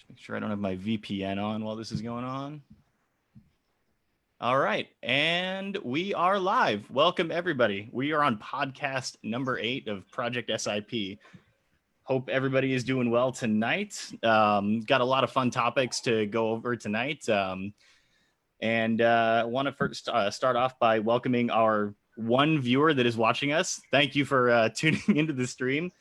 Make sure I don't have my VPN on while this is going on. All right, and we are live. Welcome, everybody. We are on podcast number 8 of Project SIP. Hope everybody is doing well tonight. Got a lot of fun topics to go over tonight. And I want to first start off by welcoming our one viewer that is watching us. Thank you for tuning into the stream.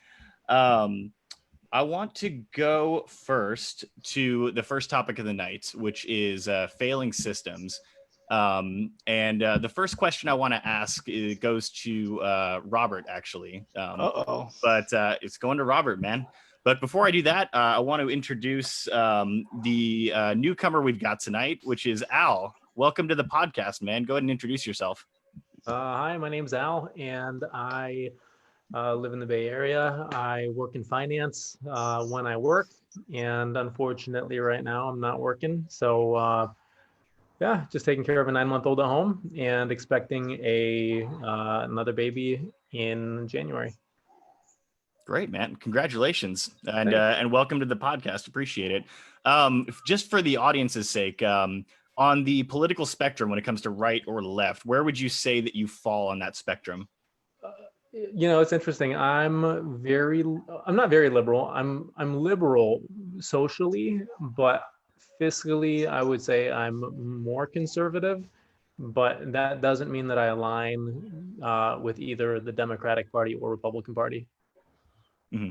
I want to go first to the first topic of the night, which is failing systems. The first question I want to ask goes to Robert, actually. But it's going to Robert, man. But before I do that, I want to introduce the newcomer we've got tonight, which is Al. Welcome to the podcast, man. Go ahead and introduce yourself. Hi, my name's Al, and I live in the Bay Area. I work in finance when I work, and unfortunately right now I'm not working. So yeah, just taking care of a 9-month-old at home and expecting another baby in January. Great, man. Congratulations. And welcome to the podcast. Appreciate it. Just for the audience's sake, on the political spectrum, when it comes to right or left, where would you say that you fall on that spectrum? You know, it's interesting. I'm not very liberal. I'm liberal socially, but fiscally, I would say I'm more conservative. But that doesn't mean that I align with either the Democratic Party or Republican Party. Mm-hmm.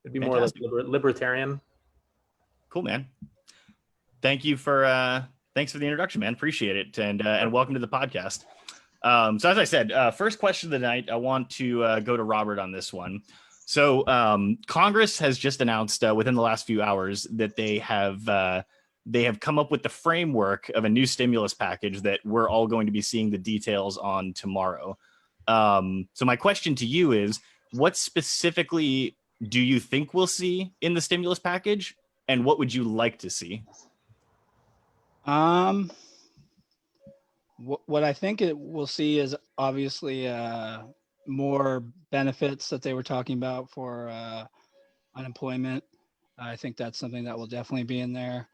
It'd be more like libertarian. Cool, man. Thanks for the introduction, man. Appreciate it, and welcome to the podcast. So as I said, first question of the night, I want to go to Robert on this one. So Congress has just announced within the last few hours that they have come up with the framework of a new stimulus package that we're all going to be seeing the details on tomorrow. So my question to you is, what specifically do you think we'll see in the stimulus package, and what would you like to see? What I think we'll see is obviously more benefits that they were talking about for unemployment. I think that's something that will definitely be in there.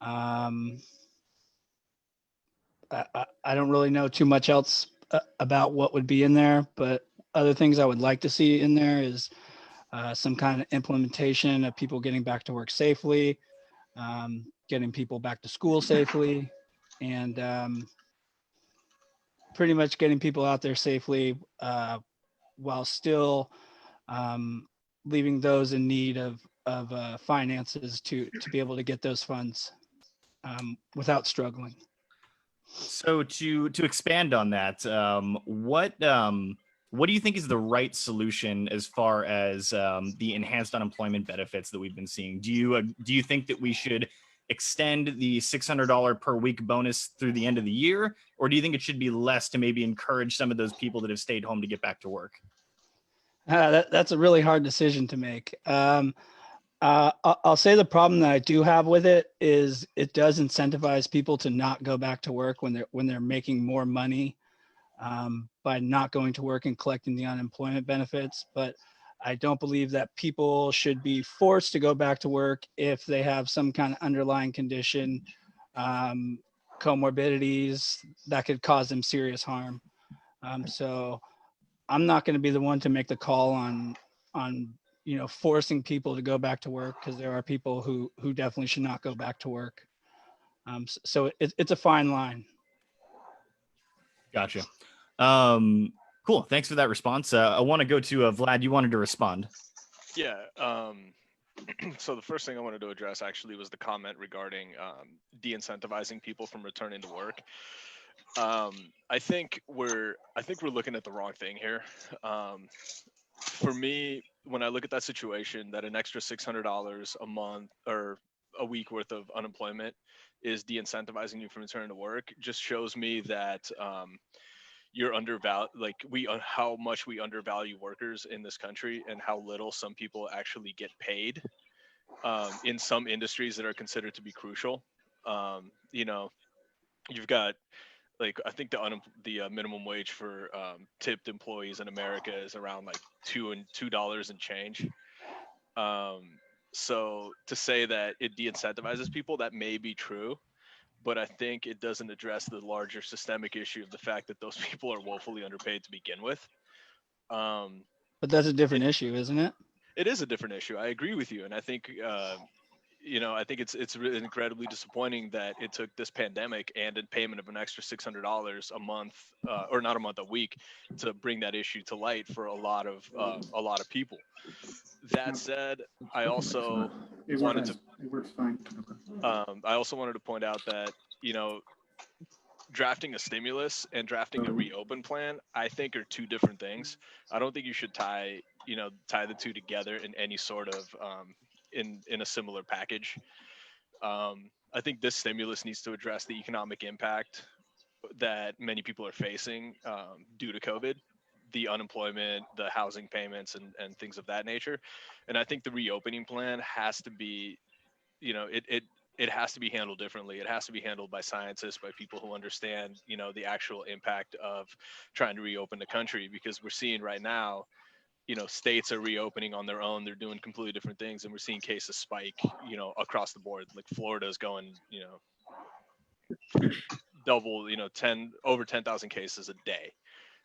I don't really know too much else about what would be in there, but other things I would like to see in there is some kind of implementation of people getting back to work safely, getting people back to school safely, and pretty much getting people out there safely while still leaving those in need of finances to be able to get those funds without struggling. So to expand on that, what do you think is the right solution as far as the enhanced unemployment benefits that we've been seeing? Do you think that we should extend the $600 per week bonus through the end of the year, or do you think it should be less to maybe encourage some of those people that have stayed home to get back to work? That's a really hard decision to make. I'll say the problem that I do have with it is it does incentivize people to not go back to work when they're making more money by not going to work and collecting the unemployment benefits. But I don't believe that people should be forced to go back to work if they have some kind of underlying condition, comorbidities that could cause them serious harm. So I'm not going to be the one to make the call on forcing people to go back to work, because there are people who definitely should not go back to work. So it's a fine line. Gotcha. Cool. Thanks for that response. I want to go to Vlad. You wanted to respond. Yeah. So the first thing I wanted to address actually was the comment regarding de-incentivizing people from returning to work. I think we're looking at the wrong thing here. For me, when I look at that situation, that an extra $600 a month or a week worth of unemployment is de-incentivizing you from returning to work, just shows me that you're undervalued, how much we undervalue workers in this country and how little some people actually get paid in some industries that are considered to be crucial. You've got, I think the minimum wage for tipped employees in America is around $2 and change. So to say that it de-incentivizes people, that may be true, but I think it doesn't address the larger systemic issue of the fact that those people are woefully underpaid to begin with. But that's a different issue, isn't it? It is a different issue. I agree with you, and I think I think it's really incredibly disappointing that it took this pandemic and a payment of an extra $600 a month, or not a month, a week, to bring that issue to light for a lot of people. That said, I also wanted to It works fine. I also wanted to point out that drafting a stimulus and drafting a reopen plan, I think, are two different things. I don't think you should tie the two together in any sort of in a similar package. I think this stimulus needs to address the economic impact that many people are facing due to COVID, the unemployment, the housing payments, and things of that nature. And I think the reopening plan has to be, it has to be handled differently. It has to be handled by scientists, by people who understand, the actual impact of trying to reopen the country, because we're seeing right now, states are reopening on their own. They're doing completely different things, and we're seeing cases spike, across the board. Like Florida's going, double, over 10,000 cases a day.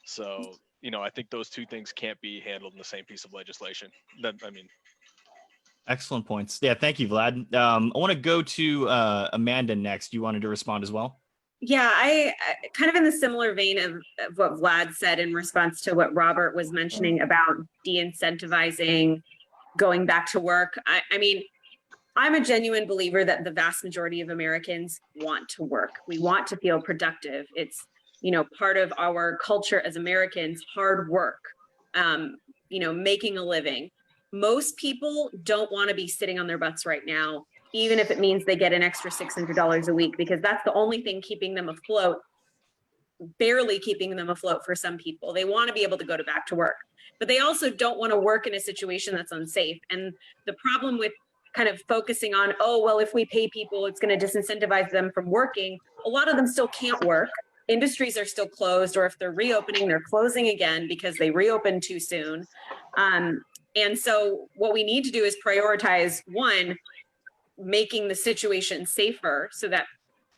So, I think those two things can't be handled in the same piece of legislation. Excellent points. Yeah, thank you, Vlad. I want to go to Amanda next. You wanted to respond as well? Yeah, I kind of in the similar vein of what Vlad said in response to what Robert was mentioning about de-incentivizing going back to work. I mean, I'm a genuine believer that the vast majority of Americans want to work. We want to feel productive. It's, part of our culture as Americans, hard work, making a living. Most people don't want to be sitting on their butts right now, even if it means they get an extra $600 a week, because that's the only thing keeping them afloat, barely keeping them afloat for some people. They want to be able to go back to work, but they also don't want to work in a situation that's unsafe. And the problem with kind of focusing on, oh, well, if we pay people, it's going to disincentivize them from working. A lot of them still can't work. Industries are still closed, or if they're reopening, they're closing again because they reopened too soon. And so what we need to do is prioritize, one, making the situation safer so that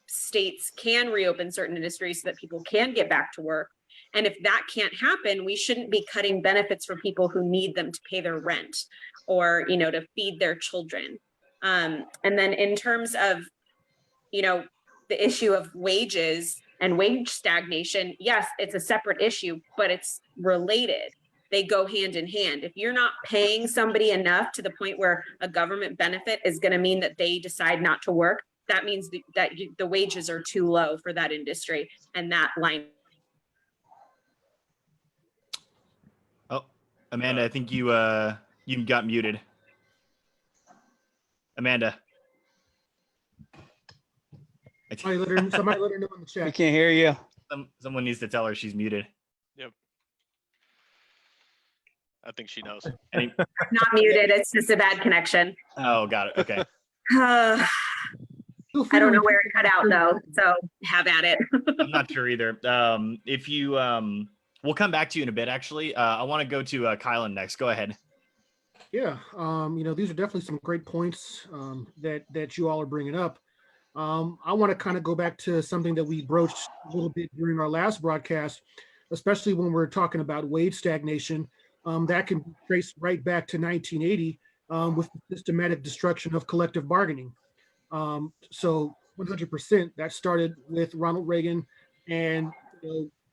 states can reopen certain industries so that people can get back to work. And if that can't happen, we shouldn't be cutting benefits for people who need them to pay their rent or, to feed their children. And then in terms of, the issue of wages and wage stagnation, yes, it's a separate issue, but it's related. They go hand in hand. If you're not paying somebody enough to the point where a government benefit is going to mean that they decide not to work, that means that the wages are too low for that industry and that line. Oh, Amanda, I think you got muted. Amanda. Somebody let her know in the chat. We can't hear you. Someone needs to tell her she's muted. Yep. I think she knows. Not muted, it's just a bad connection. Oh, got it. Okay. I don't know where it cut out though, so have at it. I'm not sure either. If you, we'll come back to you in a bit, actually. I want to go to Kylan next. Go ahead. Yeah, these are definitely some great points that you all are bringing up. I want to kind of go back to something that we broached a little bit during our last broadcast, especially when we're talking about wage stagnation. That can be traced right back to 1980 with the systematic destruction of collective bargaining. So 100% that started with Ronald Reagan and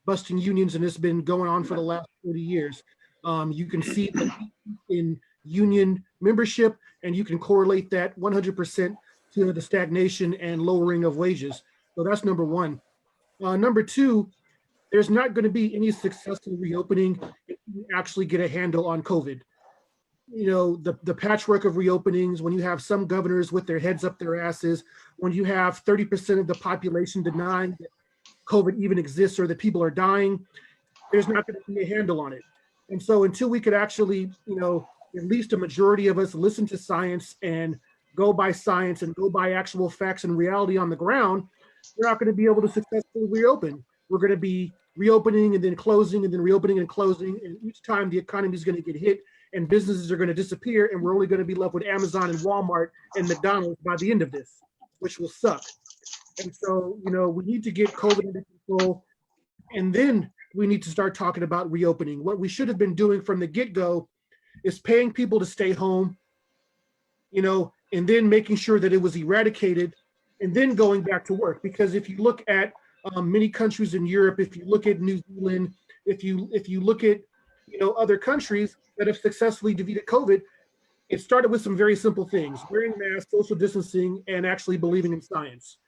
busting unions, and it's been going on for the last 40 years. You can see that in union membership, and you can correlate that 100% to the stagnation and lowering of wages. So that's number one. Number two, there's not going to be any successful reopening if you actually get a handle on COVID. The patchwork of reopenings, when you have some governors with their heads up their asses, when you have 30% of the population denying that COVID even exists or that people are dying, there's not going to be a handle on it. And so until we could actually, at least a majority of us listen to science and go by science and go by actual facts and reality on the ground, we're not going to be able to successfully reopen. We're going to be reopening and then closing and then reopening and closing. And each time the economy is going to get hit, and businesses are going to disappear, and we're only going to be left with Amazon and Walmart and McDonald's by the end of this, which will suck. And so, we need to get COVID under control, and then we need to start talking about reopening. What we should have been doing from the get-go is paying people to stay home, and then making sure that it was eradicated, and then going back to work. Because if you look at many countries in Europe, if you look at New Zealand, if you look at other countries that have successfully defeated COVID, it started with some very simple things: wearing masks, social distancing, and actually believing in science.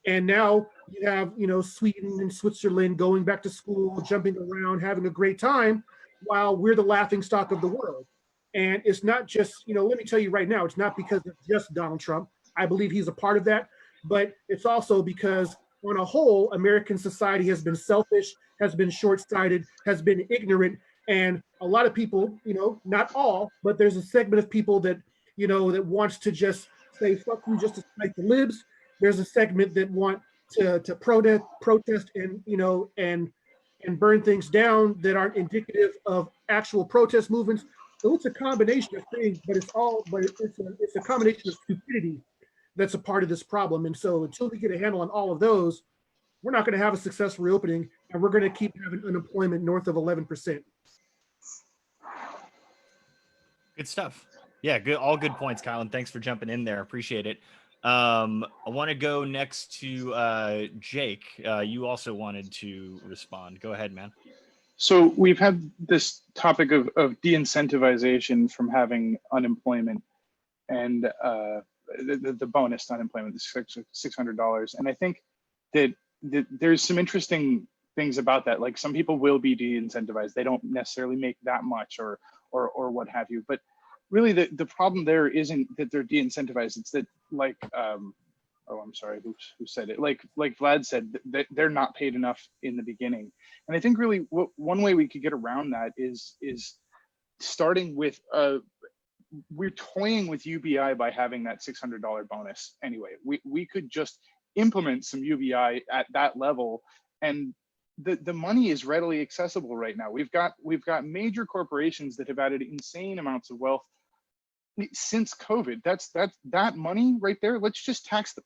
And now you have Sweden and Switzerland going back to school, jumping around, having a great time, while we're the laughing stock of the world. And it's not just, let me tell you right now, it's not because of just Donald Trump. I believe he's a part of that, but it's also because on a whole, American society has been selfish, has been short-sighted, has been ignorant. And a lot of people, not all, but there's a segment of people that, that wants to just say, fuck you, just to spite the libs. There's a segment that want to protest and, and burn things down that aren't indicative of actual protest movements. So it's a combination of things, but it's a combination of stupidity that's a part of this problem. And so until we get a handle on all of those, we're not going to have a successful reopening, and we're going to keep having unemployment north of 11%. Good stuff. Yeah, good. All good points, Kyle, and thanks for jumping in there. Appreciate it. I want to go next to Jake. You also wanted to respond. Go ahead, man. So we've had this topic of de-incentivization from having unemployment and the bonus unemployment, the $600. And I think that there's some interesting things about that. Like, some people will be de-incentivized. They don't necessarily make that much or what have you. But really the problem there isn't that they're de-incentivized. It's that, like, I'm sorry, who said it? Like Vlad said, that they're not paid enough in the beginning. And I think really one way we could get around that is starting with we're toying with UBI by having that $600 bonus anyway. We could just implement some UBI at that level, and the money is readily accessible right now. We've got major corporations that have added insane amounts of wealth since COVID. That money right there. Let's just tax the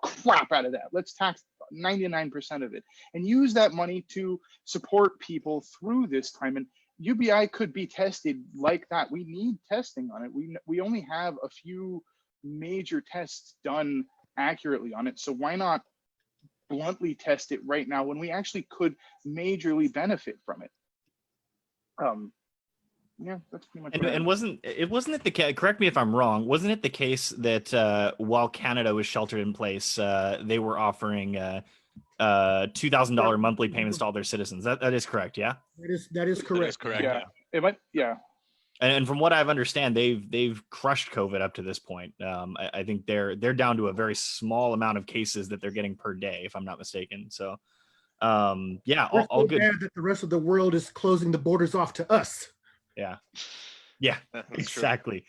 crap out of that. Let's tax 99% of it and use that money to support people through this time. And UBI could be tested like that. We need testing on it. We only have a few major tests done accurately on it. So why not bluntly test it right now when we actually could majorly benefit from it? Yeah, that's pretty much. And wasn't it the case? Correct me if I'm wrong. Wasn't it the case that while Canada was sheltered in place, they were offering $2,000 monthly payments to all their citizens? That is correct. Yeah. That is correct. That is correct. Yeah. It might. Yeah. And from what I understand, they've crushed COVID up to this point. I think they're down to a very small amount of cases that they're getting per day, if I'm not mistaken. So, yeah, all good. Bad that the rest of the world is closing the borders off to us. Yeah, exactly.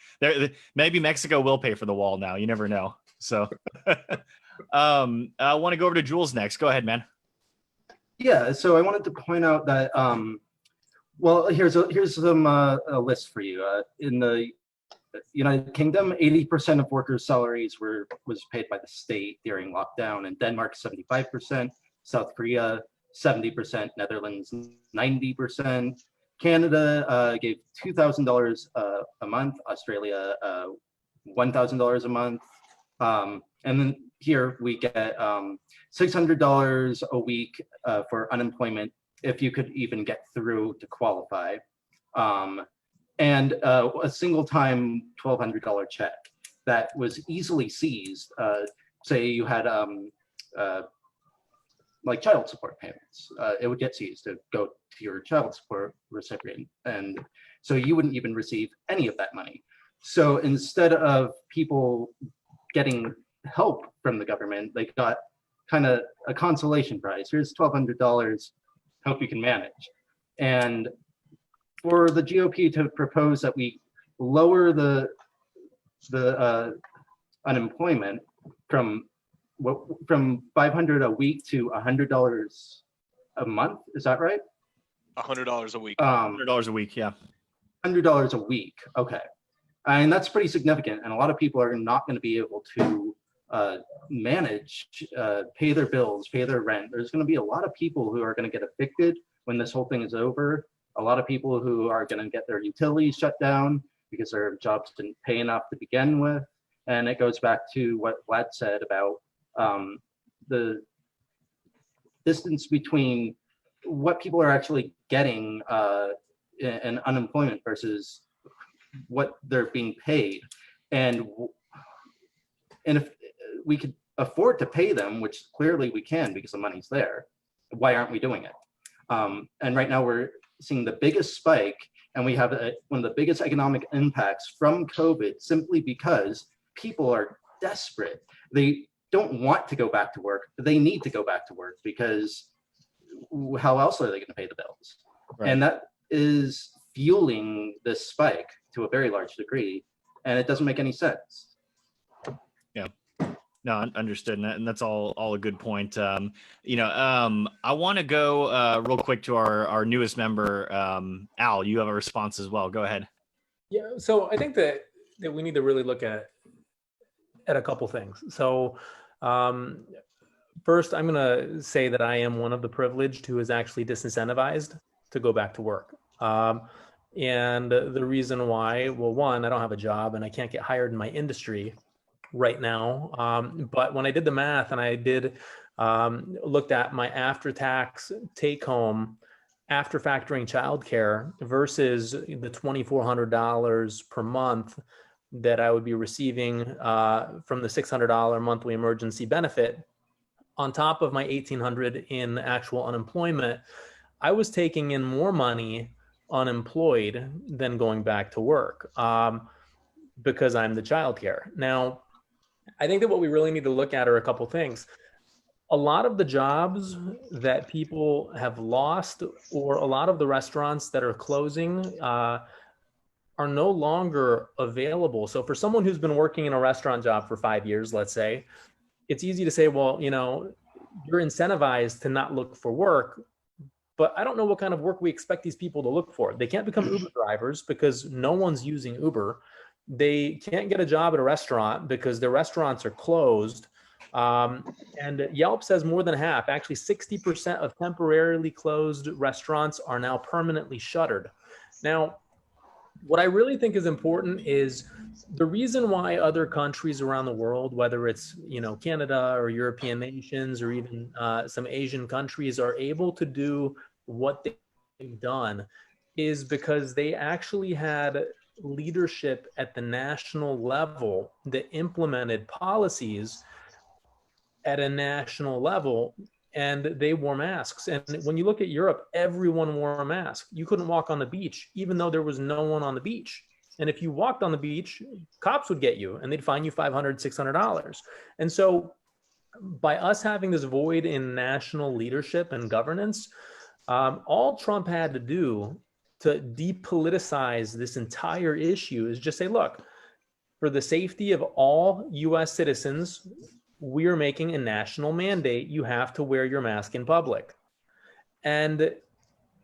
Maybe Mexico will pay for the wall now. You never know. So, I want to go over to Jules next. Go ahead, man. Yeah, so I wanted to point out that well, here's some a list for you. In the United Kingdom, 80% of workers' salaries was paid by the state during lockdown. In Denmark, 75%, South Korea, 70%, Netherlands, 90%. Canada gave $2,000 a month, Australia $1,000 a month, and then here we get $600 a week for unemployment if you could even get through to qualify, and a single time $1,200 check that was easily seized. Say you had like child support payments, it would get seized to go to your child support recipient, and so you wouldn't even receive any of that money. So instead of people getting help from the government, they got kind of a consolation prize. Here's $1,200, hope you can manage. And for the GOP to propose that we lower the unemployment from $500 a week to $100 a month, is that right? $100 a week. $100 a week, yeah. $100 a week. Okay. And that's pretty significant. And a lot of people are not going to be able to manage, pay their bills, pay their rent. There's going to be a lot of people who are going to get evicted when this whole thing is over. A lot of people who are going to get their utilities shut down because their jobs didn't pay enough to begin with. And it goes back to what Vlad said about the distance between what people are actually getting in unemployment versus what they're being paid. And if we could afford to pay them, which clearly we can because the money's there, why aren't we doing it? And right now we're seeing the biggest spike, and we have one of the biggest economic impacts from COVID simply because people are desperate. They don't want to go back to work, but they need to go back to work because how else are they going to pay the bills? Right. And that is fueling this spike to a very large degree, and it doesn't make any sense. No, understood, and that's all a good point. I want to go real quick to our newest member, Al. You have a response as well. Go ahead. Yeah, so I think that we need to really look at a couple things. So first, I'm going to say that I am one of the privileged who is actually disincentivized to go back to work. And the reason why, well, one, I don't have a job and I can't get hired in my industry right now. But when I did the math and I did looked at my after-tax take-home after factoring childcare versus the $2,400 per month that I would be receiving from the $600 monthly emergency benefit, on top of my $1,800 in actual unemployment, I was taking in more money unemployed than going back to work because I'm the childcare. Now, I think that what we really need to look at are a couple things. A lot of the jobs that people have lost, or a lot of the restaurants that are closing, are no longer available. So for someone who's been working in a restaurant job for 5 years, let's say, it's easy to say, well, you're incentivized to not look for work, but I don't know what kind of work we expect these people to look for. They can't become Uber drivers because no one's using Uber. They can't get a job at a restaurant because their restaurants are closed. And Yelp says more than half, actually 60% of temporarily closed restaurants are now permanently shuttered. Now, what I really think is important is the reason why other countries around the world, whether it's Canada or European nations or even some Asian countries, are able to do what they've done is because they actually had leadership at the national level that implemented policies at a national level, and they wore masks. And when you look at Europe, everyone wore a mask. You couldn't walk on the beach, even though there was no one on the beach. And if you walked on the beach, cops would get you and they'd fine you $500, $600. And so by us having this void in national leadership and governance, all Trump had to do to depoliticize this entire issue is just say, look, for the safety of all US citizens, we are making a national mandate. You have to wear your mask in public. And,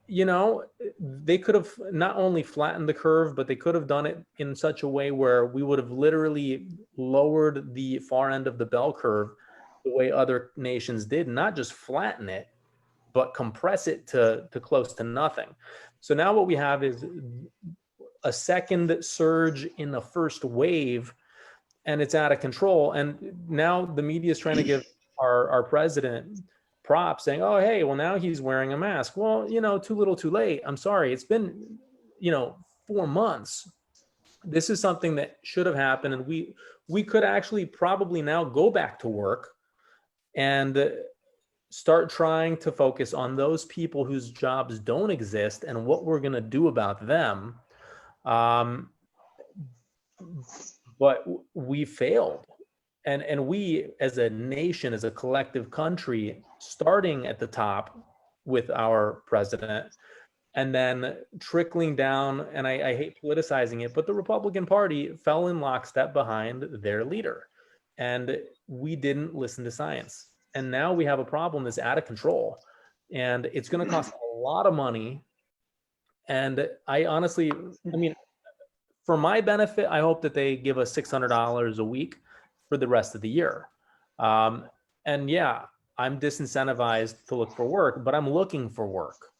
they could have not only flattened the curve, but they could have done it in such a way where we would have literally lowered the far end of the bell curve the way other nations did, not just flatten it, but compress it to close to nothing. So now what we have is a second surge in the first wave, and it's out of control. And now the media is trying to give our president props, saying, oh, hey, well, now he's wearing a mask. Well, too little, too late. I'm sorry. It's been, 4 months. This is something that should have happened. And we could actually probably now go back to work and start trying to focus on those people whose jobs don't exist and what we're going to do about them. But we failed. And we, as a nation, as a collective country, starting at the top with our president, and then trickling down, and I hate politicizing it, but the Republican Party fell in lockstep behind their leader. And we didn't listen to science. And now we have a problem that's out of control. And it's going to cost a lot of money. And I honestly, I mean, for my benefit, I hope that they give us $600 a week for the rest of the year. And yeah, I'm disincentivized to look for work, but I'm looking for work.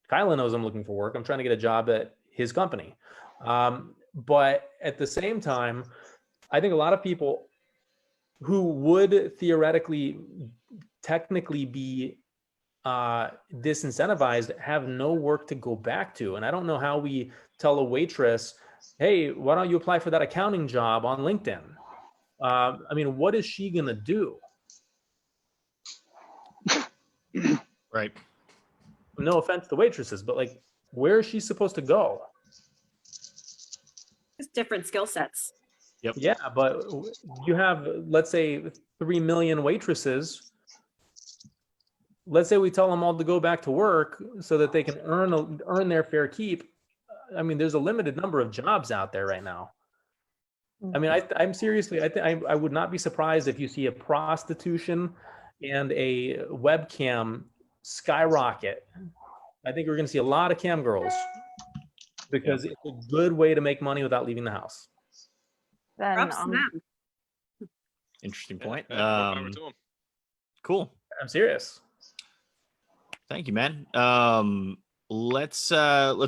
Kyla knows I'm looking for work. I'm trying to get a job at his company. But at the same time, I think a lot of people who would theoretically, technically be disincentivized have no work to go back to. And I don't know how we tell a waitress, hey, why don't you apply for that accounting job on LinkedIn? I mean, what is she going to do? Right. No offense to waitresses, but like, where is she supposed to go? It's different skill sets. Yep. Yeah, but you have, let's say, 3 million waitresses. Let's say we tell them all to go back to work so that they can earn their fair keep. I mean, there's a limited number of jobs out there right now. I mean, I'm seriously, I would not be surprised if you see a prostitution and a webcam skyrocket. I think we're going to see a lot of cam girls because it's a good way to make money without leaving the house. Then Props to them. Interesting point. Yeah, more power to 'em. Cool. I'm serious. Thank you, man. Let's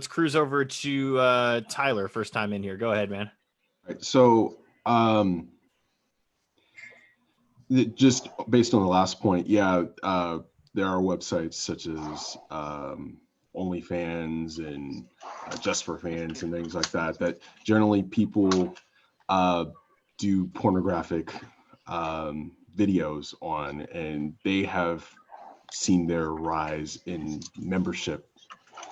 cruise over to Tyler. First time in here. Go ahead, man. Right. So, just based on the last point, yeah, there are websites such as OnlyFans and Just for Fans and things like that, that generally people do pornographic videos on, and they have seen their rise in membership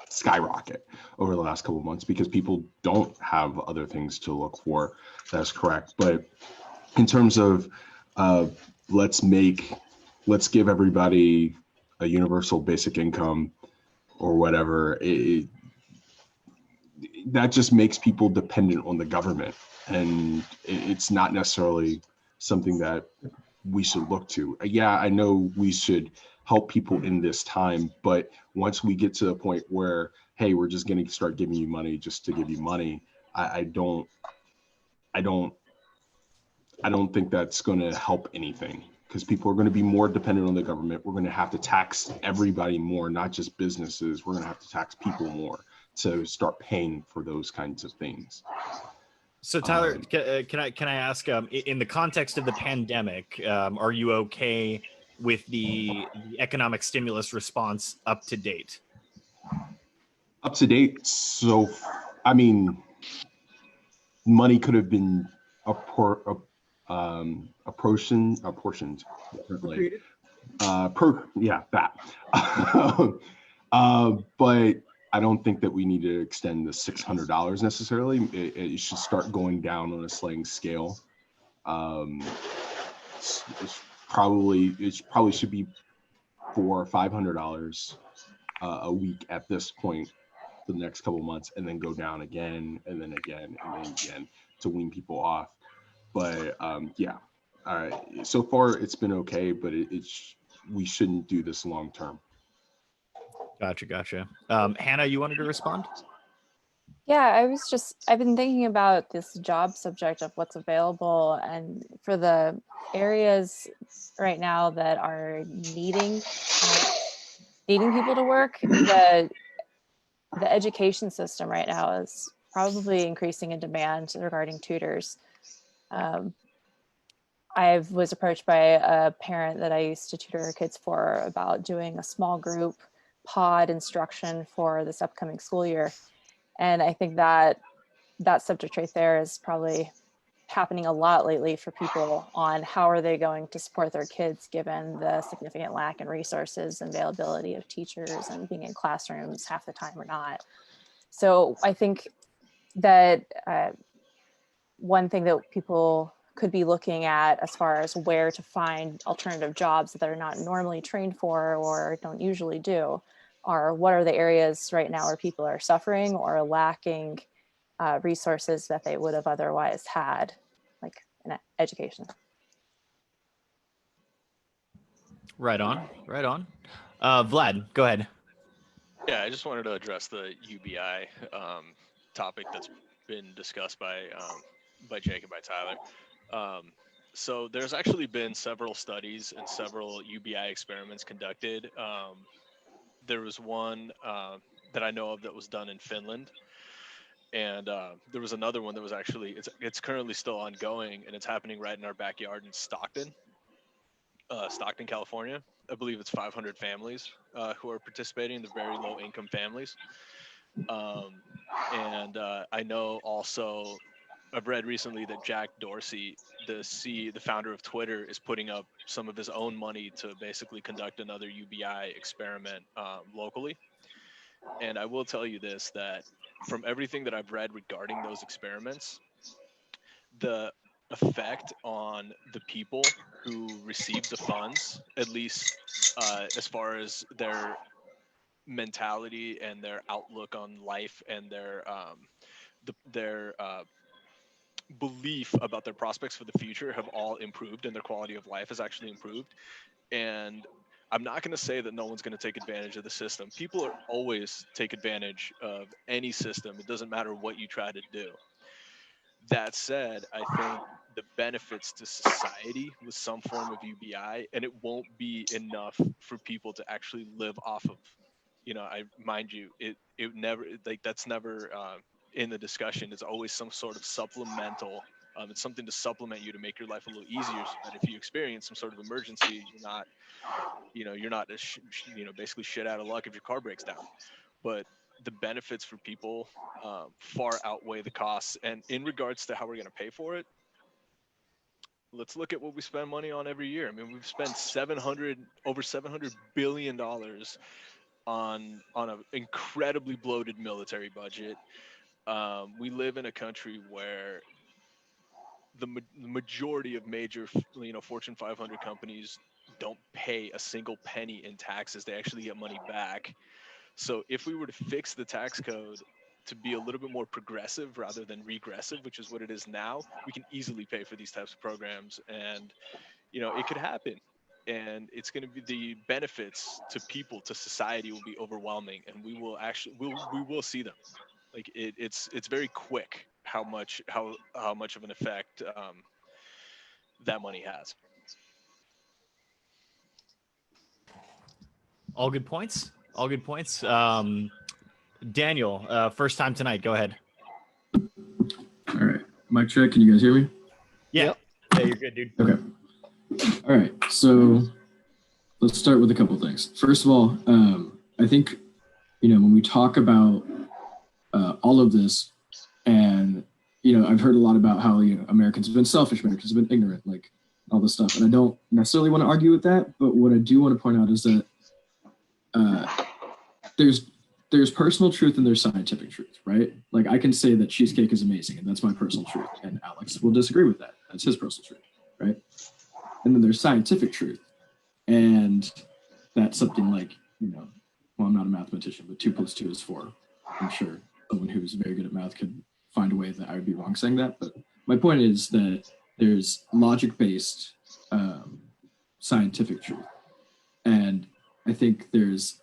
skyrocket over the last couple of months because people don't have other things to look for. That's correct. But in terms of let's give everybody a universal basic income or whatever, that just makes people dependent on the government, and it's not necessarily something that we should look to. Yeah, I know we should help people in this time, but once we get to the point where, hey, we're just going to start giving you money just to give you money, I don't think that's going to help anything, because people are going to be more dependent on the government. We're going to have to tax everybody more, not just businesses. We're going to have to tax people more to start paying for those kinds of things. So Tyler, can I ask, in the context of the pandemic, are you okay with the economic stimulus response up to date? Up to date. So, I mean, money could have been apportioned differently. But I don't think that we need to extend the $600 necessarily. It should start going down on a sliding scale. It probably should be $400 or $500 a week at this point for the next couple of months, and then go down again, and then again, and then again to wean people off. But yeah, so far it's been okay, but we shouldn't do this long term. Gotcha. Hannah, you wanted to respond? Yeah, I've been thinking about this job subject of what's available, and for the areas right now that are needing people to work, the education system right now is probably increasing in demand regarding tutors. I was approached by a parent that I used to tutor her kids for about doing a small group pod instruction for this upcoming school year. And I think that subject right there is probably happening a lot lately for people on how are they going to support their kids given the significant lack in resources and availability of teachers and being in classrooms half the time or not. So I think that one thing that people could be looking at as far as where to find alternative jobs that they're not normally trained for or don't usually do are what are the areas right now where people are suffering or lacking resources that they would have otherwise had, like in education. Right on. Vlad, go ahead. Yeah, I just wanted to address the UBI topic that's been discussed by Jake and by Tyler. So there's actually been several studies and several UBI experiments conducted. There was one that I know of that was done in Finland, and there was another one that was actually it's currently still ongoing, and it's happening right in our backyard in Stockton, California. I believe it's 500 families who are participating, the very low income families. And I know also, I've read recently that Jack Dorsey, the founder of Twitter, is putting up some of his own money to basically conduct another UBI experiment locally. And I will tell you this, that from everything that I've read regarding those experiments, the effect on the people who receive the funds, at least as far as their mentality and their outlook on life and their belief about their prospects for the future, have all improved, and their quality of life has actually improved. And I'm not going to say that no one's going to take advantage of the system. People are always take advantage of any system. It doesn't matter what you try to do. That said, I think the benefits to society with some form of UBI, and it won't be enough for people to actually live off of. I mind you, it never, like, that's never in the discussion. It's always some sort of supplemental. It's something to supplement you to make your life a little easier, so that if you experience some sort of emergency, you're not basically shit out of luck if your car breaks down. But the benefits for people far outweigh the costs. And in regards to how we're going to pay for it, let's look at what we spend money on every year. I mean, we've spent over $700 billion on an incredibly bloated military budget. We live in a country where the majority of major, Fortune 500 companies don't pay a single penny in taxes. They actually get money back. So if we were to fix the tax code to be a little bit more progressive rather than regressive, which is what it is now, we can easily pay for these types of programs. And, it could happen. And it's going to be, the benefits to people, to society, will be overwhelming, and we will see them. Like it's very quick how much of an effect that money has. All good points. All good points. Daniel, first time tonight. Go ahead. All right. Mic check. Can you guys hear me? Yeah. Yep. Yeah, you're good, dude. Okay. All right. So let's start with a couple things. First of all, I think, when we talk about all of this, and, I've heard a lot about how, Americans have been selfish, Americans have been ignorant, like all this stuff. And I don't necessarily want to argue with that. But what I do want to point out is that there's personal truth and there's scientific truth, right? Like, I can say that cheesecake is amazing, and that's my personal truth, and Alex will disagree with that. That's his personal truth, right? And then there's scientific truth, and that's something like, well, I'm not a mathematician, but 2 + 2 is 4. I'm sure someone who's very good at math could find a way that I would be wrong saying that, but my point is that there's logic-based scientific truth, and I think there's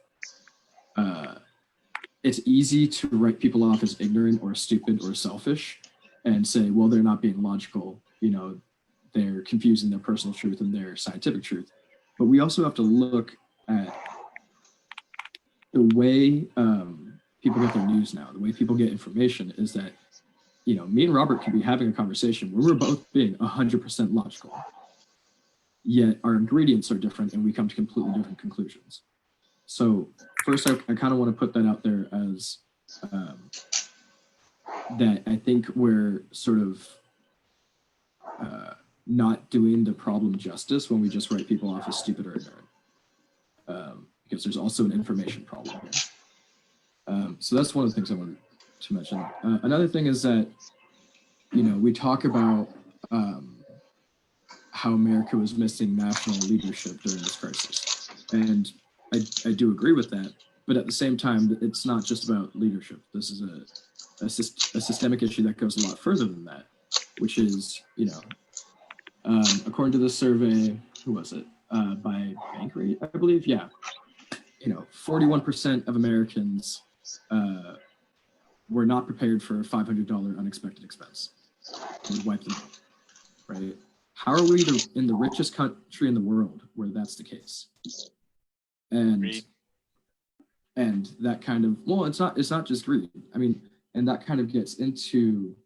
it's easy to write people off as ignorant or stupid or selfish and say, well, they're not being logical, they're confusing their personal truth and their scientific truth. But we also have to look at the way people get their news now, the way people get information is that, me and Robert could be having a conversation where we're both being 100% logical, yet our ingredients are different and we come to completely different conclusions. So first, I kind of want to put that out there as that I think we're sort of not doing the problem justice when we just write people off as stupid or ignorant, because there's also an information problem here. So that's one of the things I wanted to mention. Another thing is that, we talk about how America was missing national leadership during this crisis. And I do agree with that, but at the same time, it's not just about leadership. This is a systemic issue that goes a lot further than that, which is, according to this survey, who was it? By Bankrate, I believe. Yeah. 41% of Americans were not prepared for a $500 unexpected expense. It would wipe them out, right? How are we in the richest country in the world where that's the case? And that kind of, well, it's not just greed. I mean, and that kind of gets into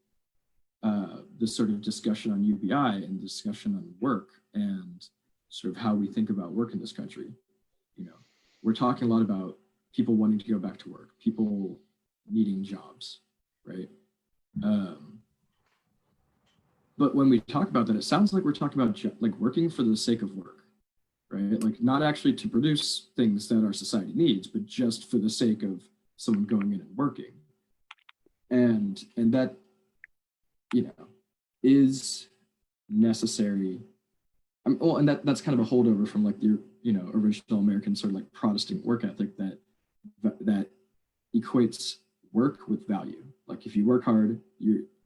this sort of discussion on UBI and discussion on work and sort of how we think about work in this country. We're talking a lot about people wanting to go back to work, people needing jobs, right? But when we talk about that, it sounds like we're talking about like working for the sake of work, right? Like not actually to produce things that our society needs, but just for the sake of someone going in and working. And that, is necessary. Well, and that's kind of a holdover from like the, original American sort of like Protestant work ethic that equates work with value. Like if you work hard,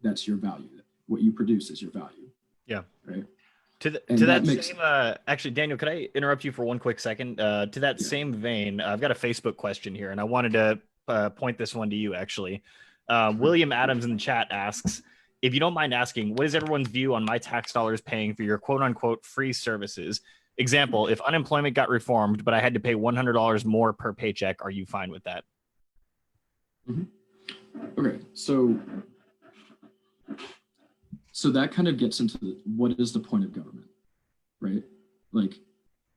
that's your value. What you produce is your value. Yeah. Right. To that same, actually, Daniel, could I interrupt you for one quick second? To that same vein, I've got a Facebook question here, and I wanted to point this one to you, actually. William Adams in the chat asks, if you don't mind asking, what is everyone's view on my tax dollars paying for your quote-unquote free services? Example, if unemployment got reformed, but I had to pay $100 more per paycheck, are you fine with that? Mm-hmm. Okay, so that kind of gets into what is the point of government, right? Like,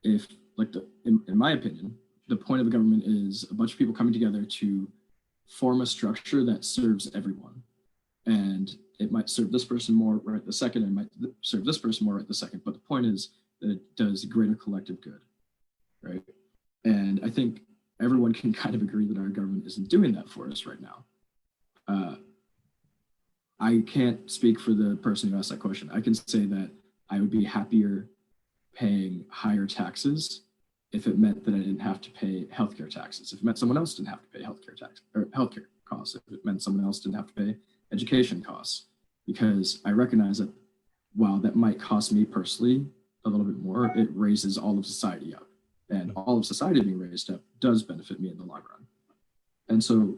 if like in my opinion, the point of the government is a bunch of people coming together to form a structure that serves everyone, and it might serve this person more right the second, and it might serve this person more right the second. But the point is that it does greater collective good, right? And I think everyone can kind of agree that our government isn't doing that for us right now. I can't speak for the person who asked that question. I can say that I would be happier paying higher taxes if it meant that I didn't have to pay healthcare taxes. If it meant someone else didn't have to pay healthcare tax or healthcare costs. If it meant someone else didn't have to pay education costs. Because I recognize that while that might cost me personally a little bit more, it raises all of society up. And all of society being raised up does benefit me in the long run. And so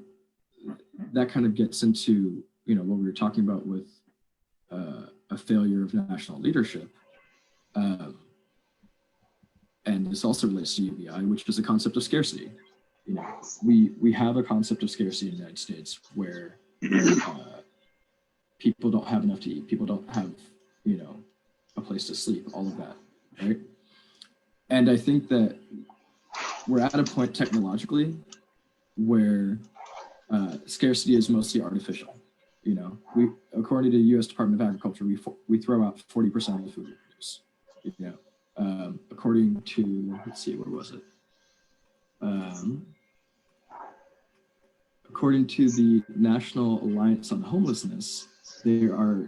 that kind of gets into what we were talking about with a failure of national leadership. And this also relates to UBI, which is the concept of scarcity. We have a concept of scarcity in the United States where people don't have enough to eat, people don't have, a place to sleep, all of that, right? And I think that we're at a point technologically where scarcity is mostly artificial. We, according to the U.S. Department of Agriculture, we throw out 40% of the food we produce. According to, let's see, where was it? According to the National Alliance on Homelessness, there are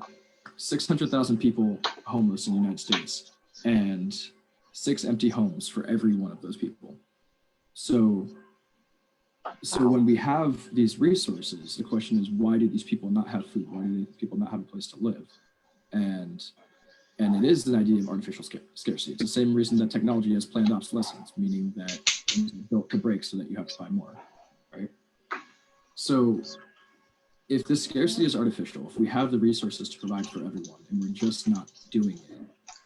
600,000 people homeless in the United States and 6 empty homes for every one of those people. So when we have these resources, the question is, why do these people not have food? Why do people not have a place to live? And it is an idea of artificial scarcity. It's the same reason that technology has planned obsolescence, meaning that things are built to break so that you have to buy more, right? So if this scarcity is artificial, if we have the resources to provide for everyone and we're just not doing it,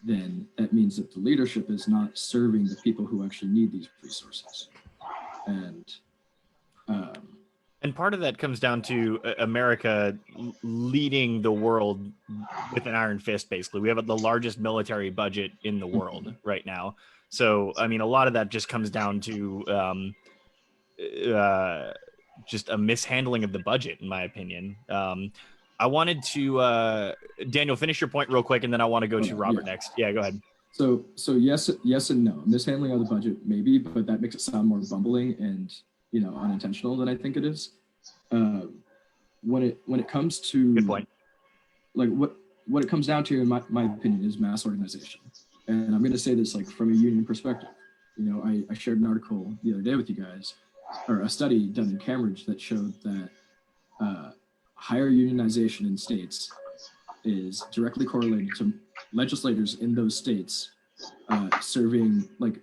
then that means that the leadership is not serving the people who actually need these resources. And part of that comes down to America leading the world with an iron fist, basically. We have the largest military budget in the world right now. So, I mean, a lot of that just comes down to just a mishandling of the budget, in my opinion. I wanted to, Daniel, finish your point real quick, and then I want to go to Robert next. Yeah, go ahead. So yes and no. Mishandling of the budget, maybe, but that makes it sound more bumbling and unintentional than I think it is. When it comes to good point, like what it comes down to, in my opinion, is mass organization. And I'm going to say this like from a union perspective. I shared an article the other day with you guys, or a study done in Cambridge that showed that higher unionization in states is directly correlated to legislators in those states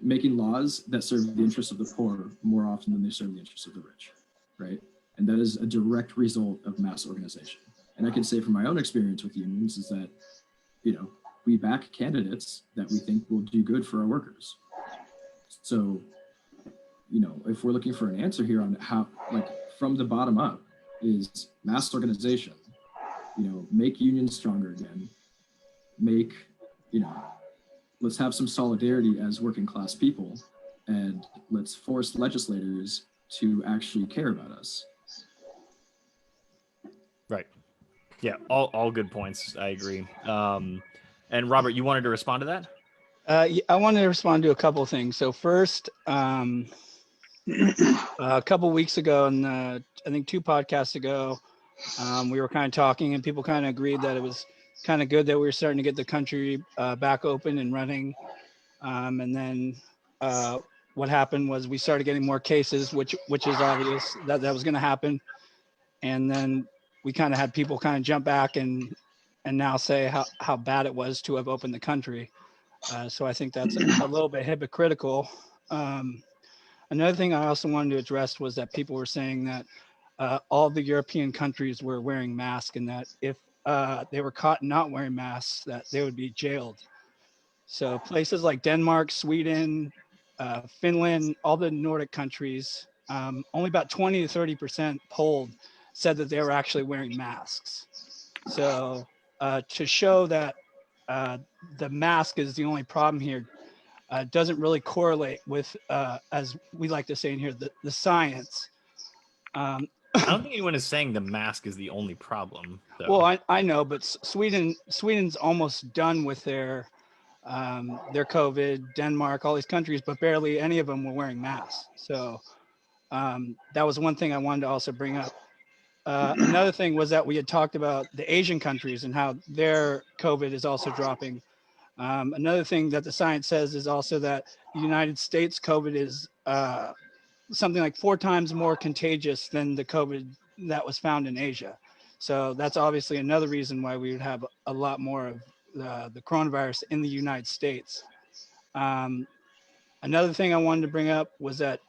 making laws that serve the interests of the poor more often than they serve the interests of the rich, right? And that is a direct result of mass organization. And I can say from my own experience with unions is that, we back candidates that we think will do good for our workers. So, if we're looking for an answer here on how, from the bottom up, is mass organization, make unions stronger again, let's have some solidarity as working class people, and let's force legislators to actually care about us. Right. Yeah, all good points. I agree. And Robert, you wanted to respond to that? Yeah, I wanted to respond to a couple of things. So first, a couple weeks ago, and I think 2 podcasts ago, we were kind of talking, and people kind of agreed that it was kind of good that we were starting to get the country back open and running. And then what happened was we started getting more cases, which is obvious that was going to happen. And then we kind of had people kind of jump back and now say how bad it was to have opened the country. So I think that's a little bit hypocritical. Another thing I also wanted to address was that people were saying that all the European countries were wearing masks, and that if they were caught not wearing masks, that they would be jailed. So places like Denmark, Sweden, Finland, all the Nordic countries, only about 20 to 30% polled said that they were actually wearing masks. So to show that the mask is the only problem here doesn't really correlate with, as we like to say in here, the science. I don't think anyone is saying the mask is the only problem, though. Well, I know, but Sweden's almost done with their COVID. Denmark, all these countries, but barely any of them were wearing masks. So that was one thing I wanted to also bring up. Another thing was that we had talked about the Asian countries and how their COVID is also dropping. Another thing that the science says is also that the United States COVID is something like 4 times more contagious than the COVID that was found in Asia. So that's obviously another reason why we would have a lot more of the coronavirus in the United States. Another thing I wanted to bring up was that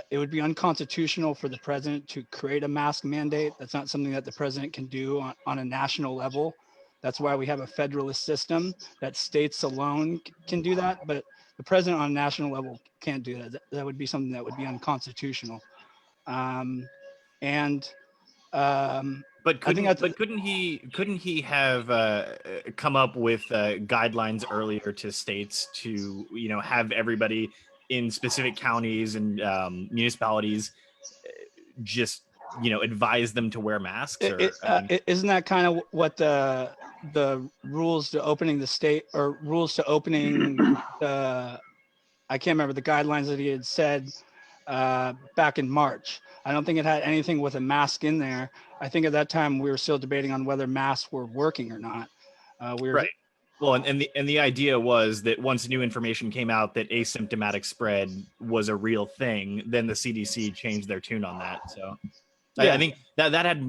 it would be unconstitutional for the president to create a mask mandate. That's not something that the president can do on a national level. That's why we have a federalist system that states alone can do that, but the president on a national level can't do that. That would be something that would be unconstitutional. But couldn't he have come up with guidelines earlier to states to have everybody in specific counties and municipalities just advise them to wear masks? Isn't that kind of what the rules to opening the state, or rules to opening the, I can't remember the guidelines that he had said back in March. I don't think it had anything with a mask in there. I think at that time we were still debating on whether masks were working or not. Right. Well, and the idea was that once new information came out that asymptomatic spread was a real thing, then the CDC changed their tune on that. So yeah. I think that had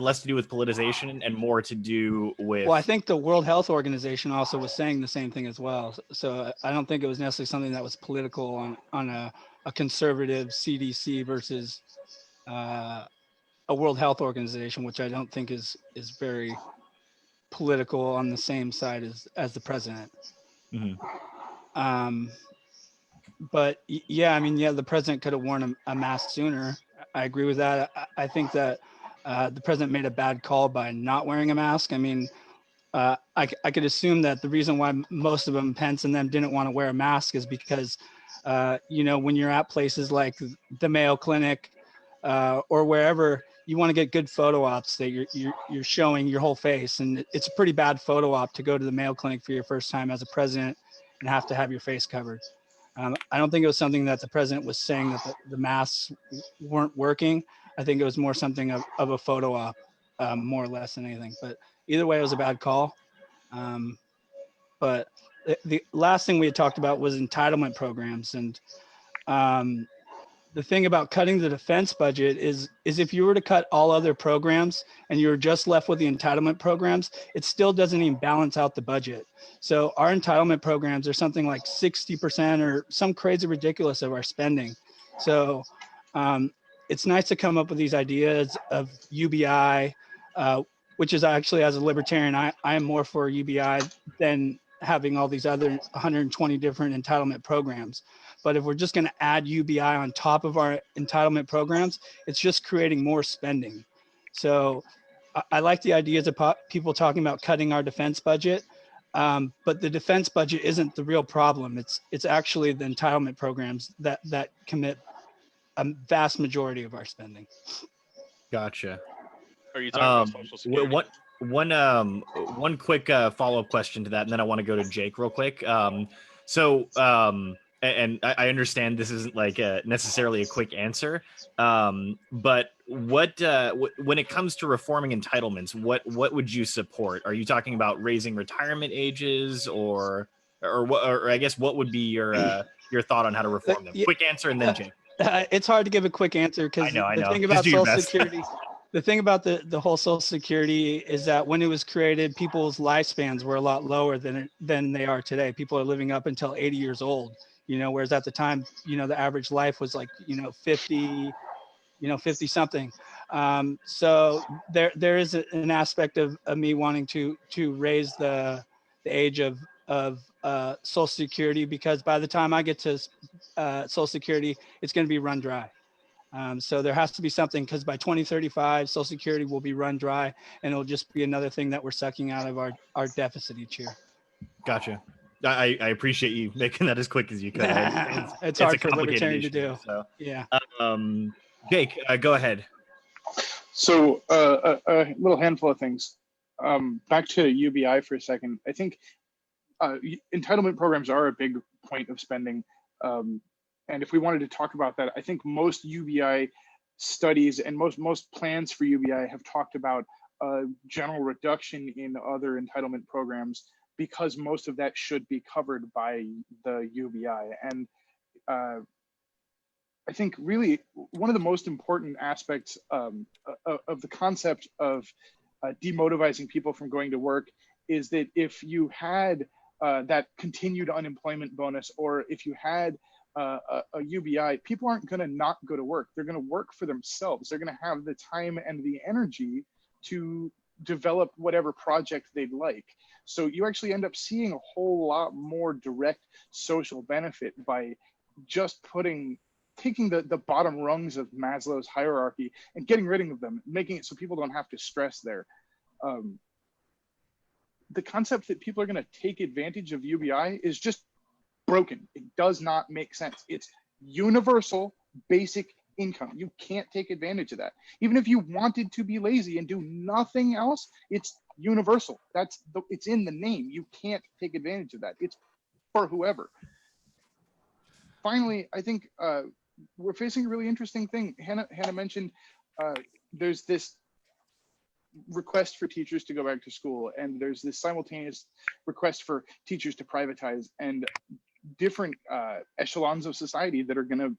less to do with politicization and more to do with. Well, I think the World Health Organization also was saying the same thing as well. So I don't think it was necessarily something that was political on a conservative CDC versus a World Health Organization, which I don't think is very political on the same side as the president. Mm-hmm. But yeah, the president could have worn a mask sooner. I agree with that. I think that the president made a bad call by not wearing a mask. I could assume that the reason why most of them, Pence and them, didn't want to wear a mask is because, when you're at places like the Mayo Clinic or wherever, you want to get good photo ops that you're showing your whole face. And it's a pretty bad photo op to go to the Mayo Clinic for your first time as a president and have to have your face covered. I don't think it was something that the president was saying that the masks weren't working. I think it was more something of a photo op, more or less than anything. But either way, it was a bad call. But the last thing we had talked about was entitlement programs. And the thing about cutting the defense budget is if you were to cut all other programs and you're just left with the entitlement programs, it still doesn't even balance out the budget. So our entitlement programs are something like 60% or some crazy ridiculous of our spending. So it's nice to come up with these ideas of UBI, which is actually, as a libertarian, I am more for UBI than having all these other 120 different entitlement programs. But if we're just going to add UBI on top of our entitlement programs, it's just creating more spending. So I like the ideas of people talking about cutting our defense budget, but the defense budget isn't the real problem. It's actually the entitlement programs that commit a vast majority of our spending. Gotcha. Are you talking about Social Security? One quick follow-up question to that, and then I want to go to Jake real quick. And I understand this isn't like necessarily a quick answer, but what when it comes to reforming entitlements, what would you support? Are you talking about raising retirement ages, or I guess what would be your thought on how to reform them? Quick answer, and then Jake. It's hard to give a quick answer because the thing about Social Security, the thing about the whole Social Security is that when it was created, people's lifespans were a lot lower than they are today. People are living up until 80 years old, whereas at the time, the average life was like, 50, 50 something. So there is an aspect of me wanting to raise the age of Social Security, because by the time I get to Social Security, it's going to be run dry. So there has to be something, because by 2035, Social Security will be run dry, and it'll just be another thing that we're sucking out of our deficit each year. Gotcha. I appreciate you making that as quick as you could. It's hard for a libertarian to do. So yeah. Jake, go ahead. So a little handful of things. Back to UBI for a second. I think entitlement programs are a big point of spending. And if we wanted to talk about that, I think most UBI studies and most plans for UBI have talked about a general reduction in other entitlement programs, because most of that should be covered by the UBI. And I think really one of the most important aspects of the concept of demotivizing people from going to work is that if you had that continued unemployment bonus, or if you had a UBI, people aren't going to not go to work. They're going to work for themselves. They're going to have the time and the energy to develop whatever project they'd like. So you actually end up seeing a whole lot more direct social benefit by just taking the bottom rungs of Maslow's hierarchy and getting rid of them, making it so people don't have to stress there. The concept that people are going to take advantage of UBI is just broken. It does not make sense. It's universal basic income. You can't take advantage of that. Even if you wanted to be lazy and do nothing else, it's universal. It's in the name. You can't take advantage of that. It's for whoever. Finally, I think we're facing a really interesting thing. Hannah mentioned there's this request for teachers to go back to school, and there's this simultaneous request for teachers to privatize, and different echelons of society that are going to,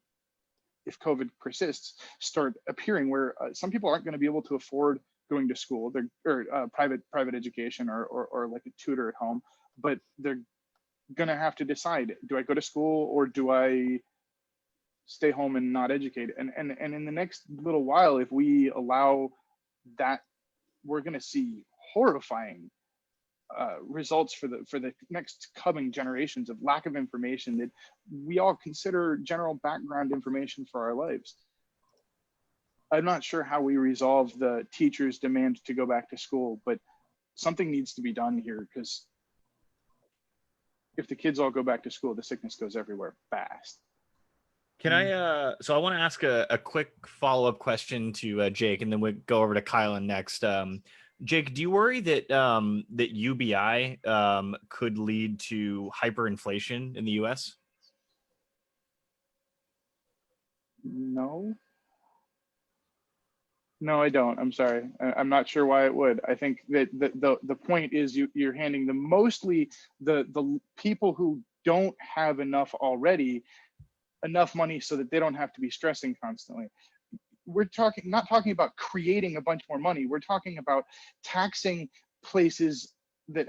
if COVID persists, start appearing, where some people aren't going to be able to afford going to school, or private education, or like a tutor at home, but they're going to have to decide, do I go to school or do I stay home and not educate? And in the next little while, if we allow that, we're going to see horrifying results for the next coming generations of lack of information that we all consider general background information for our lives. I'm not sure how we resolve the teachers' demand to go back to school, but something needs to be done here, because if the kids all go back to school, the sickness goes everywhere fast. Can I so I want to ask a quick follow-up question to Jake, and then we'll go over to Kylan next. Jake, do you worry that that UBI could lead to hyperinflation in the US? No, I don't. I'm sorry. I'm not sure why it would. I think that the point is you're handing the people who don't have enough already enough money so that they don't have to be stressing constantly. We're not talking about creating a bunch more money. We're talking about taxing places that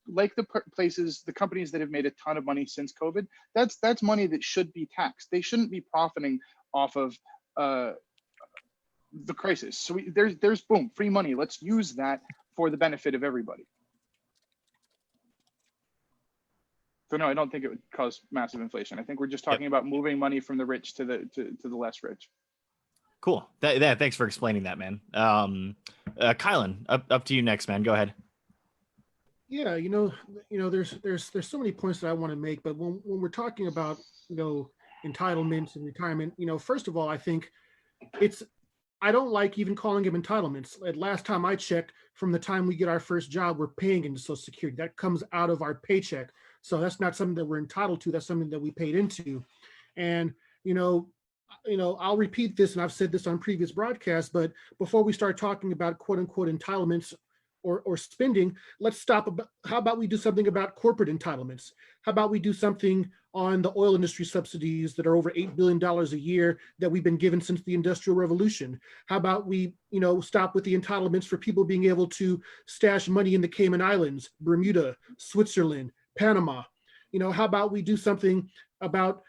like the places, the companies that have made a ton of money since COVID. That's money that should be taxed. They shouldn't be profiting off of the crisis. So there's boom, free money. Let's use that for the benefit of everybody. So no, I don't think it would cause massive inflation. I think we're just talking about moving money from the rich to the less rich. Cool. Thanks for explaining that, man. Kylan, up to you next, man. Go ahead. Yeah, there's so many points that I want to make, but when we're talking about, entitlements and retirement, first of all, I think I don't like even calling them entitlements. At last time I checked, from the time we get our first job, we're paying into Social Security. That comes out of our paycheck. So that's not something that we're entitled to. That's something that we paid into. And, I'll repeat this, and I've said this on previous broadcasts, but before we start talking about quote unquote entitlements or spending, let's stop. How about we do something about corporate entitlements? How about we do something on the oil industry subsidies that are over $8 billion a year that we've been given since the Industrial Revolution? How about we, stop with the entitlements for people being able to stash money in the Cayman Islands, Bermuda, Switzerland, Panama? How about we do something about,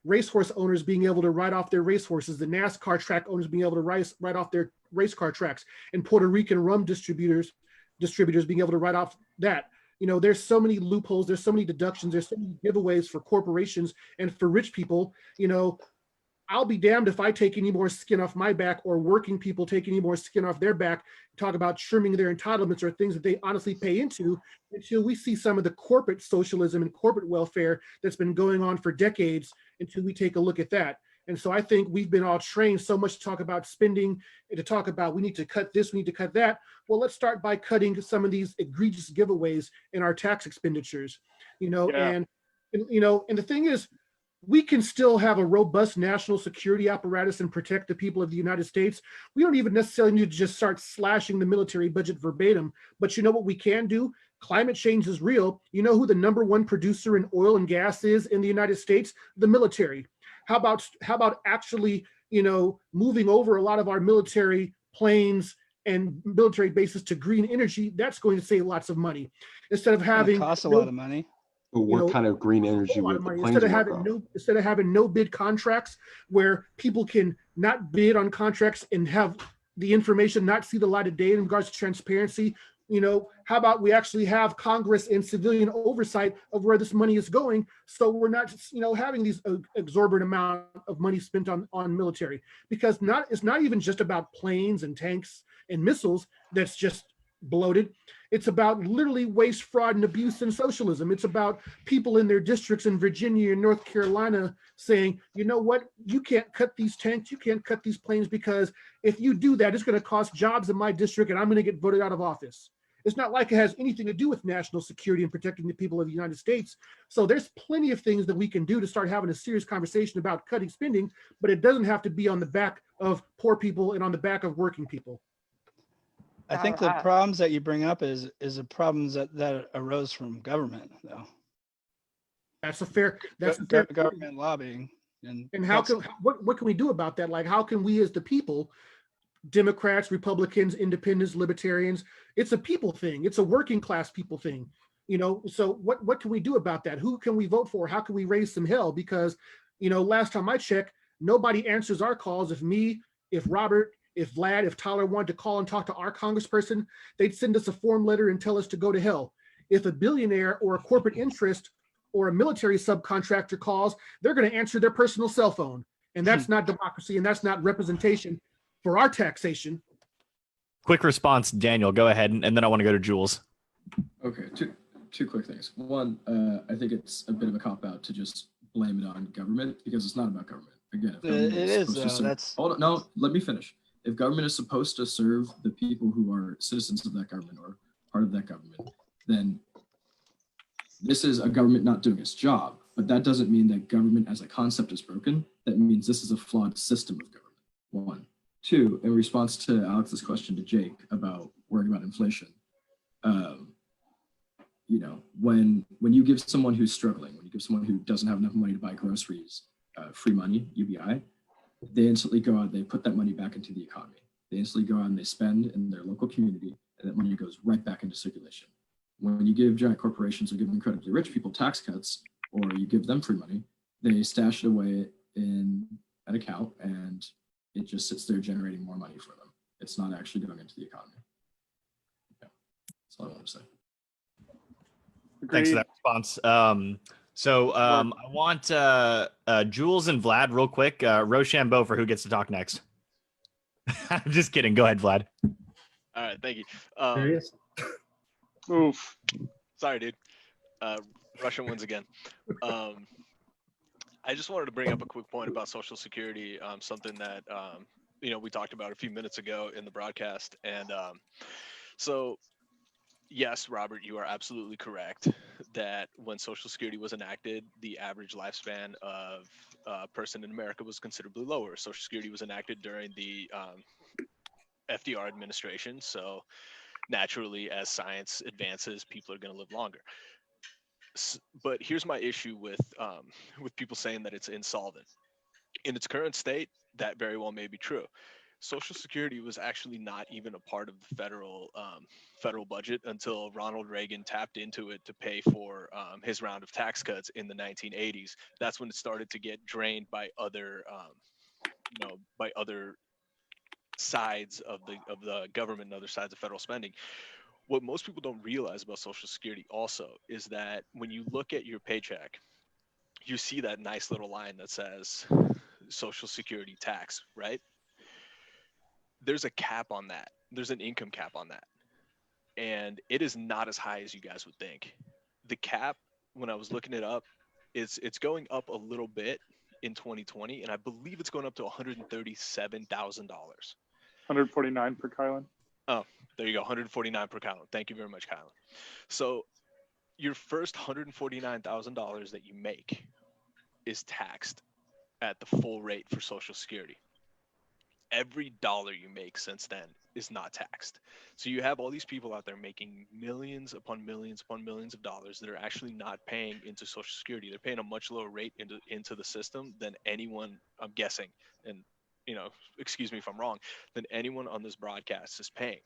racehorse owners being able to ride off their racehorses, the NASCAR track owners being able to ride off their race car tracks, and Puerto Rican rum distributors being able to write off that. There's so many loopholes, there's so many deductions, there's so many giveaways for corporations and for rich people. I'll be damned if I take any more skin off my back, or working people take any more skin off their back, talk about trimming their entitlements or things that they honestly pay into, until we see some of the corporate socialism and corporate welfare that's been going on for decades, until we take a look at that. And so I think we've been all trained so much to talk about spending and to talk about we need to cut this, we need to cut that. Well, let's start by cutting some of these egregious giveaways in our tax expenditures, and the thing is, we can still have a robust national security apparatus and protect the people of the United States. We don't even necessarily need to just start slashing the military budget verbatim, but you know what we can do? Climate change is real. You know who the #1 producer in oil and gas is in the United States? The military. How about actually, moving over a lot of our military planes and military bases to green energy? That's going to save lots of money. Instead of having It costs a lot of money. But what kind of green energy would the planes instead of having no bid contracts where people can not bid on contracts and have the information not see the light of day in regards to transparency? How about we actually have Congress and civilian oversight of where this money is going, so we're not just, having these exorbitant amount of money spent on military? Because it's not even just about planes and tanks and missiles that's just bloated. It's about literally waste, fraud, and abuse and socialism. It's about people in their districts in Virginia and North Carolina saying, you know what, you can't cut these tanks, you can't cut these planes, because if you do that, it's going to cost jobs in my district and I'm going to get voted out of office. It's not like it has anything to do with national security and protecting the people of the United States. So there's plenty of things that we can do to start having a serious conversation about cutting spending, but it doesn't have to be on the back of poor people and on the back of working people. I think the problems that you bring up is the problems that arose from government, though. That's a fair government lobbying. And what can we do about that? Like, how can we as the people, Democrats, Republicans, Independents, Libertarians, it's a people thing. It's a working class people thing. So what can we do about that? Who can we vote for? How can we raise some hell? Because, last time I checked, nobody answers our calls. If me, if Robert, if Vlad, if Tyler wanted to call and talk to our congressperson, they'd send us a form letter and tell us to go to hell. If a billionaire or a corporate interest or a military subcontractor calls, they're going to answer their personal cell phone. And that's not democracy, and that's not representation for our taxation. Quick response, Daniel, go ahead, and then I want to go to Jules. Okay, two quick things. One, I think it's a bit of a cop-out to just blame it on government, because it's not about government. Again, if government it is. Hold on, no, let me finish. If government is supposed to serve the people who are citizens of that government or part of that government, then this is a government not doing its job. But that doesn't mean that government as a concept is broken. That means this is a flawed system of government. One. Two, in response to Alex's question to Jake about worrying about inflation, when you give someone who's struggling, when you give give someone who doesn't have enough money to buy groceries free money, UBI, they instantly go out, they put that money back into the economy. They instantly go out and they spend in their local community, and that money goes right back into circulation. When you give giant corporations or give incredibly rich people tax cuts, or you give them free money, they stash it away in an account, and it just sits there generating more money for them. It's not actually going into the economy. Yeah, that's all I want to say. Thanks for Agreed. that response. I want Jules and Vlad real quick. Rochambeau for who gets to talk next. I'm just kidding. Go ahead, Vlad. All right, thank you. Serious? Oof. Sorry, dude. Russian wins again. I just wanted to bring up a quick point about Social Security, something that we talked about a few minutes ago in the broadcast. And so, yes, Robert, you are absolutely correct that when Social Security was enacted, the average lifespan of a person in America was considerably lower. Social Security was enacted during the FDR administration, so naturally, as science advances, people are going to live longer. But here's my issue with people saying that it's insolvent. In its current state, that very well may be true. Social Security was actually not even a part of the federal budget until Ronald Reagan tapped into it to pay for his round of tax cuts in the 1980s. That's when it started to get drained by other sides of the government and other sides of federal spending. What most people don't realize about Social Security also is that when you look at your paycheck, you see that nice little line that says Social Security tax, right? There's a cap on that. There's an income cap on that. And it is not as high as you guys would think. The cap, when I was looking it up, it's going up a little bit in 2020, and I believe it's going up to $137,000. 149 per Kylan. Oh, there you go, 149 per Kylan. Thank you very much, Kylan. So your first $149,000 that you make is taxed at the full rate for Social Security. Every dollar you make since then is not taxed. So you have all these people out there making millions upon millions upon millions of dollars that are actually not paying into Social Security. They're paying a much lower rate into the system than anyone, I'm guessing, and excuse me if I'm wrong, than anyone on this broadcast is paying.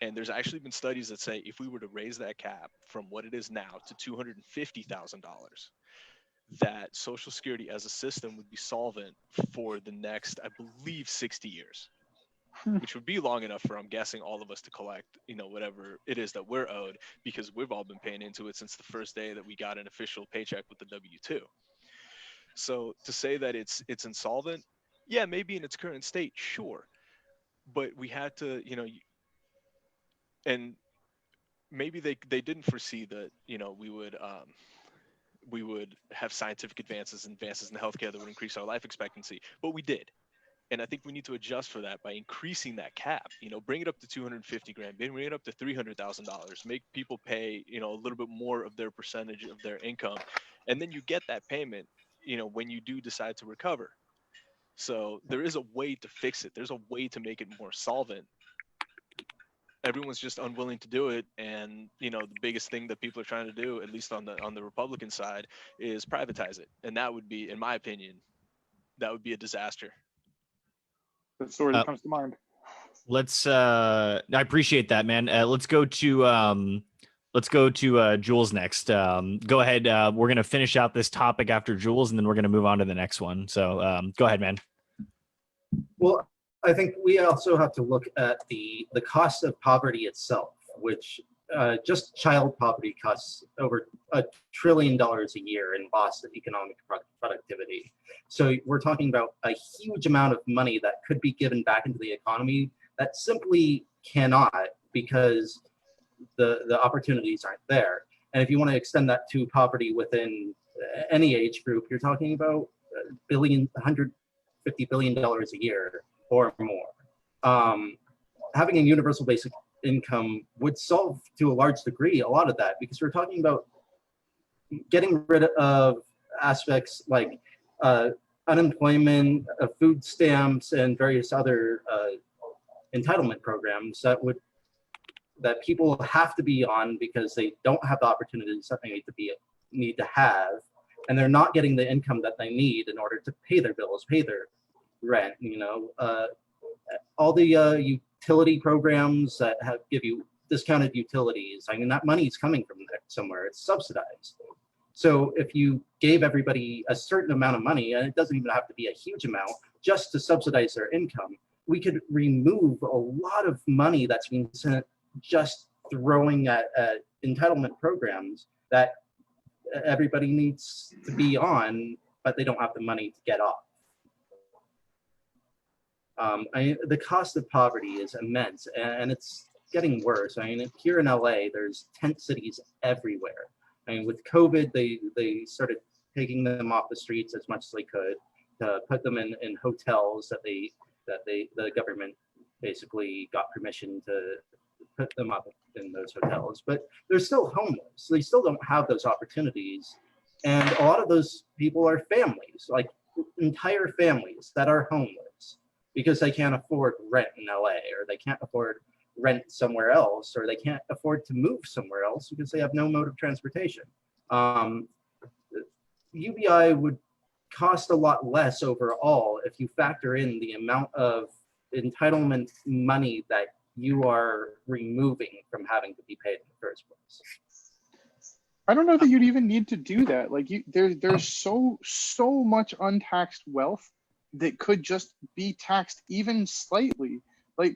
And there's actually been studies that say if we were to raise that cap from what it is now to $250,000, that Social Security as a system would be solvent for the next, I believe, 60 years, which would be long enough for, I'm guessing, all of us to collect, whatever it is that we're owed, because we've all been paying into it since the first day that we got an official paycheck with the W-2. So to say that it's insolvent, yeah, maybe in its current state, sure. But we had to, and maybe they didn't foresee that, we would have scientific advances in healthcare that would increase our life expectancy, but we did. And I think we need to adjust for that by increasing that cap, bring it up to 250 grand, bring it up to $300,000, make people pay, a little bit more of their percentage of their income. And then you get that payment, when you do decide to recover. So there is a way to fix it. There's a way to make it more solvent. Everyone's just unwilling to do it, and the biggest thing that people are trying to do, at least on the Republican side, is privatize it, and that would be, in my opinion, that would be a disaster. That's the word that comes to mind. Let's I appreciate that, man. Let's go to Jules next. Go ahead. We're gonna finish out this topic after Jules, and then we're gonna move on to the next one. So go ahead, man. Well, I think we also have to look at the cost of poverty itself, which just child poverty costs over $1 trillion a year in lost economic productivity. So we're talking about a huge amount of money that could be given back into the economy that simply cannot, because the opportunities aren't there. And if you want to extend that to poverty within any age group, you're talking about $150 billion a year or more. Having a universal basic income would solve, to a large degree, a lot of that, because we're talking about getting rid of aspects like unemployment, food stamps, and various other entitlement programs that people have to be on because they don't have the opportunities that they need to have, and they're not getting the income that they need in order to pay their bills, pay their rent. All the utility programs that give you discounted utilities. I mean, that money is coming from somewhere. It's subsidized. So if you gave everybody a certain amount of money, and it doesn't even have to be a huge amount, just to subsidize their income, we could remove a lot of money that's being sent just throwing at entitlement programs that everybody needs to be on, but they don't have the money to get off. The cost of poverty is immense, and it's getting worse. I mean, here in LA, there's tent cities everywhere. I mean, with COVID, they started taking them off the streets as much as they could to put them in hotels that the government basically got permission to put them up in those hotels. But they're still homeless. They still don't have those opportunities. And a lot of those people are families, like entire families that are homeless because they can't afford rent in LA, or they can't afford rent somewhere else, or they can't afford to move somewhere else because they have no mode of transportation. UBI would cost a lot less overall if you factor in the amount of entitlement money that you are removing from having to be paid in the first place. I don't know that you'd even need to do that. Like there's so much untaxed wealth that could just be taxed even slightly. Like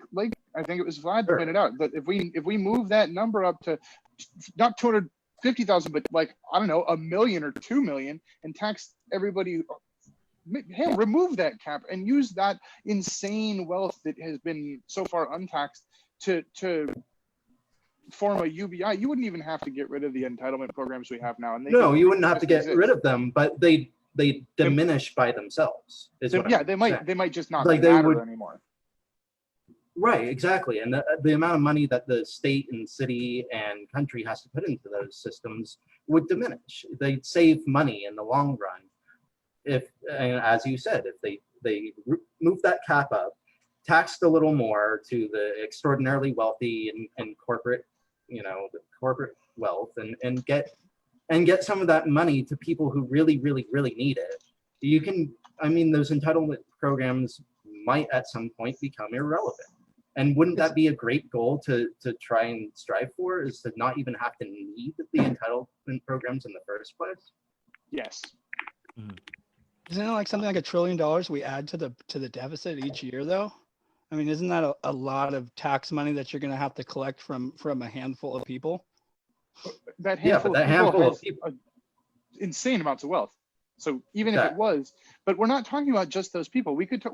I think it was Vlad pointed out that if we move that number up to not 250,000, but like, I don't know, 1 million or 2 million, and tax everybody, hell, remove that cap and use that insane wealth that has been so far untaxed to form a UBI. You wouldn't even have to get rid of the entitlement programs we have now. And no, you wouldn't have to get rid of them, but they diminish by themselves. They might just not matter anymore. Right, exactly. And the amount of money that the state and city and country has to put into those systems would diminish. They'd save money in the long run. And as you said, if they move that cap up, taxed a little more to the extraordinarily wealthy and corporate, the corporate wealth, and get some of that money to people who really, really, really need it. Those entitlement programs might at some point become irrelevant. And wouldn't that be a great goal to try and strive for, is to not even have to need the entitlement programs in the first place? Yes. Isn't it like something like $1 trillion we add to the deficit each year, though? I mean, isn't that a lot of tax money that you're going to have to collect from a handful of people? That handful of people has insane amounts of wealth. So even if it was, but we're not talking about just those people. We could talk,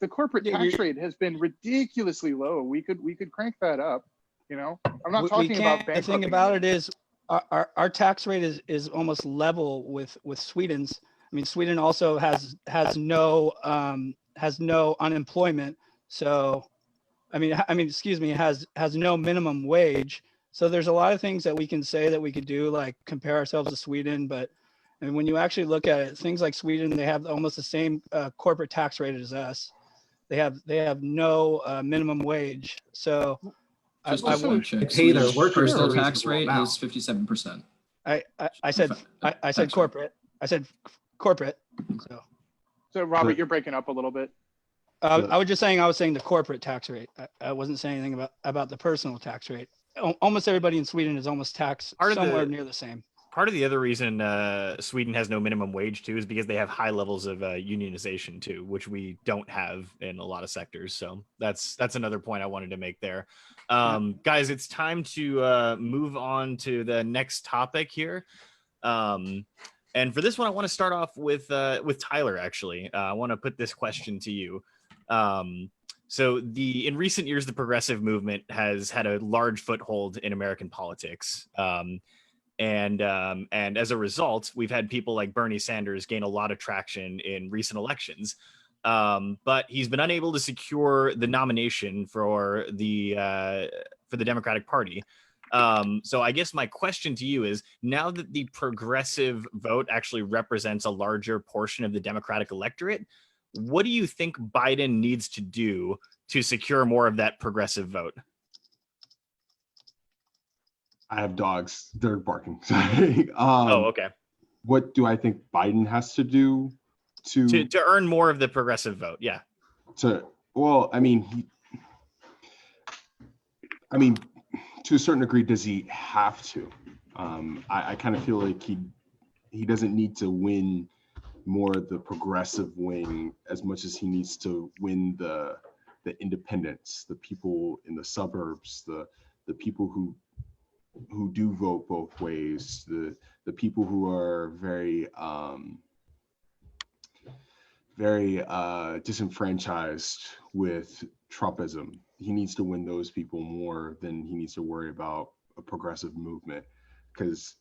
the corporate tax rate has been ridiculously low. We could crank that up. I'm not talking about the thing about it is our tax rate is almost level with Sweden's. I mean, Sweden also has no unemployment. So, has no minimum wage. So there's a lot of things that we can say that we could do, like compare ourselves to Sweden. But when you actually look at it, things like Sweden, they have almost the same corporate tax rate as us. They have no minimum wage. So I check. Pay their workers personal a tax rate amount. is 57%. I said corporate. I said corporate. So Robert, you're breaking up a little bit. I was saying the corporate tax rate. I wasn't saying anything about the personal tax rate. Almost everybody in Sweden is almost taxed somewhere near the same. Part of the other reason Sweden has no minimum wage too is because they have high levels of unionization too, which we don't have in a lot of sectors. So that's another point I wanted to make there. Guys, it's time to move on to the next topic here. And for this one, I want to start off with Tyler. Actually, I want to put this question to you. So in recent years, the progressive movement has had a large foothold in American politics. And as a result, we've had people like Bernie Sanders gain a lot of traction in recent elections. But he's been unable to secure the nomination for the Democratic Party. So I guess my question to you is, now that the progressive vote actually represents a larger portion of the Democratic electorate, what do you think Biden needs to do to secure more of that progressive vote? I have dogs. They're barking. Okay. what do I think Biden has to do to earn more of the progressive vote? Yeah. Well, I mean, to a certain degree, does he have to? I kind of feel like he doesn't need to win more of the progressive wing as much as he needs to win the independents, the people in the suburbs, the people who do vote both ways, the people who are very disenfranchised with Trumpism. He needs to win those people more than he needs to worry about a progressive movement. Because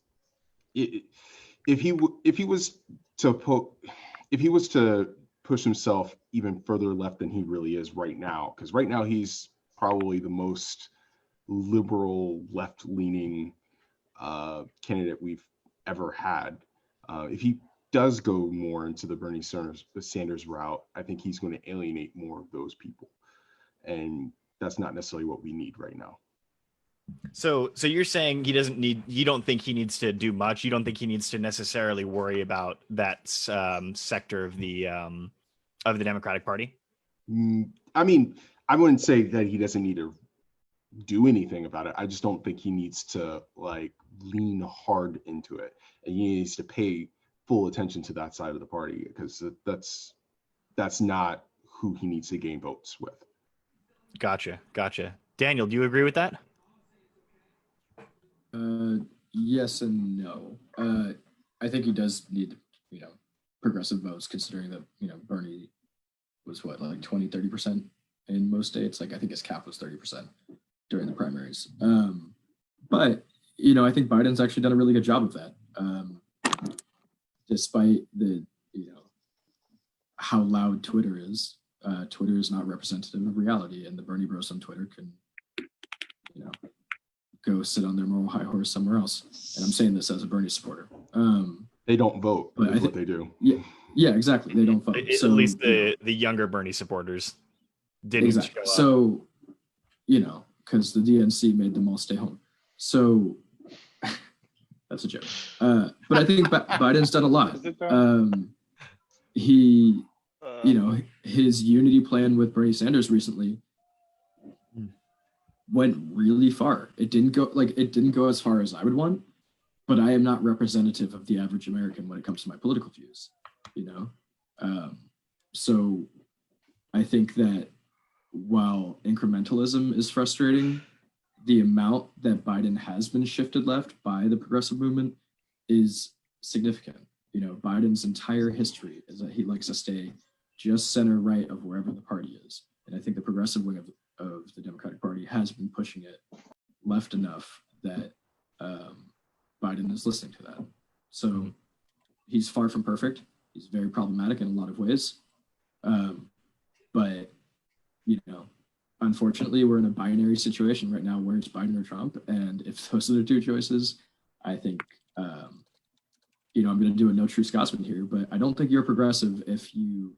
if he was to push himself even further left than he really is right now, because right now he's probably the most liberal, left-leaning candidate we've ever had. If he does go more into the Bernie Sanders route, I think he's going to alienate more of those people, and that's not necessarily what we need right now. So you're saying you don't think he needs to do much. You don't think he needs to necessarily worry about that sector of the Democratic Party? I mean, I wouldn't say that he doesn't need to do anything about it. I just don't think he needs to lean hard into it, and he needs to pay full attention to that side of the party, because that's not who he needs to gain votes with. Gotcha. Daniel, do you agree with that? Yes and no. I think he does need, progressive votes, considering that, Bernie was 20-30% in most states. I think his cap was 30% during the primaries. But I think Biden's actually done a really good job of that. Despite the, how loud Twitter is not representative of reality, and the Bernie bros on Twitter can, go sit on their moral high horse somewhere else. And I'm saying this as a Bernie supporter. They don't vote. But what they do. Yeah, exactly. They don't vote. At least the younger Bernie supporters didn't show up. So, because the DNC made them all stay home. So that's a joke. But I think Biden's done a lot. He, his unity plan with Bernie Sanders recently went really far. It didn't go as far as I would want, but I am not representative of the average American when it comes to my political views, So I think that while incrementalism is frustrating, the amount that Biden has been shifted left by the progressive movement is significant. Biden's entire history is that he likes to stay just center right of wherever the party is. And I think the progressive wing of the Democratic Party has been pushing it left enough that Biden is listening to that. So he's far from perfect. He's very problematic in a lot of ways. But, unfortunately, we're in a binary situation right now where it's Biden or Trump. And if those are the two choices, I think, I'm going to do a no true Scotsman here, but I don't think you're progressive if you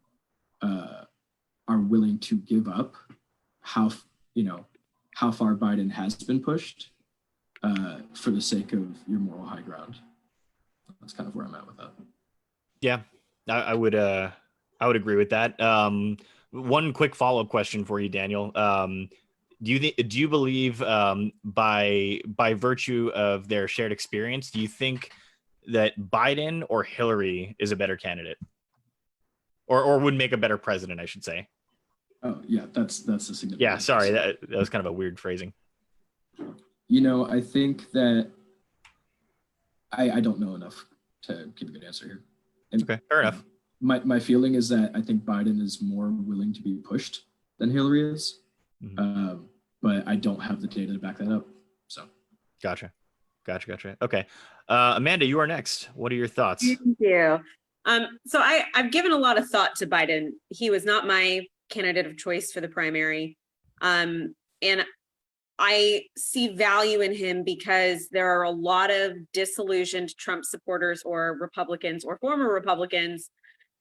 are willing to give up how far Biden has been pushed for the sake of your moral high ground. That's kind of where I'm at with that. Yeah, I would agree with that. One quick follow-up question for you, Daniel. Do you believe by virtue of their shared experience, do you think that Biden or Hillary is a better candidate, or would make a better president, I should say? Oh yeah, that's a significant. Yeah, sorry, that was kind of a weird phrasing. I think that I don't know enough to give a good answer here. And, okay, fair enough. My feeling is that I think Biden is more willing to be pushed than Hillary is, but I don't have the data to back that up. So, gotcha. Okay, Amanda, you are next. What are your thoughts? Thank you. So I've given a lot of thought to Biden. He was not my candidate of choice for the primary, and I see value in him because there are a lot of disillusioned Trump supporters or Republicans or former Republicans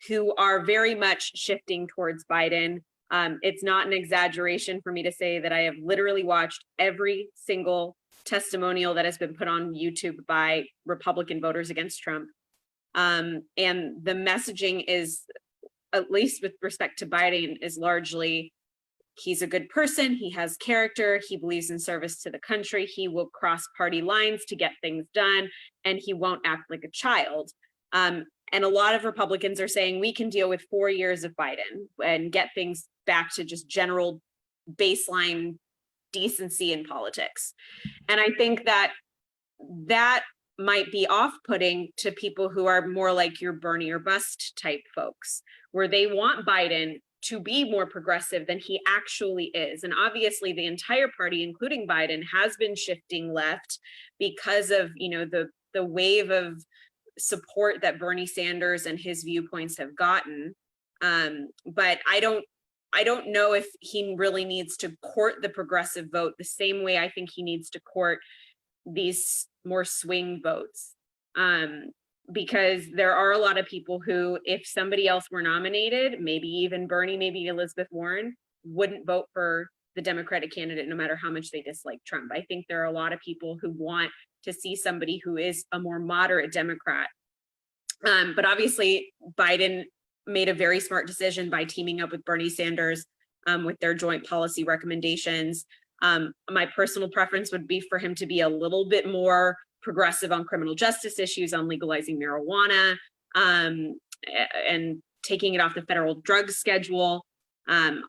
who are very much shifting towards Biden. It's not an exaggeration for me to say that I have literally watched every single testimonial that has been put on YouTube by Republican voters against Trump. And the messaging is, at least with respect to Biden, is largely, he's a good person, he has character, he believes in service to the country, he will cross party lines to get things done, and he won't act like a child. And a lot of Republicans are saying we can deal with 4 years of Biden and get things back to just general baseline decency in politics. And I think that might be off-putting to people who are more like your Bernie or bust type folks, where they want Biden to be more progressive than he actually is. And obviously the entire party, including Biden, has been shifting left because of, the wave of support that Bernie Sanders and his viewpoints have gotten. But I don't know if he really needs to court the progressive vote the same way I think he needs to court these more swing votes. Because there are a lot of people who, if somebody else were nominated, maybe even Bernie, maybe Elizabeth Warren, wouldn't vote for the Democratic candidate no matter how much they dislike Trump. I think there are a lot of people who want to see somebody who is a more moderate Democrat. But obviously Biden made a very smart decision by teaming up with Bernie Sanders with their joint policy recommendations. My personal preference would be for him to be a little bit more progressive on criminal justice issues, on legalizing marijuana, and taking it off the federal drug schedule.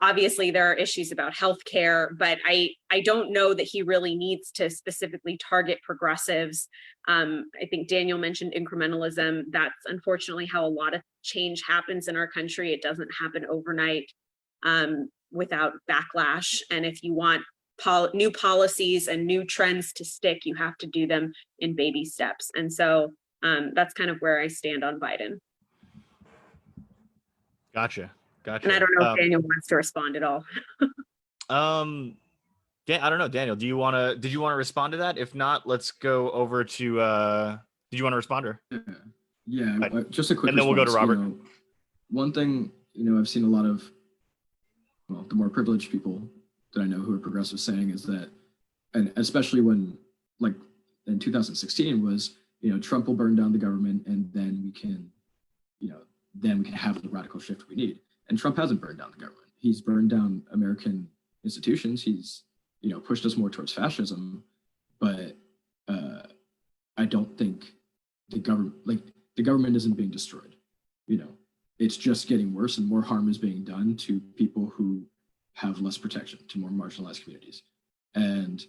Obviously, there are issues about healthcare, but I don't know that he really needs to specifically target progressives. I think Daniel mentioned incrementalism. That's unfortunately how a lot of change happens in our country. It doesn't happen overnight without backlash. And if you want new policies and new trends to stick, you have to do them in baby steps. And so that's kind of where I stand on Biden. Gotcha. And I don't know if Daniel wants to respond at all. Yeah, I don't know, Daniel. Did you want to respond to that? If not, let's go over to. Did you want to respond or? Yeah, just a quick. And then we'll go to Robert. One thing I've seen a lot of, well, the more privileged people that I know who are progressive saying is that, and especially when, like in 2016, was Trump will burn down the government and then we can have the radical shift we need. And Trump hasn't burned down the government. He's burned down American institutions. He's, pushed us more towards fascism. But I don't think the government isn't being destroyed. It's just getting worse and more harm is being done to people who have less protection, to more marginalized communities. And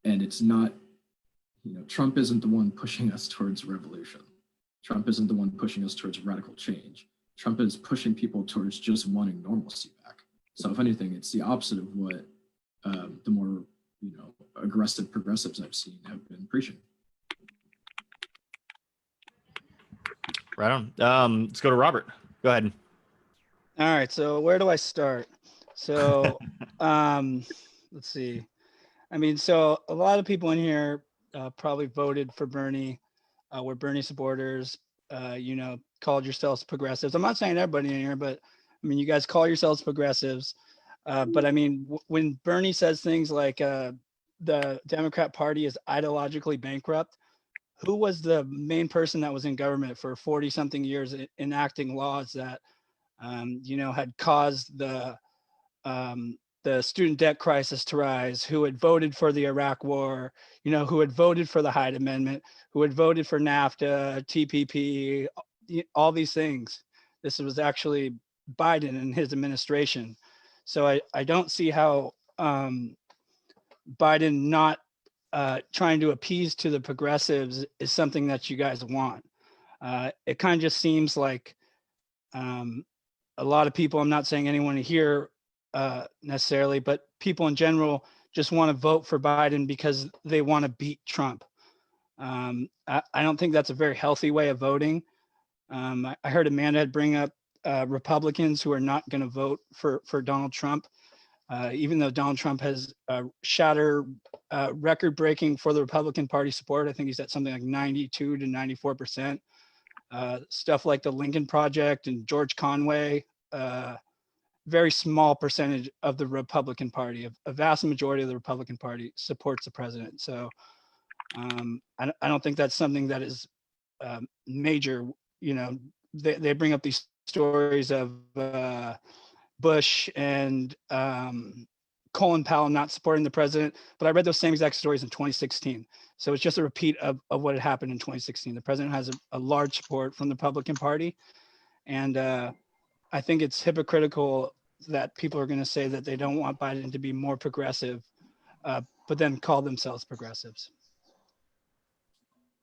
it's not, Trump isn't the one pushing us towards revolution. Trump isn't the one pushing us towards radical change. Trump is pushing people towards just wanting normalcy back. So if anything, it's the opposite of what the more aggressive progressives I've seen have been preaching. Right on. Let's go to Robert. Go ahead. All right. So where do I start? So let's see. I mean, so a lot of people in here probably voted for Bernie, were Bernie supporters, called yourselves progressives. I'm not saying everybody in here, but I mean, you guys call yourselves progressives. But I mean, when Bernie says things like the Democrat Party is ideologically bankrupt, who was the main person that was in government for 40 something years enacting laws that, had caused the student debt crisis to rise, who had voted for the Iraq war, who had voted for the Hyde Amendment, who had voted for NAFTA, TPP, all these things. This was actually Biden and his administration. So I don't see how Biden not trying to appease to the progressives is something that you guys want. It kind of just seems like a lot of people, I'm not saying anyone here necessarily, but people in general just want to vote for Biden because they want to beat Trump. I don't think that's a very healthy way of voting. I heard Amanda had bring up Republicans who are not going to vote for Donald Trump, even though Donald Trump has shattered record-breaking for the Republican Party support. I think he's at something like 92 to 94%. Stuff like the Lincoln Project and George Conway, very small percentage of the Republican Party, a vast majority of the Republican Party supports the president. So I don't think that's something that is major, they bring up these stories of Bush and Colin Powell not supporting the president, but I read those same exact stories in 2016. So it's just a repeat of what had happened in 2016. The president has a large support from the Republican Party. And I think it's hypocritical that people are going to say that they don't want Biden to be more progressive, but then call themselves progressives.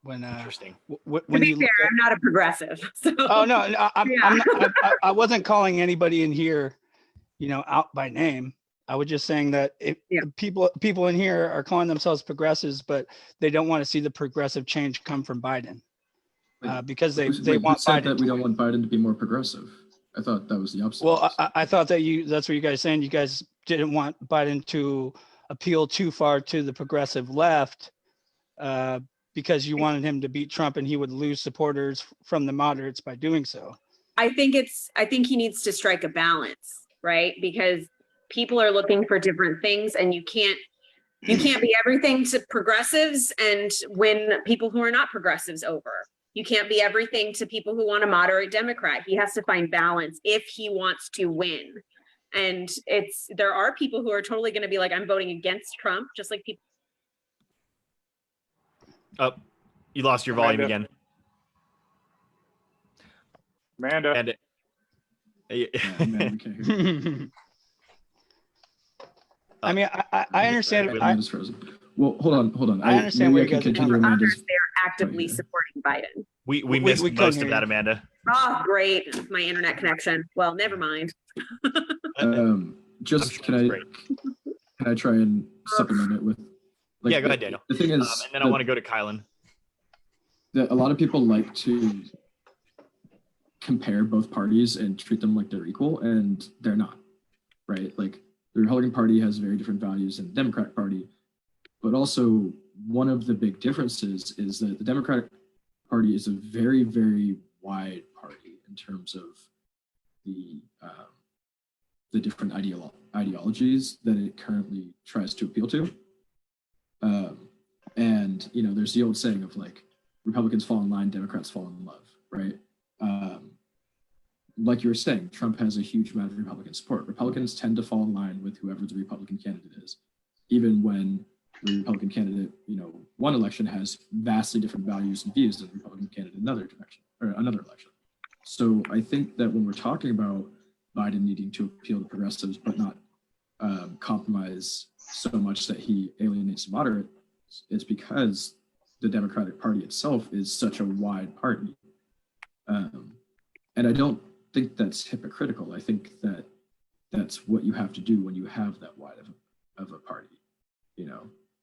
When Interesting. when To be you fair, look at, I'm not a progressive. So. oh no, I'm Yeah. not, I wasn't calling anybody in here, out by name. I was just saying that if people in here are calling themselves progressives, but they don't want to see the progressive change come from Biden, because they Who want said Biden. that we don't want Biden to be more progressive? I thought that was the opposite. Well, I thought that that's what you guys saying. You guys didn't want Biden to appeal too far to the progressive left, because you wanted him to beat Trump and he would lose supporters from the moderates by doing so. I think he needs to strike a balance, right? Because people are looking for different things, and you can't be everything to progressives and win people who are not progressives over. You can't be everything to people who want a moderate Democrat. He has to find balance if he wants to win. And there are people who are totally going to be like, I'm voting against Trump, just like people. Oh, you lost your volume again. Amanda. And Man, we can't hear you. I mean, I understand. Amanda's frozen. Well, hold on. I understand maybe where I can you guys are continue coming from. Amanda's. Others, they're actively Right here. supporting Biden. we missed couldn't most of hear that, you. Amanda. Oh, great. My internet connection. Well, never mind. Just I'm sure can I try and supplement it with? Yeah, go ahead, Daniel. The thing is, and then I want to go to Kylan. that a lot of people like to compare both parties and treat them like they're equal, and they're not, right? Like the Republican Party has very different values than the Democratic Party, but also one of the big differences is that the Democratic Party is a very, very wide party in terms of the different ideologies that it currently tries to appeal to. And there's the old saying of like, Republicans fall in line, Democrats fall in love, right? Like you were saying, Trump has a huge amount of Republican support. Republicans tend to fall in line with whoever the Republican candidate is, even when the Republican candidate, one election has vastly different values and views than the Republican candidate in another direction or another election. So I think that when we're talking about Biden needing to appeal to progressives, but not compromise so much that he alienates the moderates, it's because the Democratic Party itself is such a wide party. And I don't think that's hypocritical. I think that that's what you have to do when you have that wide of a party.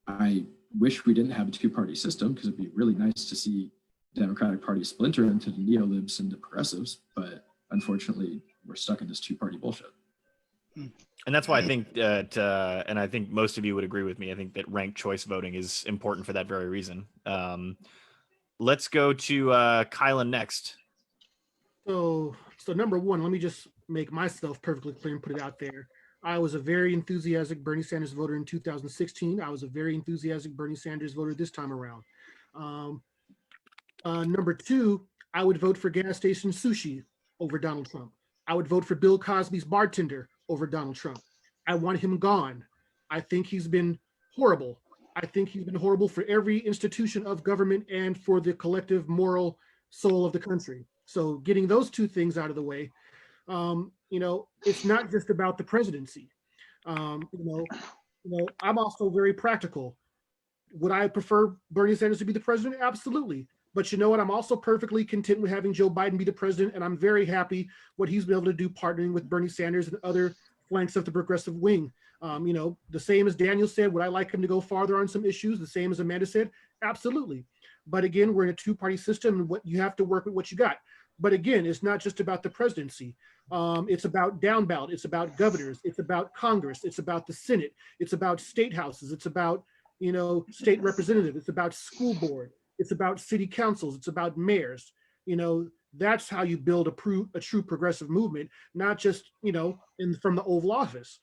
I wish we didn't have a two-party system, because it'd be really nice to see the Democratic Party splinter into the neolibs and the progressives, but unfortunately we're stuck in this two-party bullshit. And that's why I think that, and I think most of you would agree with me, I think that ranked choice voting is important for that very reason. Let's go to Kylan next. So number one, let me just make myself perfectly clear and put it out there. I was a very enthusiastic Bernie Sanders voter in 2016. I was a very enthusiastic Bernie Sanders voter this time around. Number two, I would vote for gas station sushi over Donald Trump. I would vote for Bill Cosby's bartender over Donald Trump. I want him gone. I think he's been horrible. I think he's been horrible for every institution of government and for the collective moral soul of the country. So getting those two things out of the way, it's not just about the presidency. I'm also very practical. Would I prefer Bernie Sanders to be the president? Absolutely. But you know what? I'm also perfectly content with having Joe Biden be the president, and I'm very happy what he's been able to do partnering with Bernie Sanders and other flanks of the progressive wing. The same as Daniel said, would I like him to go farther on some issues? The same as Amanda said? Absolutely. But again, we're in a two-party system, and what you have to work with what you got. But again, it's not just about the presidency. It's about down ballot. It's about governors. It's about Congress. It's about the Senate. It's about state houses. It's about, state representatives. It's about school board. It's about city councils. It's about mayors. That's how you build a true progressive movement, not just, from the Oval Office.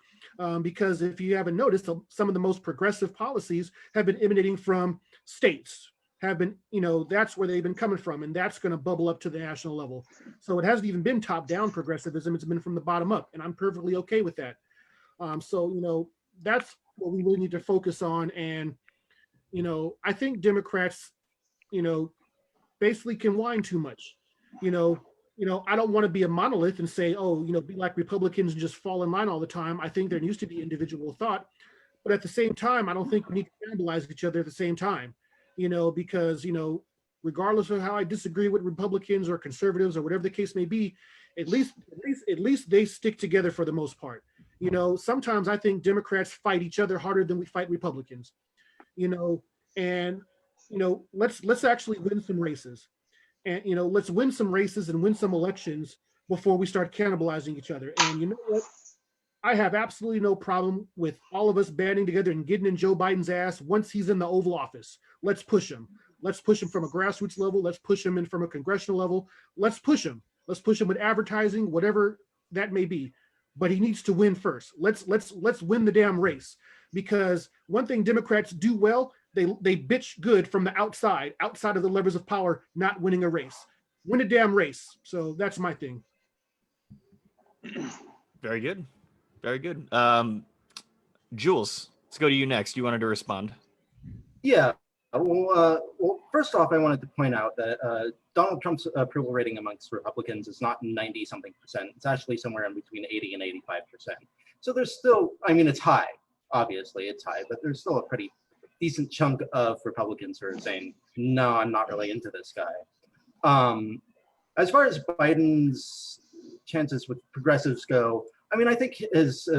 Because if you haven't noticed, some of the most progressive policies have been emanating from states, have been, that's where they've been coming from, and that's going to bubble up to the national level. So it hasn't even been top-down progressivism; it's been from the bottom up, and I'm perfectly okay with that. So that's what we really need to focus on. And I think Democrats, basically can whine too much. I don't want to be a monolith and say, oh, be like Republicans and just fall in line all the time. I think there needs to be individual thought, but at the same time, I don't think we need to cannibalize each other at the same time. Because regardless of how I disagree with Republicans or conservatives or whatever the case may be, at least they stick together for the most part. Sometimes I think Democrats fight each other harder than we fight Republicans. And let's actually win some races, and let's win some races and win some elections before we start cannibalizing each other. And you know what? I have absolutely no problem with all of us banding together and getting in Joe Biden's ass once he's in the Oval Office. Let's push him. Let's push him from a grassroots level. Let's push him in from a congressional level. Let's push him. Let's push him with advertising, whatever that may be. But he needs to win first. Let's win the damn race. Because one thing Democrats do well, they bitch good from the outside of the levers of power, not winning a race. Win a damn race. So that's my thing. Very good. Very good. Jules, let's go to you next. You wanted to respond. Yeah. Well, first off, I wanted to point out that Donald Trump's approval rating amongst Republicans is not 90-something percent. It's actually somewhere in between 80 and 85%. So there's still, it's high. Obviously, it's high, but there's still a pretty decent chunk of Republicans who are saying, no, I'm not really into this guy. As far as Biden's chances with progressives go, I think his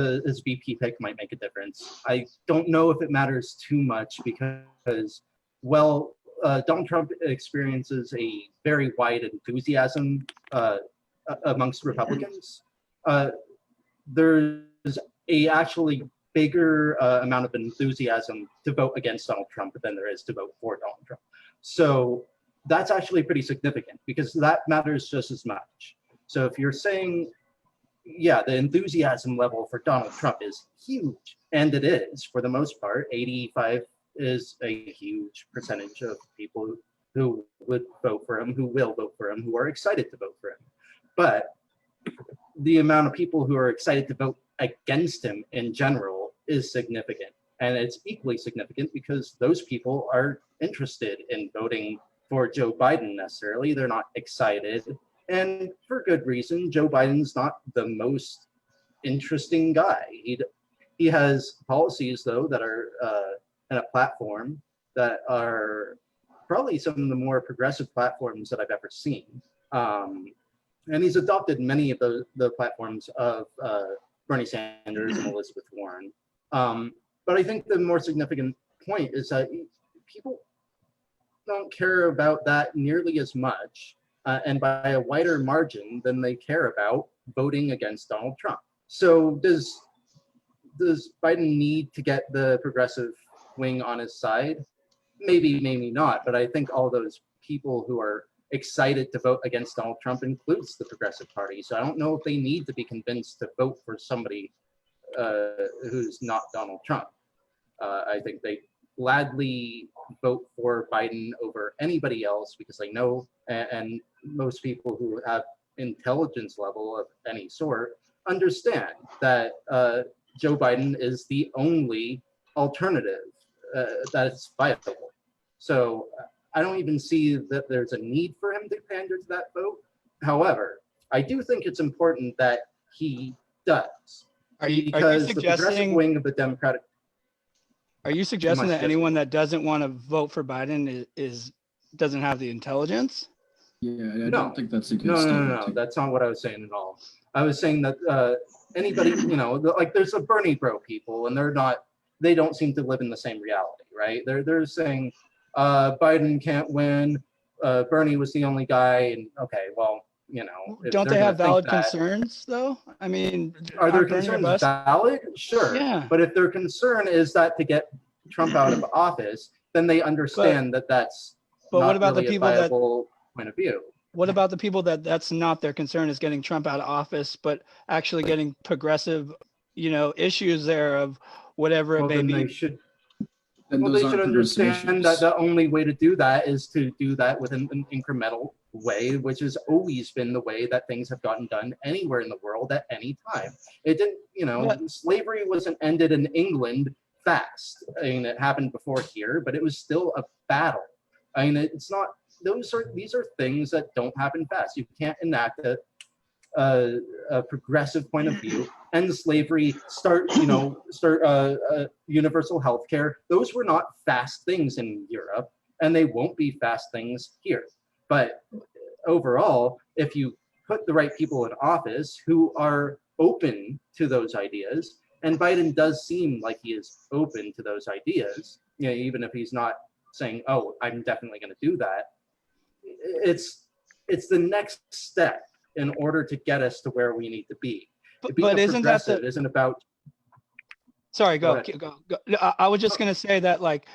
VP pick might make a difference. I don't know if it matters too much because, Donald Trump experiences a very wide enthusiasm amongst Republicans. There's a actually bigger amount of enthusiasm to vote against Donald Trump than there is to vote for Donald Trump. So that's actually pretty significant because that matters just as much. So if you're saying, yeah, the enthusiasm level for Donald Trump is huge, and it is for the most part. 85 is a huge percentage of people who would vote for him, who will vote for him, who are excited to vote for him. But the amount of people who are excited to vote against him in general is significant. And it's equally significant because those people are interested in voting for Joe Biden necessarily. They're not excited. And for good reason. Joe Biden's not the most interesting guy. He has policies, though, that are in a platform that are probably some of the more progressive platforms that I've ever seen. And he's adopted many of the platforms of Bernie Sanders and Elizabeth Warren. But I think the more significant point is that people don't care about that nearly as much. And by a wider margin than they care about voting against Donald Trump. So does Biden need to get the progressive wing on his side? Maybe, maybe not. But I think all those people who are excited to vote against Donald Trump includes the Progressive Party. So I don't know if they need to be convinced to vote for somebody who's not Donald Trump. I think they gladly vote for Biden over anybody else because they know, and most people who have intelligence level of any sort understand that Joe Biden is the only alternative that's viable. So I don't even see that there's a need for him to pander to that vote. However, I do think it's important that he does. Because the progressive wing of the Democratic. Are you suggesting that anyone that doesn't want to vote for Biden doesn't have the intelligence? Yeah, I don't think that's a good No, statement. that's not what I was saying at all. I was saying that anybody, like there's a Bernie bro people, and they don't seem to live in the same reality, right? They're saying Biden can't win. Bernie was the only guy, and okay, well, don't they have valid concerns though? I mean, are their concerns valid? Sure. Yeah. But if their concern is that to get Trump out of office, then they understand that that's not what about really the people a viable point of view. What about the people that's not their concern is getting Trump out of office, but actually getting progressive, issues there of whatever it may be? then Well, those they aren't should progressive understand that issues. the only way to do that is to do that within an incremental way, which has always been the way that things have gotten done anywhere in the world at any time. It didn't, slavery wasn't ended in England fast. I mean, it happened before here, but it was still a battle. I mean, it's not, these are things that don't happen fast. You can't enact a progressive point of view, end slavery, start universal health care. Those were not fast things in Europe, and they won't be fast things here. But overall, if you put the right people in office who are open to those ideas, and Biden does seem like he is open to those ideas, even if he's not saying, "Oh, I'm definitely going to do that." It's the next step in order to get us to where we need to be. But isn't that progressive isn't about. Sorry, Go go. I was just going to say that, like,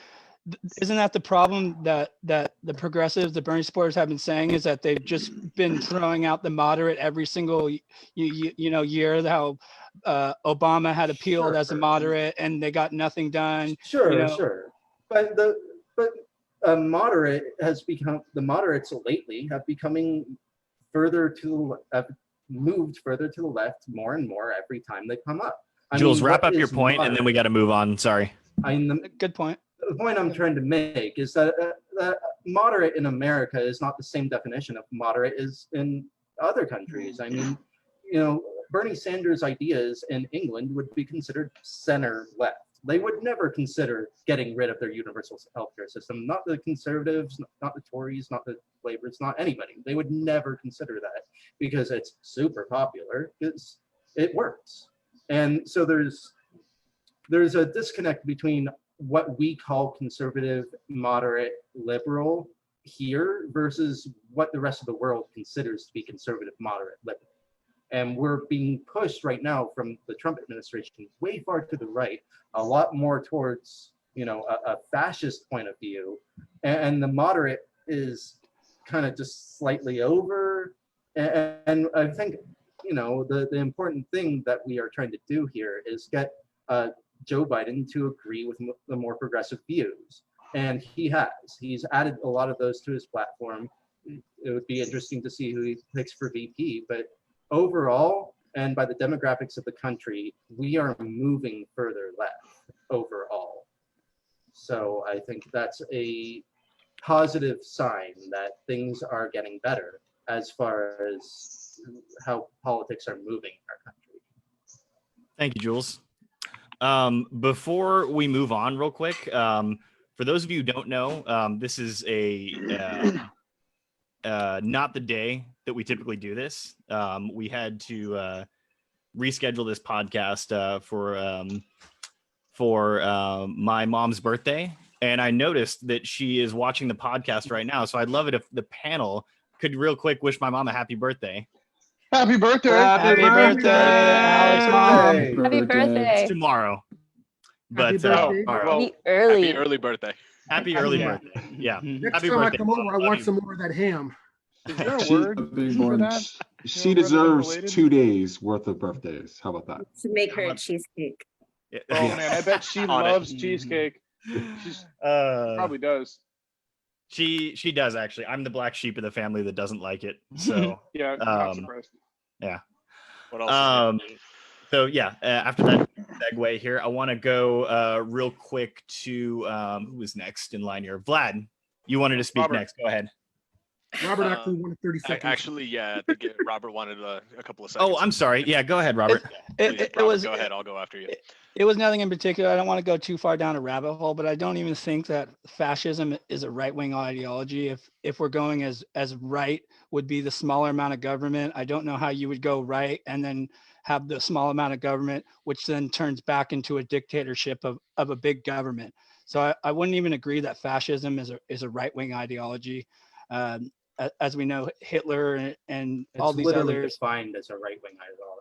isn't that the problem that the progressives, the Bernie supporters have been saying, is that they've just been throwing out the moderate every single year, how Obama had appealed as a moderate and they got nothing done. Sure. But moderate has become, the moderates lately have becoming moved further to the left more and more every time they come up. Jules, wrap up your point, and then we got to move on. Sorry. Good point. The point I'm trying to make is that moderate in America is not the same definition of moderate as in other countries. I mean, Bernie Sanders' ideas in England would be considered center left. They would never consider getting rid of their universal healthcare system. Not the conservatives, not the Tories, not the Labours, not anybody. They would never consider that because it's super popular. It works. And so there's a disconnect between what we call conservative, moderate, liberal here versus what the rest of the world considers to be conservative, moderate, liberal. And we're being pushed right now from the Trump administration way far to the right, a lot more towards, a fascist point of view. And the moderate is kind of just slightly over. And I think, the important thing that we are trying to do here is get Joe Biden to agree with the more progressive views. And he's added a lot of those to his platform. It would be interesting to see who he picks for VP, but overall, and by the demographics of the country, we are moving further left overall. So I think that's a positive sign that things are getting better as far as how politics are moving in our country. Thank you, Jules. Before we move on real quick, for those of you who don't know, this is not the day that we typically do this. We had to reschedule this podcast for my mom's birthday, and I noticed that she is watching the podcast right now. So I'd love it if the panel could real quick wish my mom a happy birthday. Happy birthday! Happy birthday, Alex mom. Happy birthday. It's tomorrow, but Happy birthday. tomorrow. Happy early. Happy early birthday. Happy early birthday. Yeah. Next Happy time birthday, I come over, Mom. I Love want you. some more of that ham. Is there a She- word being for born. that? She You know, rather than deserves related? 2 days worth of birthdays. How about that? To make her a cheesecake. Yeah. Oh man, I bet she On it. loves cheesecake. She probably does. She does actually. I'm the black sheep of the family that doesn't like it. So Yeah, not Um, surprised. What else? Is so yeah, after that segue here, I want to go real quick to who is next in line here? Vlad, you wanted to speak Robert. next. Go ahead. Robert actually wanted 30 new? seconds. Actually, yeah, I think Robert wanted a couple of seconds. Oh, I'm sorry. Yeah, go ahead, Robert. Please, It Robert, was go ahead. I'll go after you. It was nothing in particular. I don't want to go too far down a rabbit hole, but I don't even think that fascism is a right-wing ideology. If we're going as right would be the smaller amount of government, I don't know how you would go right and then have the small amount of government, which then turns back into a dictatorship of a big government. So I wouldn't even agree that fascism is a right-wing ideology. As we know, Hitler and all It's these literally others. defined as a right-wing ideology.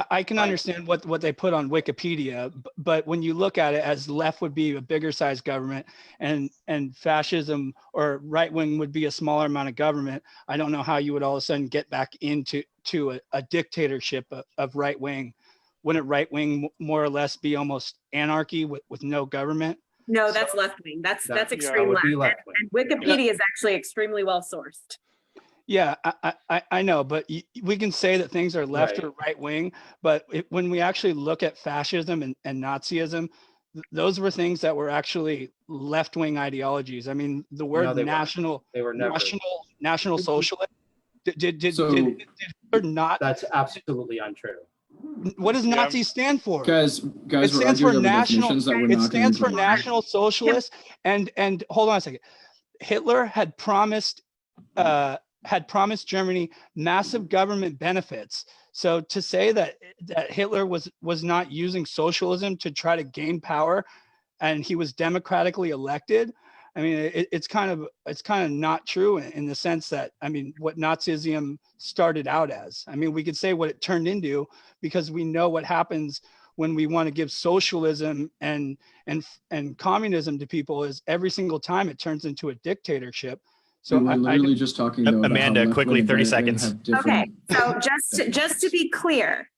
I can understand what they put on Wikipedia, but when you look at it as left would be a bigger size government and fascism or right wing would be a smaller amount of government, I don't know how you would all of a sudden get back into a dictatorship of right wing. Wouldn't right wing more or less be almost anarchy with no government? No, So- that's left wing. That's That extreme would left. be And, left wing. and Wikipedia is actually extremely well sourced. Yeah, I know, but we can say that things are left Right. or right wing, but when we actually look at fascism and Nazism, those were things that were actually left wing ideologies. I mean, the word No, they weren't. national They were never. national socialist did So- Hitler not? That's absolutely untrue. What does Yeah. Nazi stand for? Guys, It we're stands for arguing over national. definitions that we're It not going stands for into. National Socialist. And hold on a second. Hitler had promised Germany massive government benefits. So to say that Hitler was not using socialism to try to gain power, and he was democratically elected, I mean, it's kind of not true in the sense that, I mean, what Nazism started out as. I mean, we could say what it turned into because we know what happens when we want to give socialism and communism to people is every single time it turns into a dictatorship. So So we're literally just talking though about how Amanda, left quickly, wing and 30 right wing seconds. have different- Okay, so just to be clear,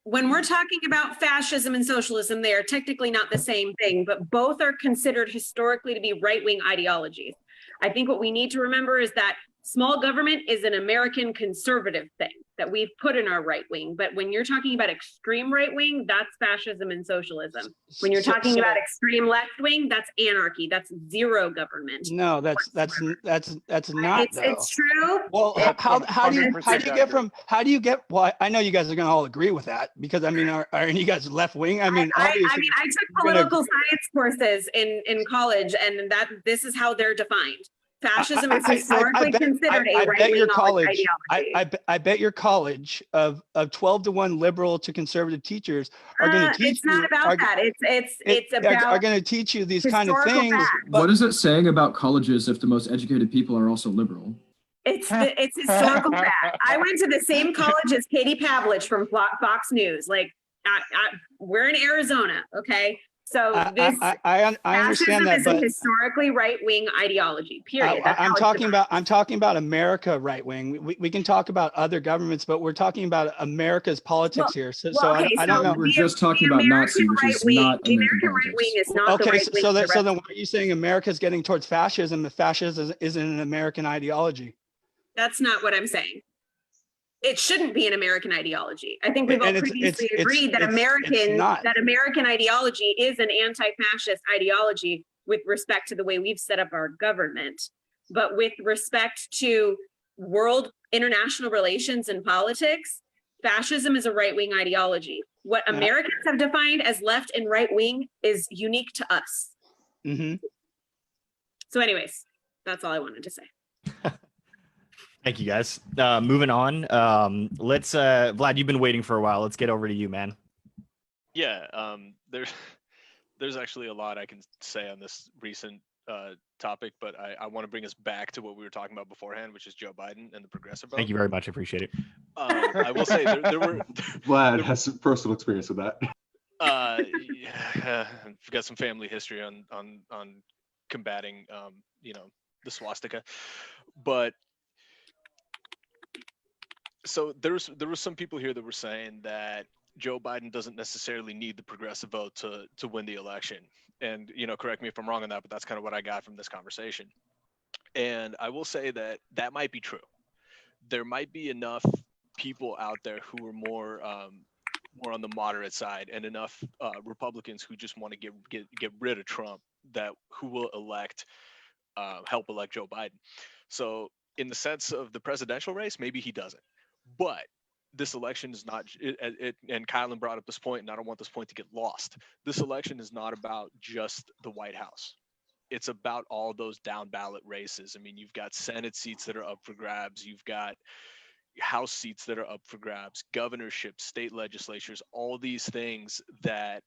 when we're talking about fascism and socialism, they are technically not the same thing, but both are considered historically to be right-wing ideologies. I think what we need to remember is that small government is an American conservative thing that we've put in our right wing. But when you're talking about extreme right wing, that's fascism and socialism. When you're talking about extreme left wing, that's anarchy. That's zero government. No, that's not. It's true. Well, how do you 100% get? Well, I know you guys are going to all agree with that because I mean, are you guys left wing? I mean, obviously. I took political science courses in college, and this is how they're defined. Fascism is historically considered a right-wing ideology. I bet your college of 12 to 1 liberal to conservative teachers are going to teach It's not about that. It's are about going to teach you these kind of historical things. facts. What is it saying about colleges if the most educated people are also liberal? It's historical fact. I went to the same college as Katie Pavlich from Fox News. Like, we're in Arizona, okay? So this I understand that, is a but historically right-wing ideology. Period. That's how I'm it's talking about America right wing. We can talk about other governments, but we're talking about America's politics here. So I don't know. We're just talking about Nazi, which is not the American American right wing politics. is not the Okay, right wing. so then why are you saying America's getting towards fascism if fascism isn't an American ideology? That's not what I'm saying. It shouldn't be an American ideology. I think we've all previously agreed that American ideology is an anti-fascist ideology with respect to the way we've set up our government. But with respect to world international relations and politics, fascism is a right-wing ideology. What Americans have defined as left and right-wing is unique to us. Mm-hmm. So anyways, that's all I wanted to say. Thank you, guys. Moving on. Let's Vlad, you've been waiting for a while. Let's get over to you, man. Yeah, there's actually a lot I can say on this recent topic, but I want to bring us back to what we were talking about beforehand, which is Joe Biden and the progressive vote. Thank you very much. I appreciate it. I will say there were Vlad has some personal experience with that. Yeah, I've got some family history on combating the swastika, but so there was some people here that were saying that Joe Biden doesn't necessarily need the progressive vote to win the election. And, correct me if I'm wrong on that, but that's kind of what I got from this conversation. And I will say that might be true. There might be enough people out there who are more on the moderate side, and enough Republicans who just want to get rid of Trump who will help elect Joe Biden. So in the sense of the presidential race, maybe he doesn't. But this election is not, and Kylan brought up this point, and I don't want this point to get lost. This election is not about just the White House. It's about all those down ballot races. I mean, you've got Senate seats that are up for grabs. You've got House seats that are up for grabs, governorships, state legislatures, all these things that,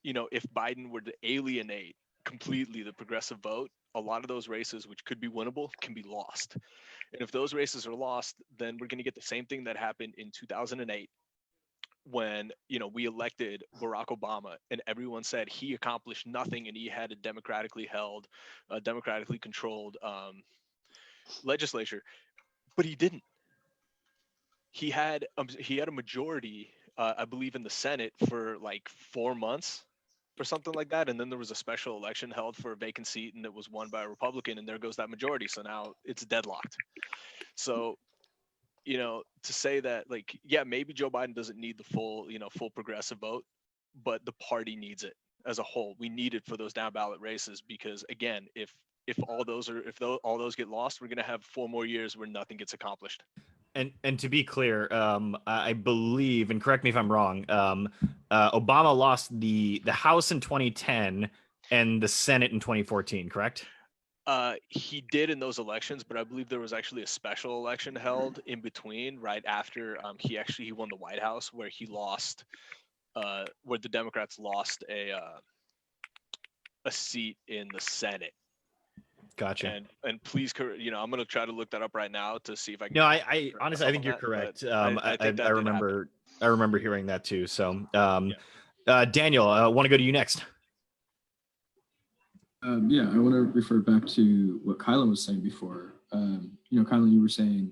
if Biden were to alienate completely the progressive vote, a lot of those races, which could be winnable, can be lost. And if those races are lost, then we're going to get the same thing that happened in 2008 when, we elected Barack Obama and everyone said he accomplished nothing and he had a democratically controlled legislature, but he didn't. He had a majority, I believe, in the Senate for like 4 months or something like that, and then there was a special election held for a vacant seat, and it was won by a Republican, and there goes that majority. So now it's deadlocked. So, to say that, like, yeah, maybe Joe Biden doesn't need the full progressive vote, but the party needs it as a whole. We need it for those down ballot races, because again, if all those get lost, we're going to have 4 more years where nothing gets accomplished. And to be clear, I believe, and correct me if I'm wrong, Obama lost the House in 2010 and the Senate in 2014, correct? He did in those elections, but I believe there was actually a special election held in between, right after he won the White House, where he lost, where the Democrats lost a seat in the Senate. Gotcha. And please, I'm gonna try to look that up right now to see if I can. No, I honestly, I think you're correct. I think that I remember hearing that too. So, Daniel, I want to go to you next. Yeah, I want to refer back to what Kylan was saying before. Kylan, you were saying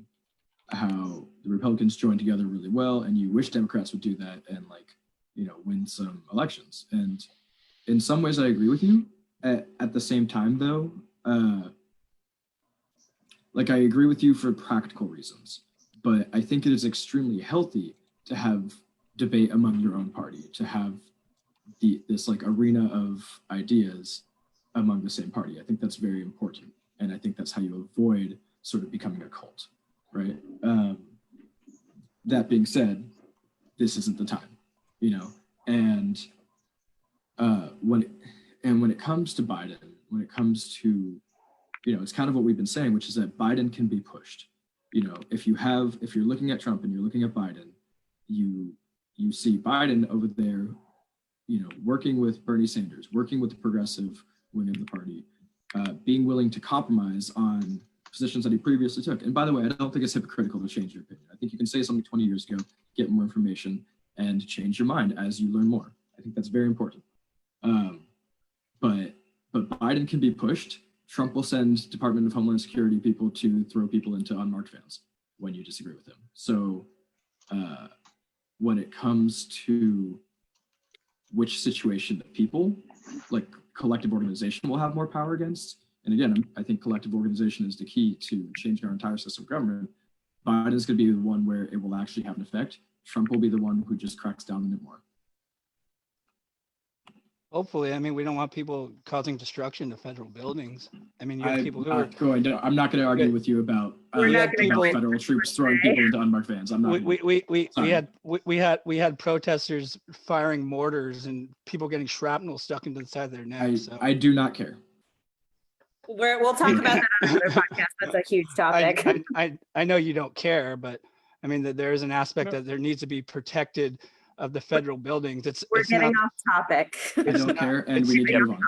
how the Republicans joined together really well, and you wish Democrats would do that and win some elections. And in some ways, I agree with you. At the same time, though, I agree with you for practical reasons, but I think it is extremely healthy to have debate among your own party, to have this arena of ideas among the same party. I think that's very important. And I think that's how you avoid sort of becoming a cult, right? That being said, this isn't the time, and when it comes to Biden, when it comes to, it's kind of what we've been saying, which is that Biden can be pushed. If you're looking at Trump and you're looking at Biden, you see Biden over there, working with Bernie Sanders, working with the progressive wing of the party, being willing to compromise on positions that he previously took. And by the way, I don't think it's hypocritical to change your opinion. I think you can say something 20 years ago, get more information, and change your mind as you learn more. I think that's very important. But Biden can be pushed. Trump will send Department of Homeland Security people to throw people into unmarked vans when you disagree with him. So when it comes to which situation that people, like collective organization, will have more power against, and again, I think collective organization is the key to changing our entire system of government, Biden is going to be the one where it will actually have an effect. Trump will be the one who just cracks down on it more. Hopefully, we don't want people causing destruction to federal buildings. You have people who I'm not going to argue with you about federal troops throwing people into unmarked vans. I'm not. We had protesters firing mortars and people getting shrapnel stuck into the side of their necks. I do not care. We'll talk about that on another podcast. That's a huge topic. I know you don't care, but that there is an aspect that there needs to be protected of the federal buildings. We're getting off topic. I don't care, and we need to move on.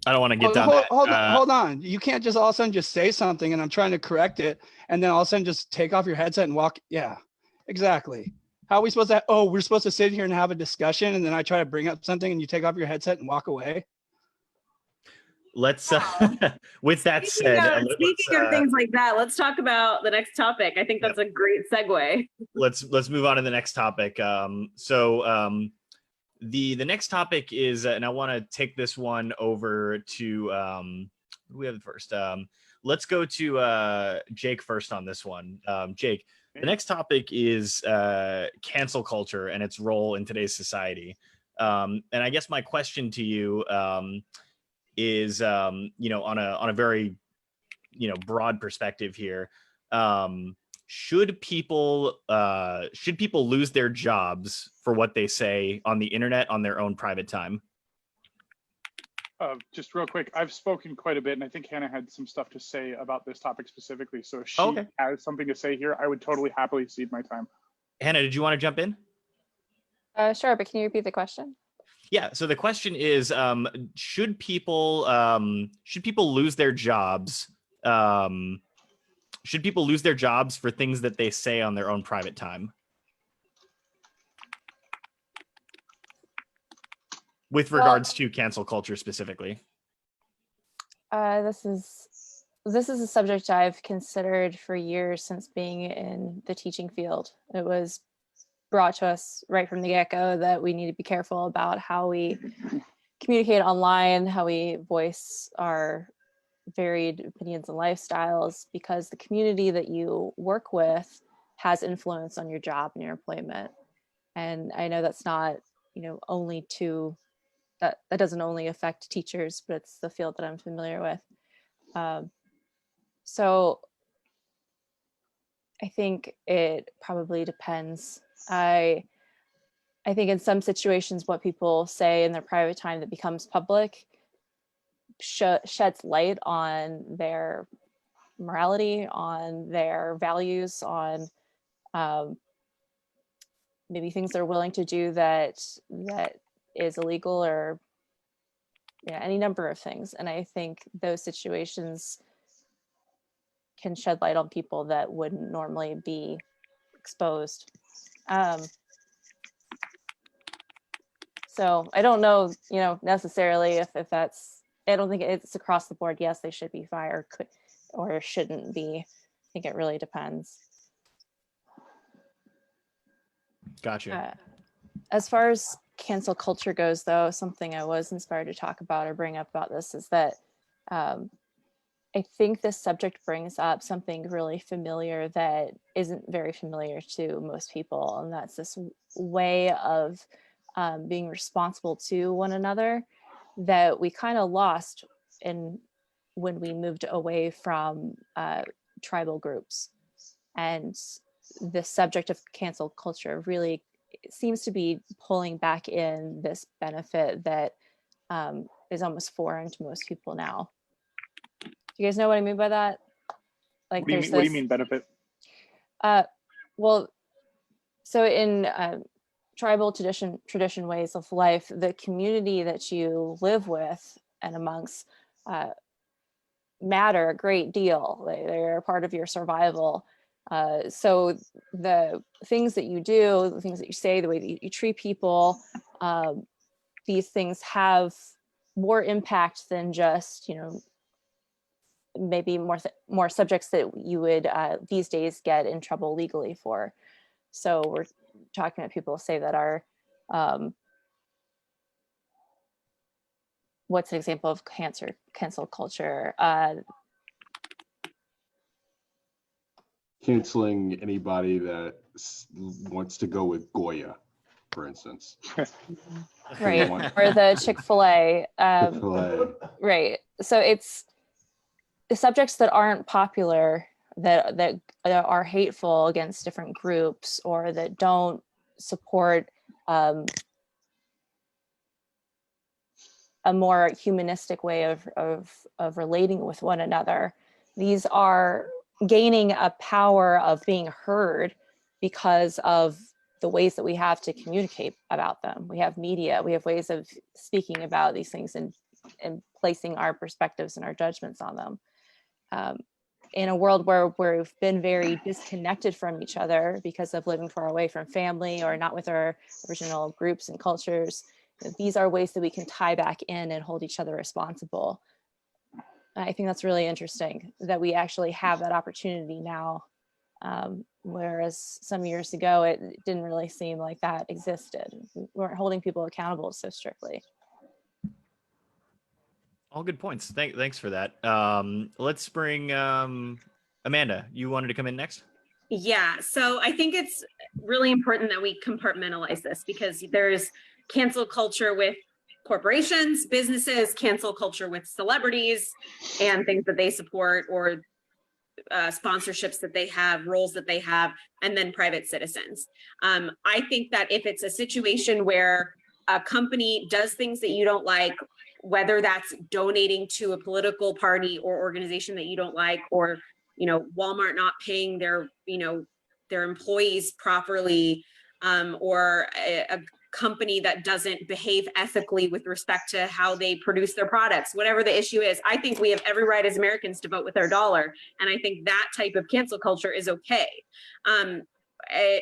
I don't want to get down hold on. You can't just all of a sudden just say something and I'm trying to correct it, and then all of a sudden just take off your headset and walk. Yeah, exactly. How are we supposed to? We're supposed to sit here and have a discussion, and then I try to bring up something and you take off your headset and walk away. Let's with that said, speaking of things like that, let's talk about the next topic. I think that's a great segue. Let's move on to the next topic. The next topic is, and I want to take this one over to who do we have first? Let's go to Jake first on this one. Jake, the next topic is cancel culture and its role in today's society. And I guess my question to you is on a very broad perspective here, should people lose their jobs for what they say on the internet on their own private time? Just real quick, I've spoken quite a bit, and I think Hannah had some stuff to say about this topic specifically. So if she has something to say here, I would totally happily cede my time. Hannah, did you want to jump in? Sure, but can you repeat the question? Yeah. So the question is, should people lose their jobs? Should people lose their jobs for things that they say on their own private time? With regards to cancel culture specifically. This is a subject I've considered for years since being in the teaching field. It was brought to us right from the get-go that we need to be careful about how we communicate online, how we voice our varied opinions and lifestyles, because the community that you work with has influence on your job and your employment. And I know that's not, only that doesn't only affect teachers, but it's the field that I'm familiar with. So I think it probably depends. I think in some situations, what people say in their private time that becomes public sheds light on their morality, on their values, on maybe things they're willing to do that is illegal, or any number of things. And I think those situations can shed light on people that wouldn't normally be exposed. So I don't know, necessarily if that's, I don't think it's across the board. Yes, they should be fired, or shouldn't be. I think it really depends. Gotcha. As far as cancel culture goes, though, something I was inspired to talk about or bring up about this is that I think this subject brings up something really familiar that isn't very familiar to most people, and that's this way of being responsible to one another that we kind of lost when we moved away from tribal groups. And the subject of cancel culture really seems to be pulling back in this benefit that is almost foreign to most people now. Do you guys know what I mean by that? Like, what do you mean benefit? Well, so in tribal tradition ways of life, the community that you live with and amongst matter a great deal. They're a part of your survival. So the things that you do, the things that you say, the way that you treat people, these things have more impact than just, maybe more subjects that you would these days get in trouble legally for. So we're talking about people say that are, what's an example of cancel culture? Canceling anybody that wants to go with Goya, for instance. Right, or the Chick-fil-A. Chick-fil-A. Right, so it's the subjects that aren't popular, that are hateful against different groups, or that don't support a more humanistic way of relating with one another. These are gaining a power of being heard because of the ways that we have to communicate about them. We have media, we have ways of speaking about these things and placing our perspectives and our judgments on them. In a world where we've been very disconnected from each other because of living far away from family or not with our original groups and cultures, these are ways that we can tie back in and hold each other responsible. I think that's really interesting that we actually have that opportunity now, whereas some years ago, it didn't really seem like that existed. We weren't holding people accountable so strictly. All good points. Thanks for that. Let's bring Amanda. You wanted to come in next? Yeah, so I think it's really important that we compartmentalize this, because there's cancel culture with corporations, businesses, cancel culture with celebrities and things that they support, or sponsorships that they have, roles that they have, and then private citizens. I think that if it's a situation where a company does things that you don't like, whether that's donating to a political party or organization that you don't like, or Walmart not paying their employees properly, or a company that doesn't behave ethically with respect to how they produce their products, whatever the issue is, I think we have every right as Americans to vote with our dollar. And I think that type of cancel culture is okay.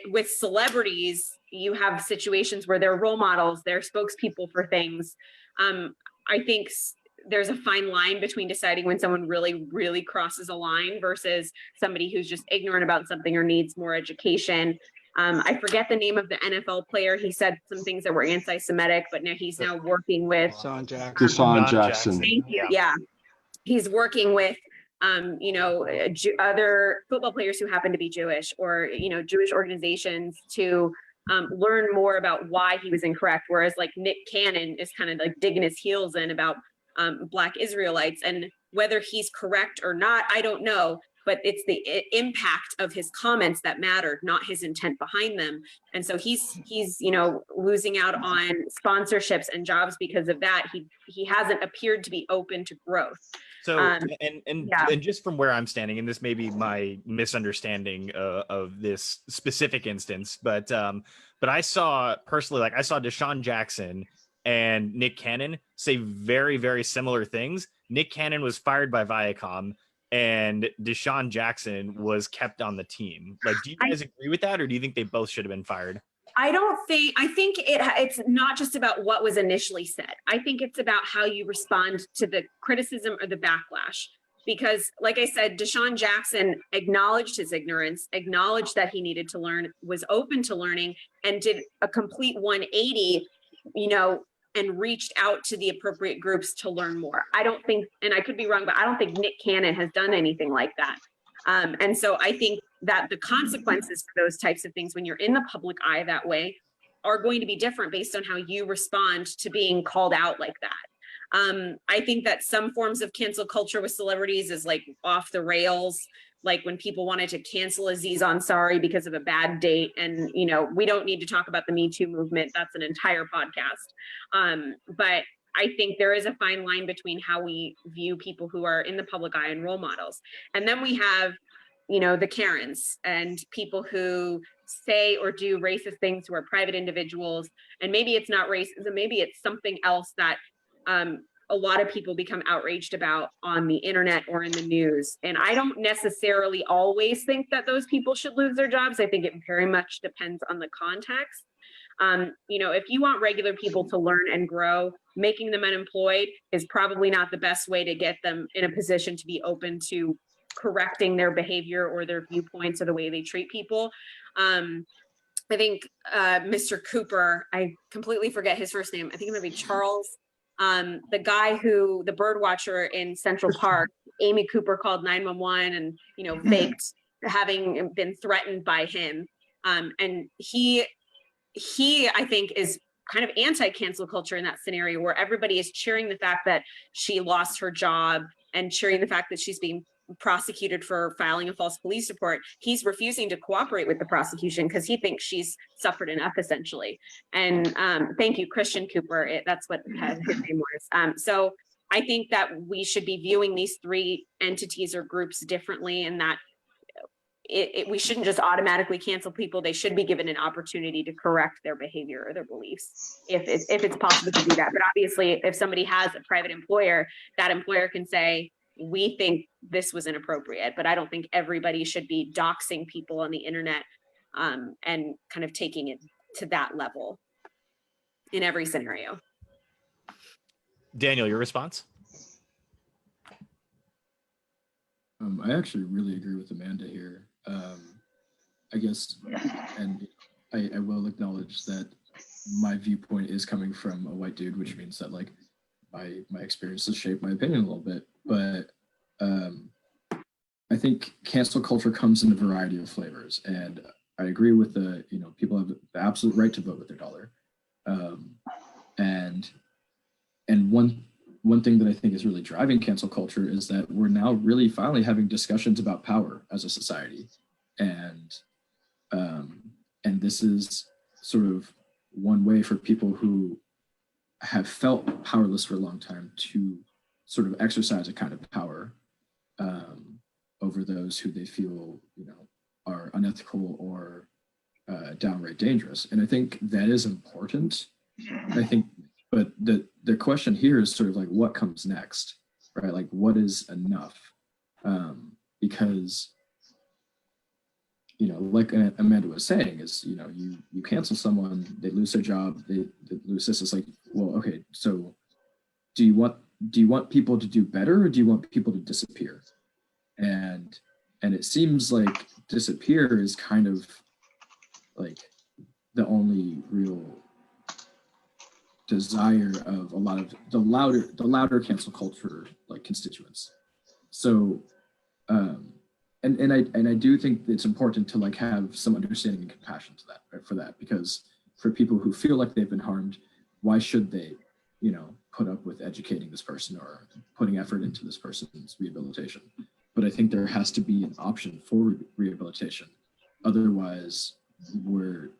With celebrities, you have situations where they're role models, they're spokespeople for things. I think there's a fine line between deciding when someone really, really crosses a line versus somebody who's just ignorant about something or needs more education. I forget the name of the NFL player. He said some things that were anti-Semitic, but now he's now working with Deshaun Jackson. Deshaun Jackson. Thank you. Yeah. He's working with, other football players who happen to be Jewish, or, Jewish organizations to learn more about why he was incorrect. Whereas like Nick Cannon is kind of like digging his heels in about Black Israelites, and whether he's correct or not, I don't know. But it's the impact of his comments that mattered, not his intent behind them. And so he's losing out on sponsorships and jobs because of that. He hasn't appeared to be open to growth. So, yeah. and just from where I'm standing, and this may be my misunderstanding of this specific instance, but I saw personally, like I saw Deshaun Jackson and Nick Cannon say very, very similar things. Nick Cannon was fired by Viacom, and Deshaun Jackson was kept on the team. Like, do you guys agree with that, or do you think they both should have been fired? I think it's not just about what was initially said. I think it's about how you respond to the criticism or the backlash. Because like I said, Deshaun Jackson acknowledged his ignorance, acknowledged that he needed to learn, was open to learning, and did a complete 180, and reached out to the appropriate groups to learn more. I don't think, and I could be wrong, but I don't think Nick Cannon has done anything like that. And so I think that the consequences for those types of things when you're in the public eye that way are going to be different based on how you respond to being called out like that. I think that some forms of cancel culture with celebrities is like off the rails, like when people wanted to cancel Aziz Ansari because of a bad date. And, we don't need to talk about the Me Too movement. That's an entire podcast. But I think there is a fine line between how we view people who are in the public eye and role models. And then we have, the Karens and people who say or do racist things who are private individuals. And maybe it's not racism, maybe it's something else that a lot of people become outraged about on the internet or in the news. And I don't necessarily always think that those people should lose their jobs. I think it very much depends on the context. If you want regular people to learn and grow, making them unemployed is probably not the best way to get them in a position to be open to correcting their behavior or their viewpoints or the way they treat people. I think Mr. Cooper, I completely forget his first name. I think it might be Charles. The guy the bird watcher in Central Park, Amy Cooper called 911 and, faked having been threatened by him. And he, I think, is kind of anti-cancel culture in that scenario where everybody is cheering the fact that she lost her job and cheering the fact that she's being prosecuted for filing a false police report. He's refusing to cooperate with the prosecution because he thinks she's suffered enough, essentially. And thank you, Christian Cooper. That's what his name was. So I think that we should be viewing these three entities or groups differently, and that we shouldn't just automatically cancel people. They should be given an opportunity to correct their behavior or their beliefs if it's possible to do that. But obviously, if somebody has a private employer, that employer can say, we think this was inappropriate, but I don't think everybody should be doxing people on the internet and kind of taking it to that level in every scenario. Daniel, your response? I actually really agree with Amanda here. I guess, and I will acknowledge that my viewpoint is coming from a white dude, which means that like my experiences shape my opinion a little bit. But I think cancel culture comes in a variety of flavors, and I agree with people have the absolute right to vote with their dollar. And one thing that I think is really driving cancel culture is that we're now really finally having discussions about power as a society. And this is sort of one way for people who have felt powerless for a long time to sort of exercise a kind of power over those who they feel, are unethical or downright dangerous. And I think that is important. I think, but the question here is sort of like, what comes next, right? Like, what is enough? Because, like Amanda was saying, is, you cancel someone, they lose their job, they lose this. It's like, well, okay, so do you want people to do better, or do you want people to disappear? And it seems like disappear is kind of like the only real desire of a lot of the louder cancel culture like constituents. So and I do think it's important to like have some understanding and compassion to that, right, for that, because for people who feel like they've been harmed, why should they, you know, put up with educating this person or putting effort into this person's rehabilitation? But I think there has to be an option for rehabilitation. Otherwise, we're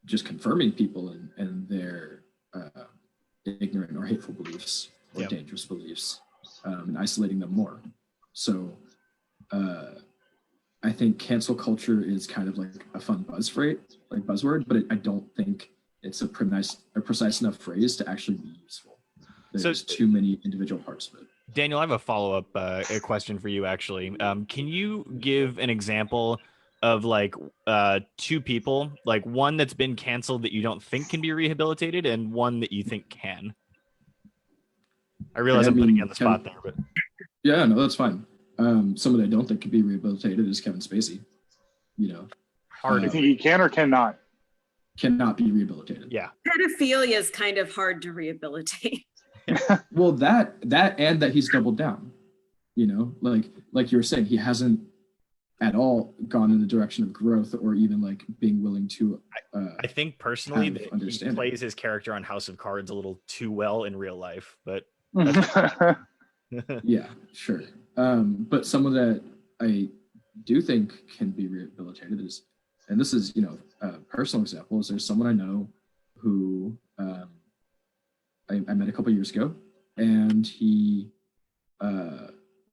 just confirming people and their ignorant or hateful beliefs or dangerous beliefs, and isolating them more. So I think cancel culture is kind of like a fun buzzword, but I don't think it's a precise enough phrase to actually be useful. There's too many individual parts of it. Daniel, I have a follow-up question for you, actually. Can you give an example of like two people, like one that's been canceled that you don't think can be rehabilitated and one that you think can? I realize I'm putting you on the spot there, but yeah, no, that's fine. Someone I don't think can be rehabilitated is Kevin Spacey. You know, hard. You think he can or cannot? Cannot be rehabilitated. Yeah. Pedophilia is kind of hard to rehabilitate. Well, that and that he's doubled down. You know, like you were saying, he hasn't at all gone in the direction of growth or even like being willing to. I think personally that he plays his character on House of Cards a little too well in real life, but. Yeah, sure. But someone that I do think can be rehabilitated is, and this is, you know, a personal example, is there's someone I know who I met a couple years ago, and he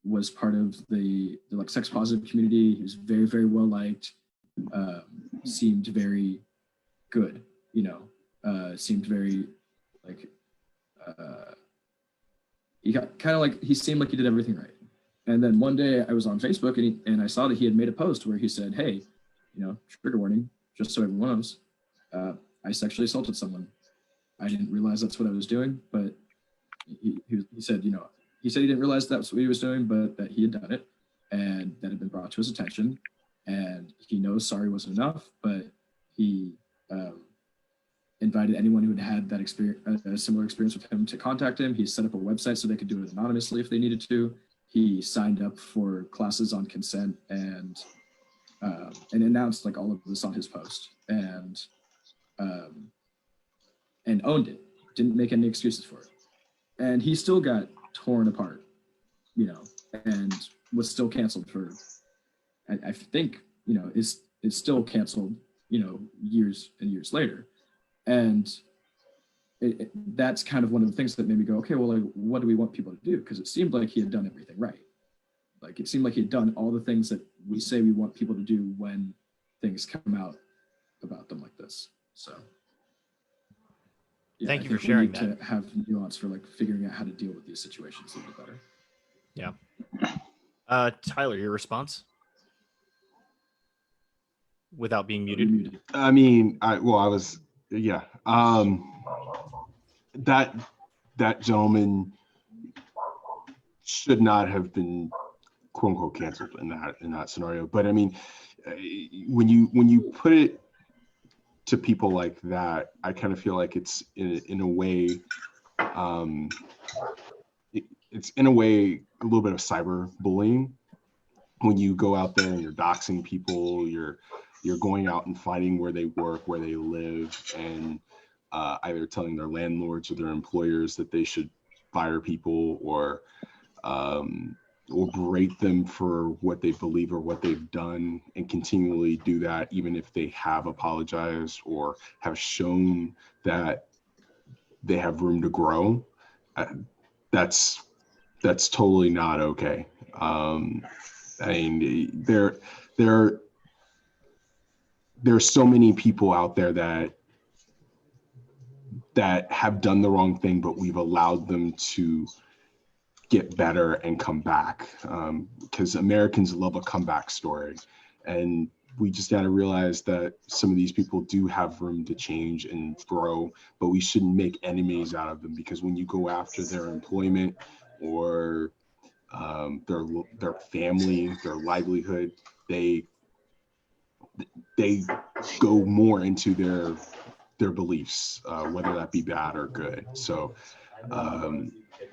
was part of the like sex positive community. He was very, very well liked, seemed very good, you know, seemed very like, he got kind of like, he seemed like he did everything right. And then one day I was on Facebook and I saw that he had made a post where he said, hey, you know, trigger warning, just so everyone knows, I sexually assaulted someone. I didn't realize that's what I was doing, but he said, you know, he said he didn't realize that's what he was doing, but that he had done it and that had been brought to his attention. And he knows sorry wasn't enough, but he invited anyone who had had that experience, a similar experience with him, to contact him. He set up a website so they could do it anonymously if they needed to. He signed up for classes on consent and announced like all of this on his post and owned it. Didn't make any excuses for it. And he still got torn apart, you know, and was still canceled for, I think, you know, is still canceled, you know, years and years later. And that's kind of one of the things that made me go, okay, well, like, what do we want people to do? Because it seemed like he had done everything right. Like, it seemed like he had done all the things that we say we want people to do when things come out about them like this. So, yeah, thank you for sharing that. To have nuance for like figuring out how to deal with these situations a little better. Yeah. Tyler, your response? Without being muted. I mean, yeah. That gentleman should not have been quote unquote canceled in that scenario. But I mean, when you put it to people like that, I kind of feel like it's in a way, it's in a way a little bit of cyber bullying. When you go out there and you're doxing people, you're going out and finding where they work, where they live, and either telling their landlords or their employers that they should fire people or berate them for what they believe or what they've done, and continually do that even if they have apologized or have shown that they have room to grow. That's totally not okay. I mean, there are so many people out there that have done the wrong thing, but we've allowed them to get better and come back, because Americans love a comeback story. And we just got to realize that some of these people do have room to change and grow, but we shouldn't make enemies out of them, because when you go after their employment or their family, their livelihood, they go more into their beliefs, whether that be bad or good. So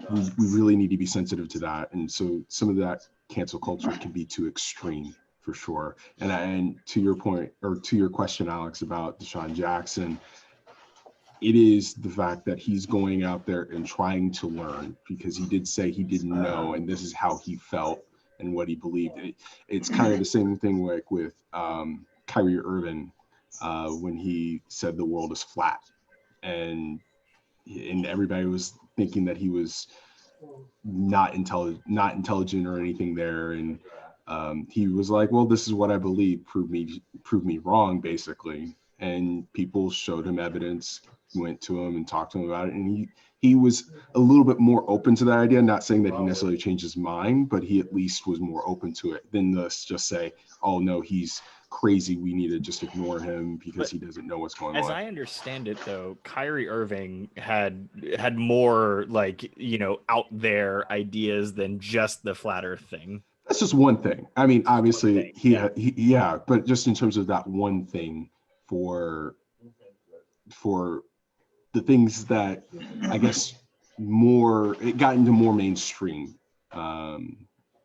we really need to be sensitive to that. And so some of that cancel culture can be too extreme for sure. And to your point, or to your question, Alex, about Deshaun Jackson, it is the fact that he's going out there and trying to learn, because he did say he didn't know, and this is how he felt and what he believed. It's kind of the same thing like with Kyrie Irving when he said the world is flat, and everybody was thinking that he was not intelligent or anything there, and he was like, well, this is what I believe, prove me wrong, basically. And people showed him evidence, went to him and talked to him about it, and he was a little bit more open to that idea. Not saying that he necessarily changed his mind, but he at least was more open to it than just say, oh no, he's crazy, we need to just ignore him because he doesn't know what's going on. As I understand it, though, Kyrie Irving had more, like, you know, out there ideas than just the flat earth thing. That's just one thing. I mean, obviously yeah, but just in terms of that one thing, for the things that I guess it got into more mainstream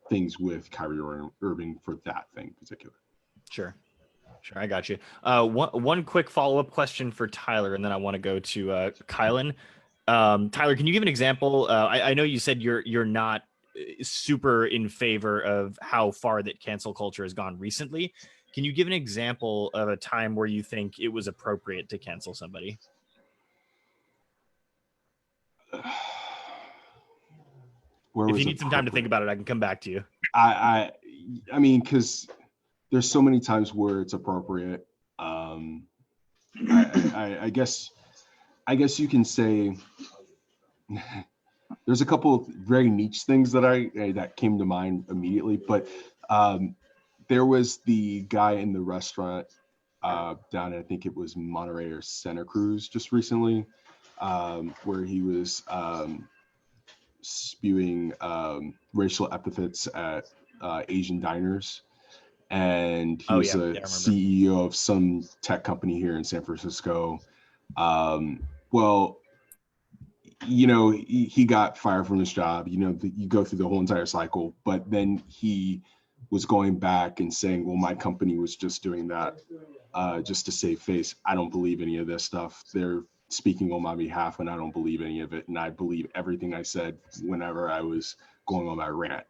things with Kyrie Irving for that thing in particular. Sure, I got you. One quick follow-up question for Tyler, and then I want to go to Kylan. Tyler, can you give an example? I know you said you're not super in favor of how far that cancel culture has gone recently. Can you give an example of a time where you think it was appropriate to cancel somebody? If you need some time to think about it, I can come back to you. I mean, because there's so many times where it's appropriate. I guess you can say there's a couple of very niche things that came to mind immediately, but there was the guy in the restaurant down, I think it was Monterey or Santa Cruz just recently, where he was spewing racial epithets at Asian diners. And he was a CEO of some tech company here in San Francisco. Well, you know, he got fired from his job. You know, you go through the whole entire cycle, but then he was going back and saying, well, my company was just doing that just to save face. I don't believe any of this stuff. They're speaking on my behalf, and I don't believe any of it. And I believe everything I said whenever I was going on my rant.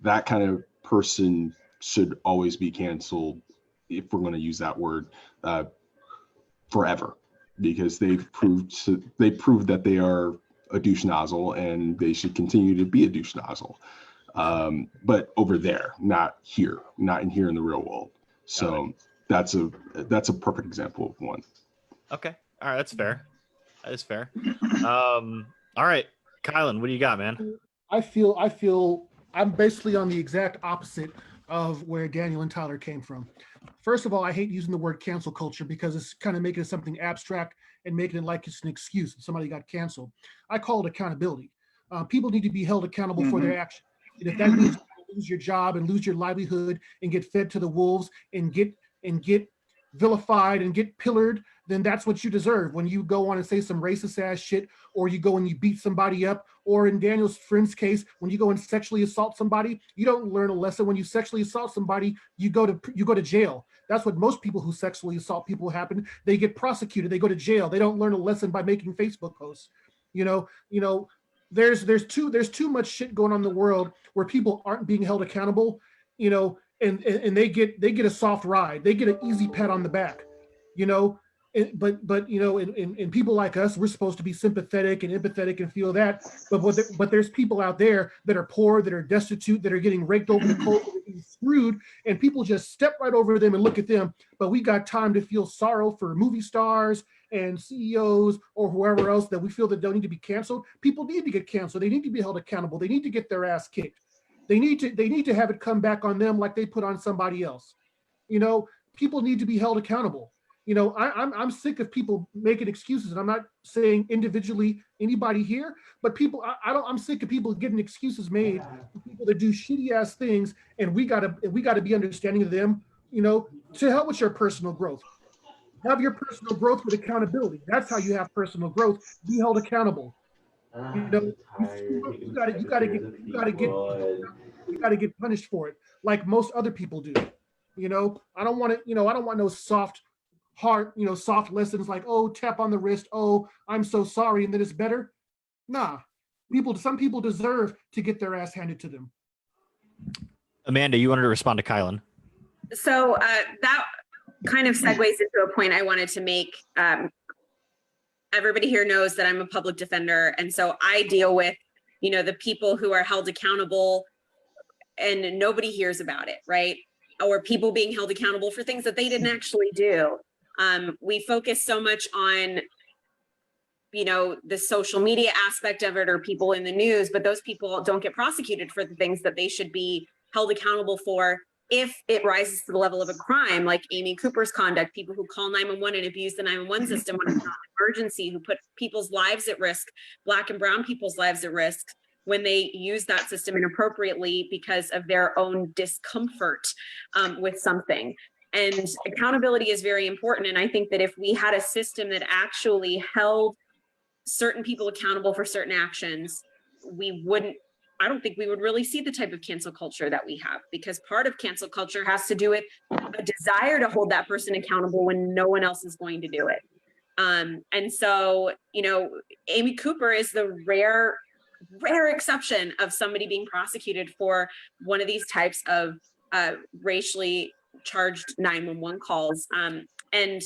That kind of person should always be canceled, if we're going to use that word, forever, because they've proved that they are a douche nozzle, and they should continue to be a douche nozzle. But over there, not here in the real world. So that's a perfect example of one. Okay. All right. That's fair. That is fair. All right. Kylan, what do you got, man? I feel I'm basically on the exact opposite of where Daniel and Tyler came from. First of all, I hate using the word cancel culture because it's kind of making it something abstract and making it like it's an excuse that somebody got canceled. I call it accountability. People need to be held accountable for their actions. And if that means you lose your job and lose your livelihood and get fed to the wolves and get vilified and get pillared, then that's what you deserve. When you go on and say some racist ass shit, or you go and you beat somebody up, or in Daniel's friend's case, when you go and sexually assault somebody, you don't learn a lesson. When you sexually assault somebody, you go to jail. That's what most people who sexually assault people happen. They get prosecuted. They go to jail. They don't learn a lesson by making Facebook posts. You know, there's too much shit going on in the world where people aren't being held accountable. You know, and they get a soft ride. They get an easy pat on the back. You know. But you know, and people like us, we're supposed to be sympathetic and empathetic and feel that. But there's people out there that are poor, that are destitute, that are getting raked over the coals, that are getting screwed, and people just step right over them and look at them. But we got time to feel sorrow for movie stars and CEOs or whoever else that we feel that don't need to be canceled. People need to get canceled. They need to be held accountable. They need to get their ass kicked. They need to have it come back on them like they put on somebody else. You know, people need to be held accountable. You know, I'm sick of people making excuses, and I'm not saying individually anybody here, but people. I'm sick of people getting excuses made for people that do shitty ass things, and we gotta be understanding of them. You know, to help with your personal growth. Have your personal growth with accountability. That's how you have personal growth. Be held accountable. You know, you gotta get punished for it, like most other people do. You know, I don't want no soft heart, soft lessons like, oh, tap on the wrist, oh, I'm so sorry, and then it's better. Nah, some people deserve to get their ass handed to them. Amanda, you wanted to respond to Kylan. So that kind of segues into a point I wanted to make. Everybody here knows that I'm a public defender, and so I deal with, the people who are held accountable and nobody hears about it, right? Or people being held accountable for things that they didn't actually do. We focus so much on, the social media aspect of it or people in the news, but those people don't get prosecuted for the things that they should be held accountable for if it rises to the level of a crime, like Amy Cooper's conduct, people who call 911 and abuse the 911 system when it's not an emergency, who put people's lives at risk, Black and brown people's lives at risk, when they use that system inappropriately because of their own discomfort with something. And accountability is very important. And I think that if we had a system that actually held certain people accountable for certain actions, I don't think we would really see the type of cancel culture that we have, because part of cancel culture has to do with a desire to hold that person accountable when no one else is going to do it. And so, Amy Cooper is the rare exception of somebody being prosecuted for one of these types of racially charged 911 calls. And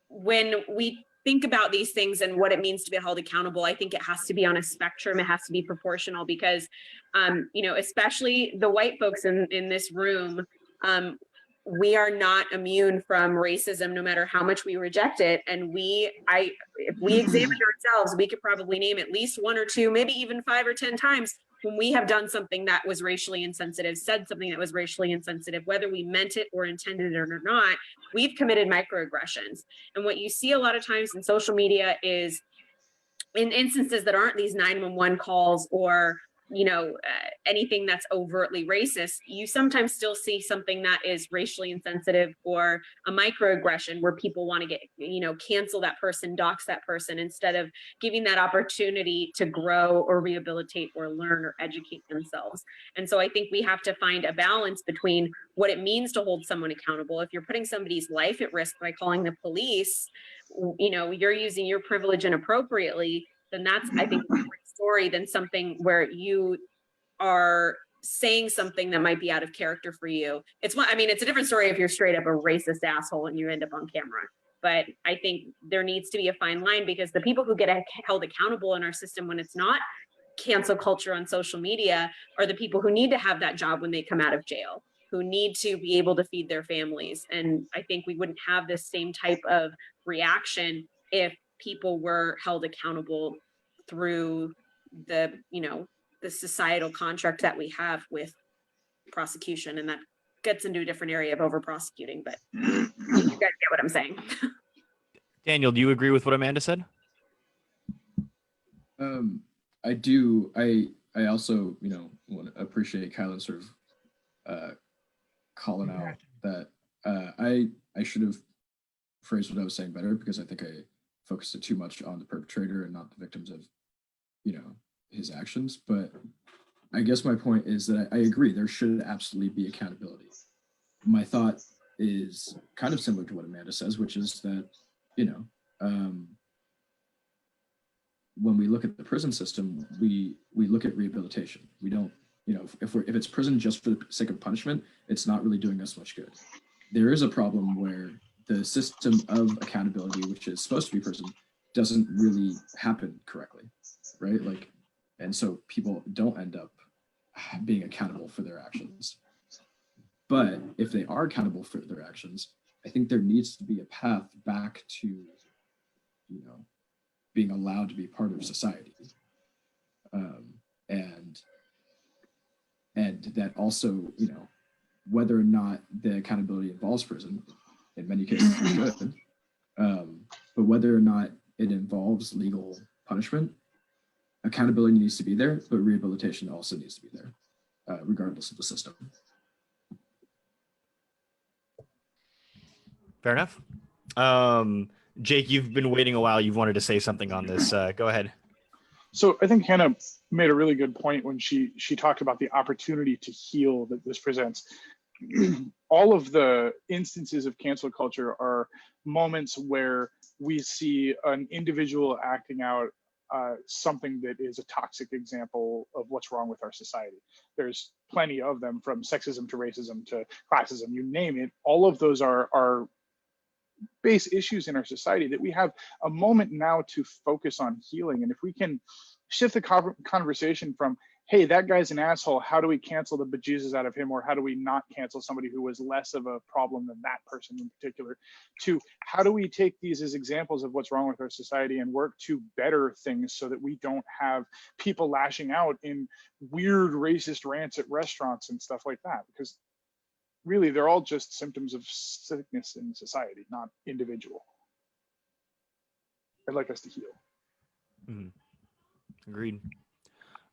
when we think about these things and what it means to be held accountable, I think it has to be on a spectrum. It has to be proportional because, especially the white folks in this room, we are not immune from racism, no matter how much we reject it. And if we examined ourselves, we could probably name at least one or two, maybe even 5 or 10 times when we have done something that was racially insensitive, said something that was racially insensitive, whether we meant it or intended it or not, we've committed microaggressions. And what you see a lot of times in social media is in instances that aren't these 911 calls or anything that's overtly racist, you sometimes still see something that is racially insensitive or a microaggression where people want to get, cancel that person, dox that person, instead of giving that opportunity to grow or rehabilitate or learn or educate themselves. And so I think we have to find a balance between what it means to hold someone accountable. If you're putting somebody's life at risk by calling the police, you're using your privilege inappropriately, then that's, I think, a great story than something where you are saying something that might be out of character for you. It's a different story if you're straight up a racist asshole and you end up on camera. But I think there needs to be a fine line, because the people who get held accountable in our system when it's not cancel culture on social media are the people who need to have that job when they come out of jail, who need to be able to feed their families. And I think we wouldn't have this same type of reaction if people were held accountable through the societal contract that we have with prosecution. And that gets into a different area of over prosecuting, but you guys get what I'm saying. Daniel, do you agree with what Amanda said? I do. I also, want to appreciate Kylan sort of calling out that I should have phrased what I was saying better, because I think I focused it too much on the perpetrator and not the victims of, his actions. But I guess my point is that I agree there should absolutely be accountability. My thought is kind of similar to what Amanda says, which is that, when we look at the prison system, we look at rehabilitation. We don't, if it's prison just for the sake of punishment, it's not really doing us much good. There is a problem where the system of accountability, which is supposed to be prison, doesn't really happen correctly, right? And so people don't end up being accountable for their actions. But if they are accountable for their actions, I think there needs to be a path back to, being allowed to be part of society. And that also, whether or not the accountability involves prison, in many cases it should, but whether or not it involves legal punishment, accountability needs to be there, but rehabilitation also needs to be there, regardless of the system. Fair enough. Jake, you've been waiting a while. You've wanted to say something on this. Go ahead. So I think Hannah made a really good point when she talked about the opportunity to heal that this presents. All of the instances of cancel culture are moments where we see an individual acting out something that is a toxic example of what's wrong with our society. There's plenty of them, from sexism to racism to classism, you name it. All of those are base issues in our society that we have a moment now to focus on healing. And if we can shift the conversation from, hey, that guy's an asshole, how do we cancel the bejesus out of him, or how do we not cancel somebody who was less of a problem than that person in particular, to how do we take these as examples of what's wrong with our society and work to better things so that we don't have people lashing out in weird racist rants at restaurants and stuff like that, because really they're all just symptoms of sickness in society, not individual. I'd like us to heal. Agreed.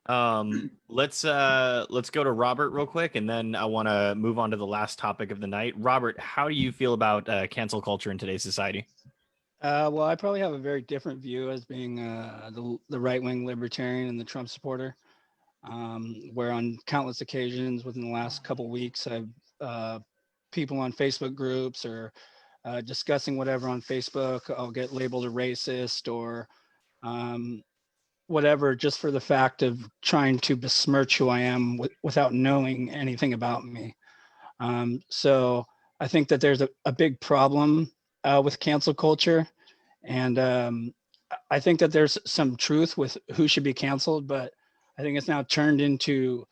Let's go to Robert real quick, and then I want to move on to the last topic of the night. Robert, how do you feel about cancel culture in today's society? Well, I probably have a very different view as being the right-wing libertarian and the Trump supporter, where on countless occasions within the last couple of weeks, I've people on Facebook groups or discussing whatever on Facebook, I'll get labeled a racist or whatever, just for the fact of trying to besmirch who I am without knowing anything about me. So I think that there's a big problem with cancel culture. And I think that there's some truth with who should be canceled, but I think it's now turned into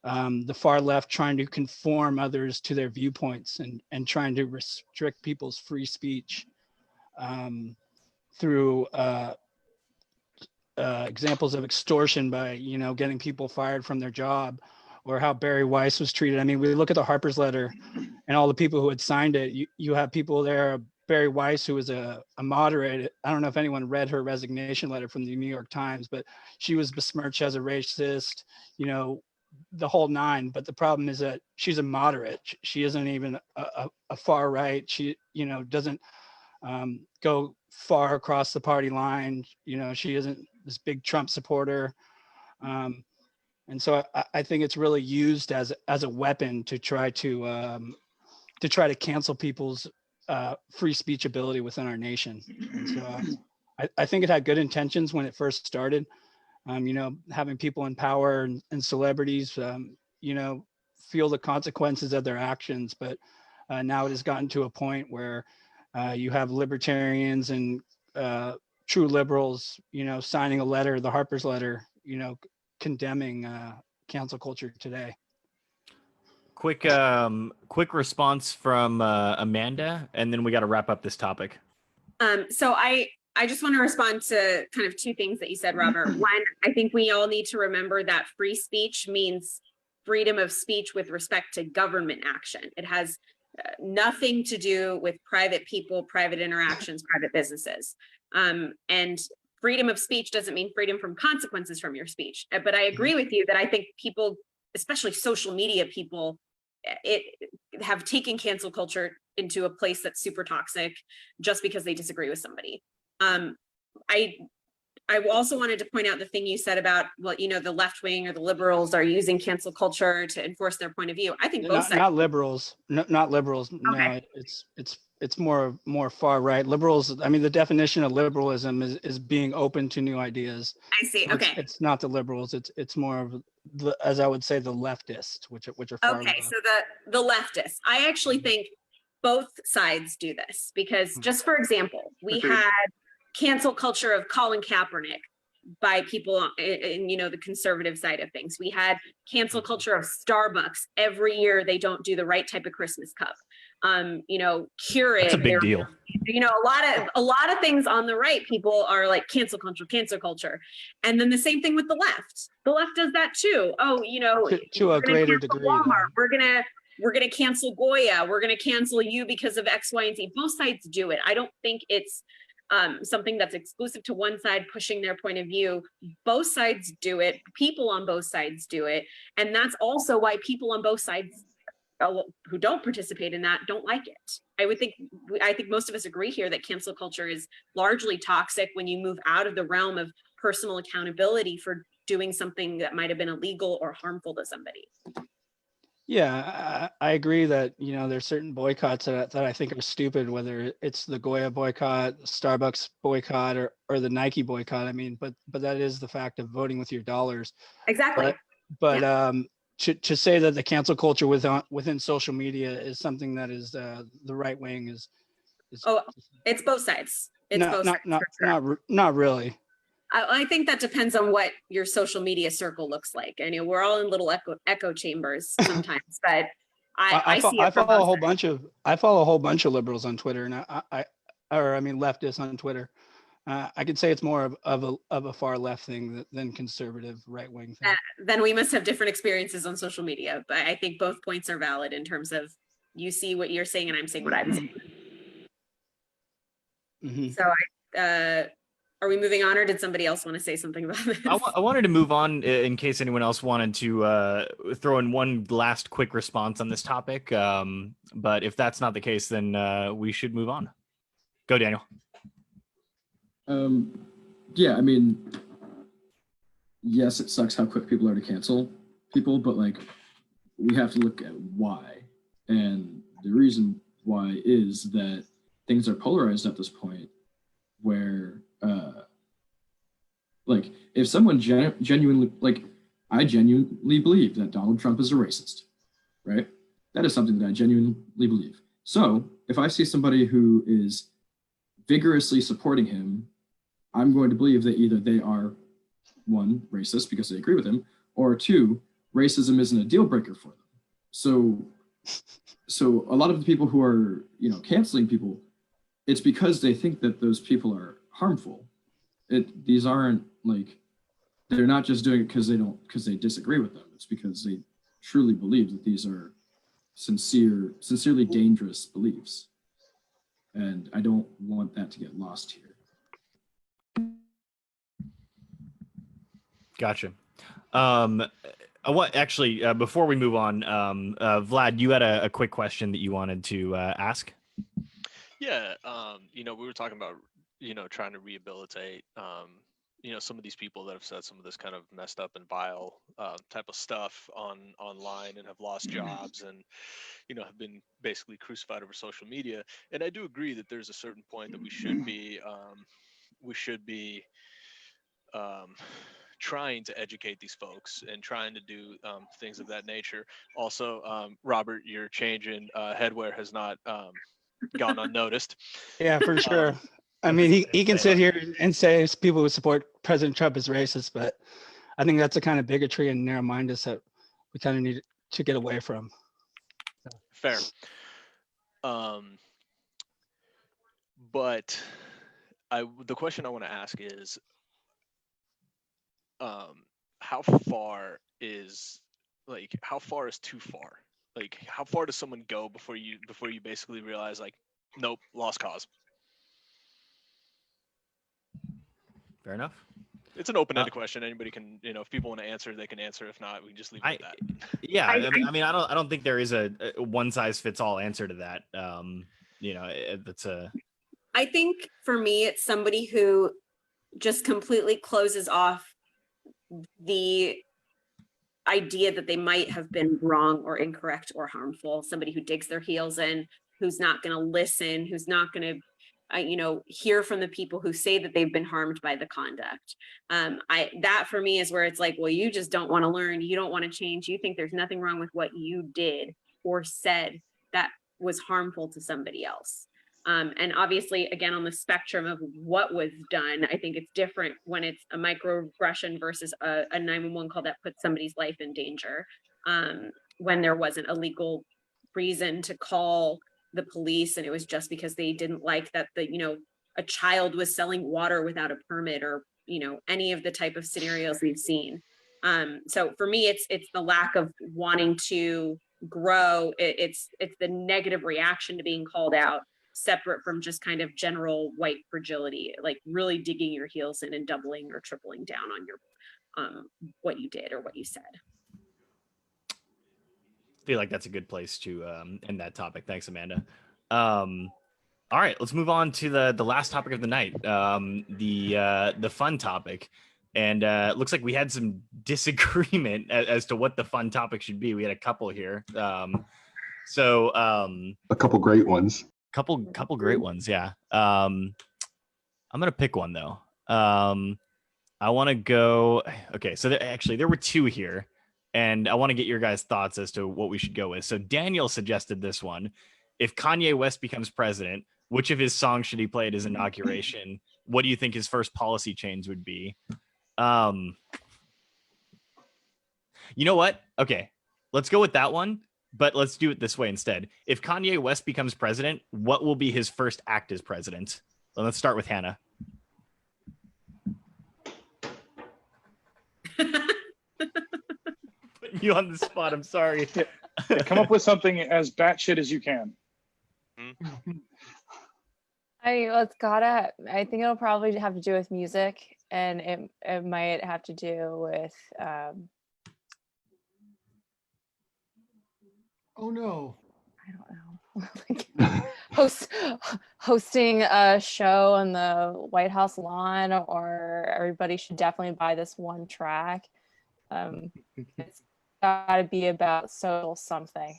the far left trying to conform others to their viewpoints and trying to restrict people's free speech through examples of extortion by, you know, getting people fired from their job, or how Barry Weiss was treated. I mean, we look at the Harper's letter and all the people who had signed it. You have people there, Barry Weiss, who was a moderate. I don't know if anyone read her resignation letter from the New York Times, but she was besmirched as a racist, you know, the whole nine. But the problem is that she's a moderate. She isn't even a far right. She, you know, doesn't go far across the party line. You know, she isn't this big Trump supporter. And so I think it's really used as a weapon to try to cancel people's free speech ability within our nation. And so I think it had good intentions when it first started. You know, having people in power and celebrities, you know, feel the consequences of their actions. But now it has gotten to a point where you have libertarians and true liberals, you know, signing a letter, the Harper's letter, you know, condemning cancel culture today. Quick response from Amanda, and then we got to wrap up this topic. So I just want to respond to kind of two things that you said, Robert. One, I think we all need to remember that free speech means freedom of speech with respect to government action. It has nothing to do with private people, private interactions, private businesses. And freedom of speech doesn't mean freedom from consequences from your speech. But I agree with you that I think people, especially social media people, have taken cancel culture into a place that's super toxic just because they disagree with somebody. I also wanted to point out the thing you said about, well, you know, the left wing or the liberals are using cancel culture to enforce their point of view. I think both sides. Not liberals. Not liberals. Okay. No, it's more far right. Liberals. I mean, the definition of liberalism is being open to new ideas. I see. So Okay. It's not the liberals. It's more of the, as I would say, the leftists, which are far Okay. left. So the leftists. I actually think both sides do this because, just for example, we had cancel culture of Colin Kaepernick by people in, you know, the conservative side of things. We had cancel culture of Starbucks. Every year they don't do the right type of Christmas cup. You know, Keurig. That's a big deal. You know, a lot of things on the right, people are like cancel culture. And then the same thing with the left. The left does that too. Oh, you know, to a greater degree. Walmart. We're gonna cancel Goya. We're gonna cancel you because of X, Y, and Z. Both sides do it. I don't think it's something that's exclusive to one side pushing their point of view. Both sides do it. People on both sides do it. And that's also why people on both sides who don't participate in that don't like it. I think most of us agree here that cancel culture is largely toxic when you move out of the realm of personal accountability for doing something that might have been illegal or harmful to somebody. Yeah, I agree that, there's certain boycotts that I think are stupid, whether it's the Goya boycott, Starbucks boycott, or the Nike boycott. I mean, but that is the fact of voting with your dollars. Exactly. But to say that the cancel culture within social media is something that is the right wing is it's both sides. It's both sides for sure. Not really. I think that depends on what your social media circle looks like. I know we're all in little echo chambers sometimes, but I follow a whole bunch of liberals on Twitter, and leftists on Twitter. I could say it's more of a far left thing than conservative right wing thing. Then we must have different experiences on social media, but I think both points are valid in terms of you see what you're saying and I'm saying what I'm saying. Mm-hmm. So are we moving on, or did somebody else want to say something about this? I wanted to move on in case anyone else wanted to throw in one last quick response on this topic. But if that's not the case, then we should move on. Go, Daniel. Yeah, I mean, yes, it sucks how quick people are to cancel people, but like, we have to look at why. And the reason why is that things are polarized at this point where, like, if someone genuinely, like, I genuinely believe that Donald Trump is a racist, right? That is something that I genuinely believe. So if I see somebody who is vigorously supporting him, I'm going to believe that either they are, one, racist because they agree with him, or two, racism isn't a deal breaker for them. So a lot of the people who are, canceling people, it's because they think that those people are harmful. These aren't like, they're not just doing it because they disagree with them. It's because they truly believe that these are sincerely dangerous beliefs. And I don't want that to get lost here. Gotcha. Before we move on, Vlad, you had a quick question that you wanted to ask. Yeah, we were talking about, trying to rehabilitate, some of these people that have said some of this kind of messed up and vile type of stuff online and have lost jobs and, have been basically crucified over social media. And I do agree that there's a certain point that we should be trying to educate these folks and trying to do things of that nature. Also, Robert, your change in headwear has not gone unnoticed. Yeah, for sure. I mean, he can sit here and say people who support President Trump is racist, but I think that's the kind of bigotry and narrow-mindedness that we kind of need to get away from. Fair. But the question I want to ask is, how far is too far? Like, how far does someone go before you basically realize, like, nope, lost cause? Fair enough. It's an open-ended question. Anybody can, if people want to answer, they can answer. If not, we can just leave it at that. Yeah, I mean, I don't think there is a one-size-fits-all answer to that. That's a. I think for me, it's somebody who just completely closes off the idea that they might have been wrong or incorrect or harmful. Somebody who digs their heels in, who's not going to listen, who's not going to hear from the people who say that they've been harmed by the conduct. That for me is where it's like, well, you just don't want to learn. You don't want to change. You think there's nothing wrong with what you did or said that was harmful to somebody else. And obviously, again, on the spectrum of what was done, I think it's different when it's a microaggression versus a 911 call that puts somebody's life in danger. When there wasn't a legal reason to call the police, and it was just because they didn't like that a child was selling water without a permit, or any of the type of scenarios we've seen. So for me, it's the lack of wanting to grow. It's the negative reaction to being called out, separate from just kind of general white fragility, like really digging your heels in and doubling or tripling down on your what you did or what you said. feel like that's a good place to end that topic. Thanks, Amanda. All right, let's move on to the last topic of the night, the fun topic. And it looks like we had some disagreement as to what the fun topic should be. We had a couple here. A couple great ones. Couple great ones, yeah. I'm gonna pick one though. I want to go. Okay, so there were two here, and I want to get your guys' thoughts as to what we should go with. So Daniel suggested this one: if Kanye West becomes president, which of his songs should he play at his inauguration? What do you think his first policy change would be? You know what? Okay, let's go with that one. But let's do it this way instead. If Kanye West becomes president, what will be his first act as president? Well, let's start with Hannah. Putting you on the spot. I'm sorry. Yeah, come up with something as batshit as you can. I think it'll probably have to do with music, and it might have to do with Oh no. I don't know. Like hosting a show on the White House lawn, or everybody should definitely buy this one track. It's got to be about social something.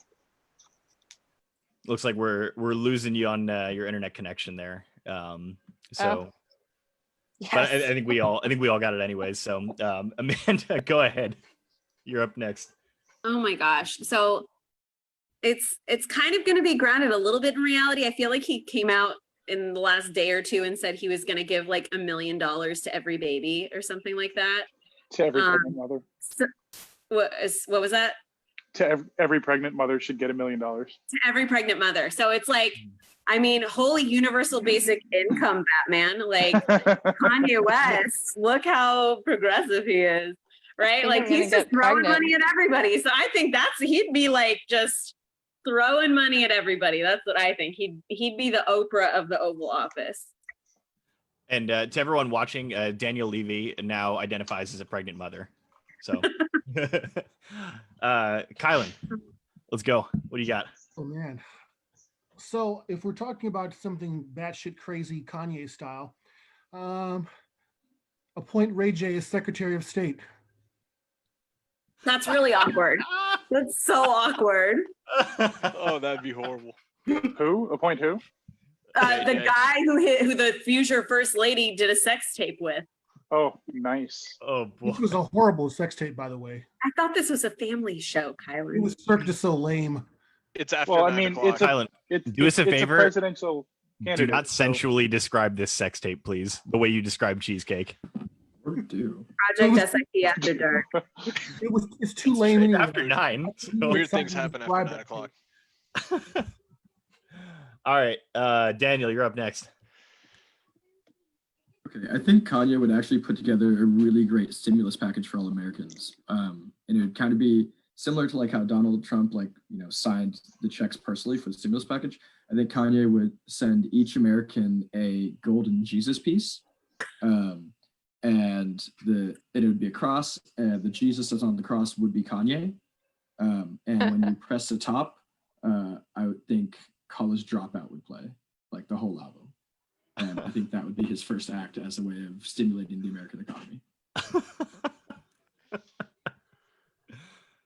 Looks like we're losing you on your internet connection there. Yes. But I think we all got it anyways. So Amanda, go ahead. You're up next. Oh my gosh. So it's kind of going to be grounded a little bit in reality. I feel like he came out in the last day or two and said he was going to give like $1 million to every baby or something like that. To every pregnant mother. So, what was that? To every pregnant mother should get $1 million. To every pregnant mother. So it's like, I mean, holy universal basic income, Batman. Like Kanye West, look how progressive he is, right? Like he's just throwing money at everybody. So I think he'd be like just throwing money at everybody. That's what I think. He'd be the Oprah of the Oval Office. And to everyone watching, Daniel Levy now identifies as a pregnant mother. So, Kylan, let's go. What do you got? Oh man. So if we're talking about something batshit crazy Kanye style, appoint Ray J as Secretary of State. That's really awkward. That's so awkward. Oh, that'd be horrible. Who? Appoint who? The guy who the future first lady did a sex tape with. Oh, nice. Oh boy. This was a horrible sex tape, by the way. I thought this was a family show, Kylan. It was Cirque du Soleil. It's after. Well, I 9 mean, o'clock. Kylan, do us a favor. It's a presidential Do candidate. not sensually describe this sex tape, please. The way you describe cheesecake. Or do. Project SIP After Dark. It's too lame anyway. After 9. So. Weird things happen after 9 o'clock. All right, Daniel, you're up next. Okay, I think Kanye would actually put together a really great stimulus package for all Americans. And it would kind of be similar to like how Donald Trump signed the checks personally for the stimulus package. I think Kanye would send each American a golden Jesus piece. And it would be a cross, and the Jesus that's on the cross would be Kanye. And when you press the top, I would think College Dropout would play, like the whole album. And I think that would be his first act as a way of stimulating the American economy.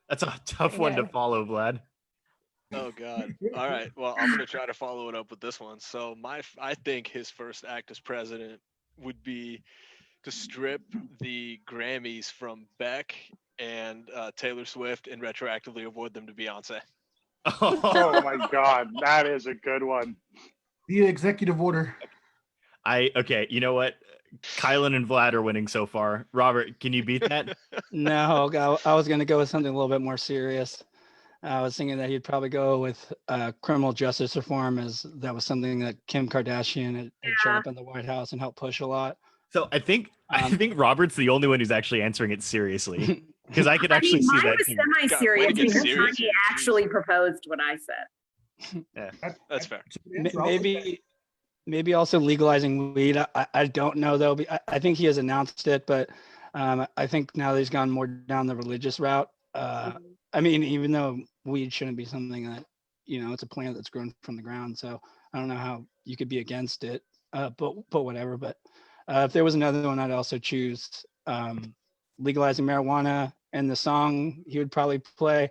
That's a tough one to follow, Vlad. Oh God. All right. Well, I'm gonna try to follow it up with this one. So I think his first act as president would be to strip the Grammys from Beck and Taylor Swift and retroactively award them to Beyonce. Oh my God, that is a good one. The executive order. Okay, you know what? Kylan and Vlad are winning so far. Robert, can you beat that? No, I was going to go with something a little bit more serious. I was thinking that he'd probably go with criminal justice reform, as that was something that Kim Kardashian had showed up in the White House and helped push a lot. So I think Robert's the only one who's actually answering it seriously, because I could actually see that. Mine was semi-serious because Kanye actually proposed what I said. Yeah, that's fair. Maybe also legalizing weed. I don't know though. I think he has announced it, but I think now that he's gone more down the religious route, I mean, even though weed shouldn't be something that, it's a plant that's grown from the ground. So I don't know how you could be against it, but whatever. But if there was another one, I'd also choose legalizing marijuana. And the song he would probably play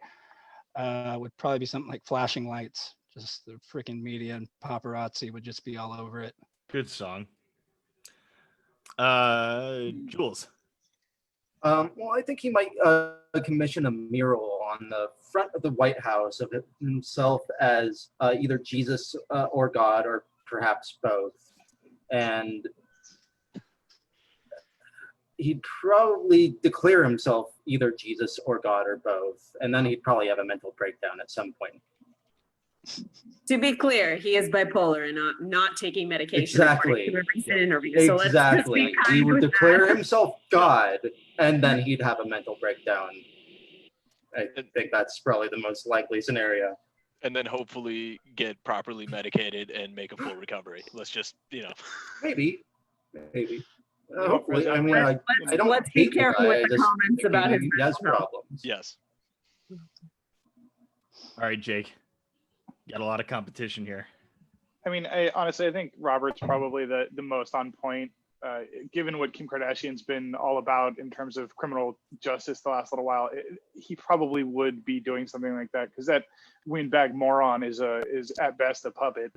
would probably be something like Flashing Lights. Just the freaking media and paparazzi would just be all over it. Good song. Jules. Well, I think he might commission a mural on the front of the White House of himself as either Jesus or God, or perhaps both. And he'd probably declare himself either Jesus or God or both. And then he'd probably have a mental breakdown at some point. To be clear, he is bipolar and not taking medication. Exactly. To a recent interview. So Exactly. let's just be He kind would with declare that. himself God, and then he'd have a mental breakdown. I think that's probably the most likely scenario. And then hopefully get properly medicated and make a full recovery. Let's just, Maybe. Hopefully. I mean, I don't Let's be hate the careful guy, with I the just comments think about his he has mental health. problems. yes. All right, Jake. Got a lot of competition here. I mean, honestly, I think Robert's probably the most on point, given what Kim Kardashian's been all about in terms of criminal justice the last little while. He probably would be doing something like that, because that windbag moron is at best a puppet.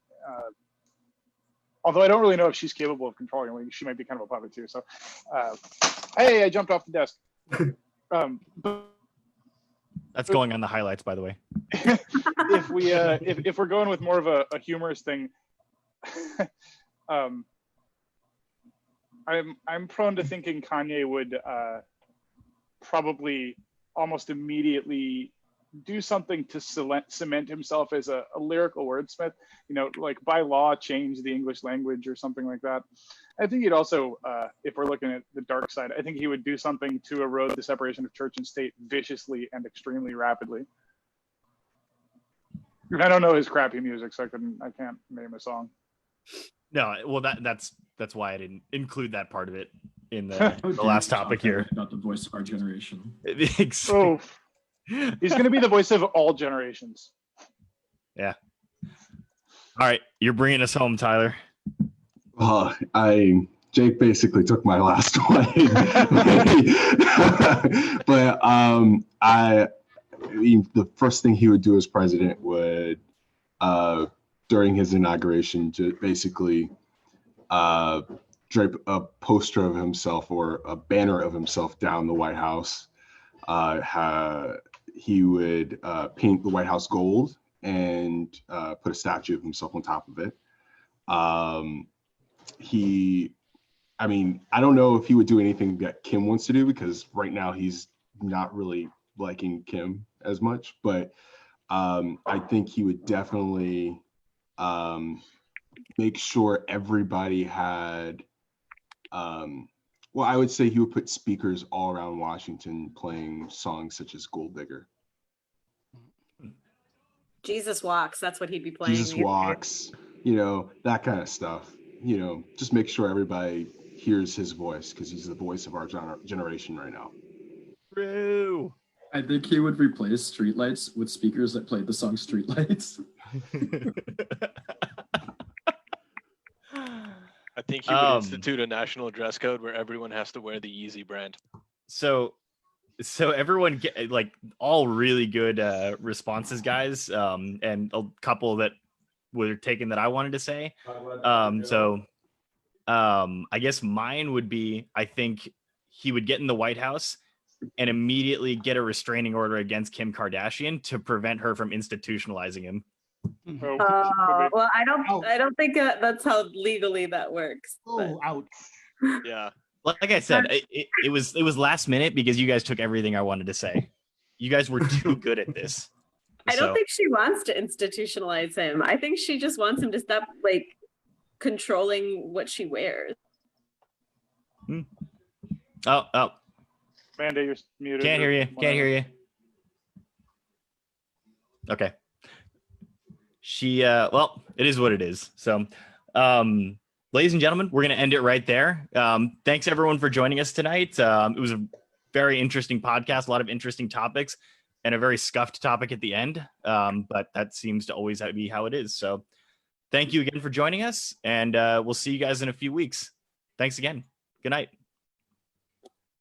Although I don't really know if she's capable of controlling him. She might be kind of a puppet too. So, hey, I jumped off the desk. But That's going on the highlights, by the way. if we're going with more of a humorous thing, I'm prone to thinking Kanye would probably almost immediately do something to cement himself as a lyrical wordsmith, like by law change the English language or something like that. I think he'd also, if we're looking at the dark side, I think he would do something to erode the separation of church and state viciously and extremely rapidly. I don't know his crappy music, so I can't name a song. No, well, that's why I didn't include that part of it in the last topic here. About the voice of our generation. Oh, he's going to be the voice of all generations. Yeah. All right, you're bringing us home, Tyler. Jake basically took my last one. But the first thing he would do as president would, during his inauguration, to basically drape a poster of himself or a banner of himself down the White House. He would paint the White House gold and put a statue of himself on top of it. I don't know if he would do anything that Kim wants to do, because right now he's not really liking Kim as much, but I think he would definitely make sure everybody had, I would say he would put speakers all around Washington playing songs such as Gold Digger. Jesus Walks, that's what he'd be playing. Jesus Walks, that kind of stuff. Just make sure everybody hears his voice, because he's the voice of our generation right now. True. I think he would replace streetlights with speakers that played the song Streetlights. I think he would institute a national dress code where everyone has to wear the Yeezy brand. So everyone get all really good responses, guys, and a couple that were taken that I wanted to say. I guess mine would be, I think he would get in the White House and immediately get a restraining order against Kim Kardashian to prevent her from institutionalizing him. Well, I don't think that's how legally that works. Oh, ouch. Yeah. Like I said, it was last minute because you guys took everything I wanted to say. You guys were too good at this. I don't think she wants to institutionalize him. I think she just wants him to stop controlling what she wears. Oh. Amanda, you're muted. Can't hear you. Okay. It is what it is. So, ladies and gentlemen, we're going to end it right there. Thanks everyone for joining us tonight. It was a very interesting podcast, a lot of interesting topics. and a very scuffed topic at the end. But that seems to always be how it is. So thank you again for joining us, and we'll see you guys in a few weeks. Thanks again. Good night.